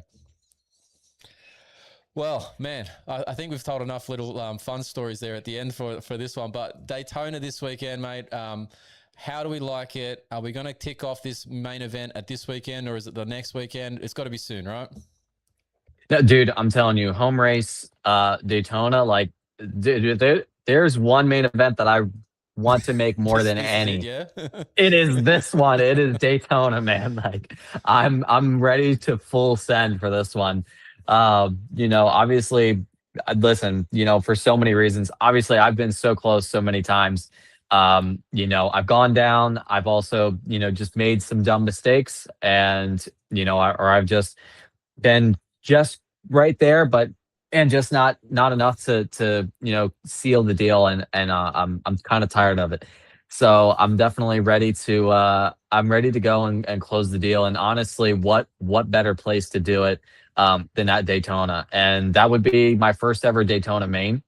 Well, man, I think we've told enough little fun stories there at the end for this one. But Daytona this weekend, mate. How do we like it? Are we going to tick off this main event at this weekend, or is it the next weekend? It's got to be soon, right? No, dude, I'm telling you, home race, Daytona, like, dude, there's one main event that I want to make more than any. Yeah. It is this one. It is Daytona, man. Like, I'm ready to full send for this one. Obviously, listen, for so many reasons. Obviously, I've been so close so many times. I've gone down. I've also, just made some dumb mistakes, and or I've just been just right there, and just not enough to seal the deal, and I'm kind of tired of it. So I'm definitely ready to go and close the deal. And honestly, what better place to do it than at Daytona? And that would be my first ever Daytona main.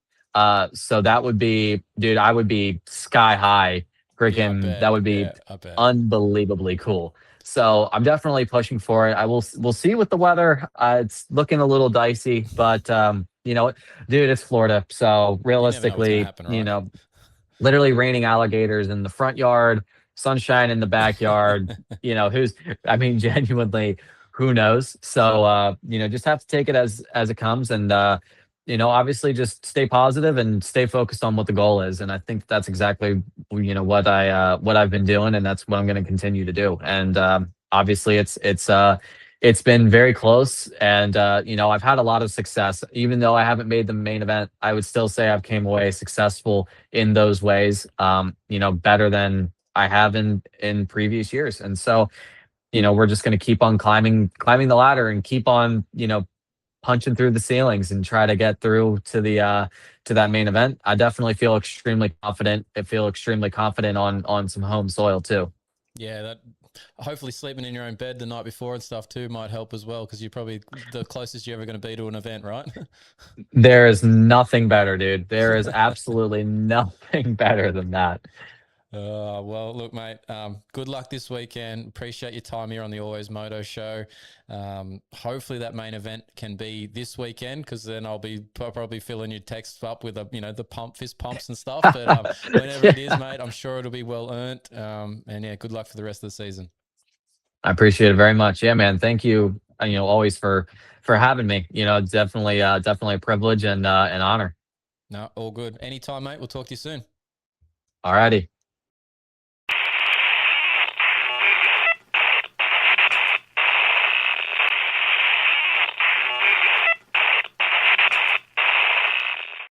So that would be, dude, I would be sky high. Freaking, that would be unbelievably cool. So I'm definitely pushing for it. We'll see with the weather. It's looking a little dicey, but you know what, dude, it's Florida. So realistically, happen, right? Literally raining alligators in the front yard, sunshine in the backyard. Genuinely, who knows? So just have to take it as it comes, and obviously just stay positive and stay focused on what the goal is. And I think that's exactly what I've been doing, and that's what I'm going to continue to do. And obviously it's been very close, and I've had a lot of success. Even though I haven't made the main event, I would still say I've came away successful in those ways, better than I have in previous years. And so we're just going to keep on climbing the ladder, and keep on punching through the ceilings, and try to get through to that main event. I definitely feel extremely confident. I feel extremely confident on some home soil too. Yeah, that hopefully sleeping in your own bed the night before and stuff too might help as well, because you're probably the closest you're ever going to be to an event, right? There is nothing better, dude. There is absolutely nothing better than that. Well, look, mate, good luck this weekend. Appreciate your time here on the AlwaysMoto show. Hopefully that main event can be this weekend, because then I'll be probably filling your texts up with the fist pumps and stuff. But whenever it is, mate, I'm sure it'll be well earned. And yeah, good luck for the rest of the season. I appreciate it very much. Yeah, man. Thank you. Always for having me. It's definitely a privilege and an honor. No, all good. Anytime, mate. We'll talk to you soon. Alrighty.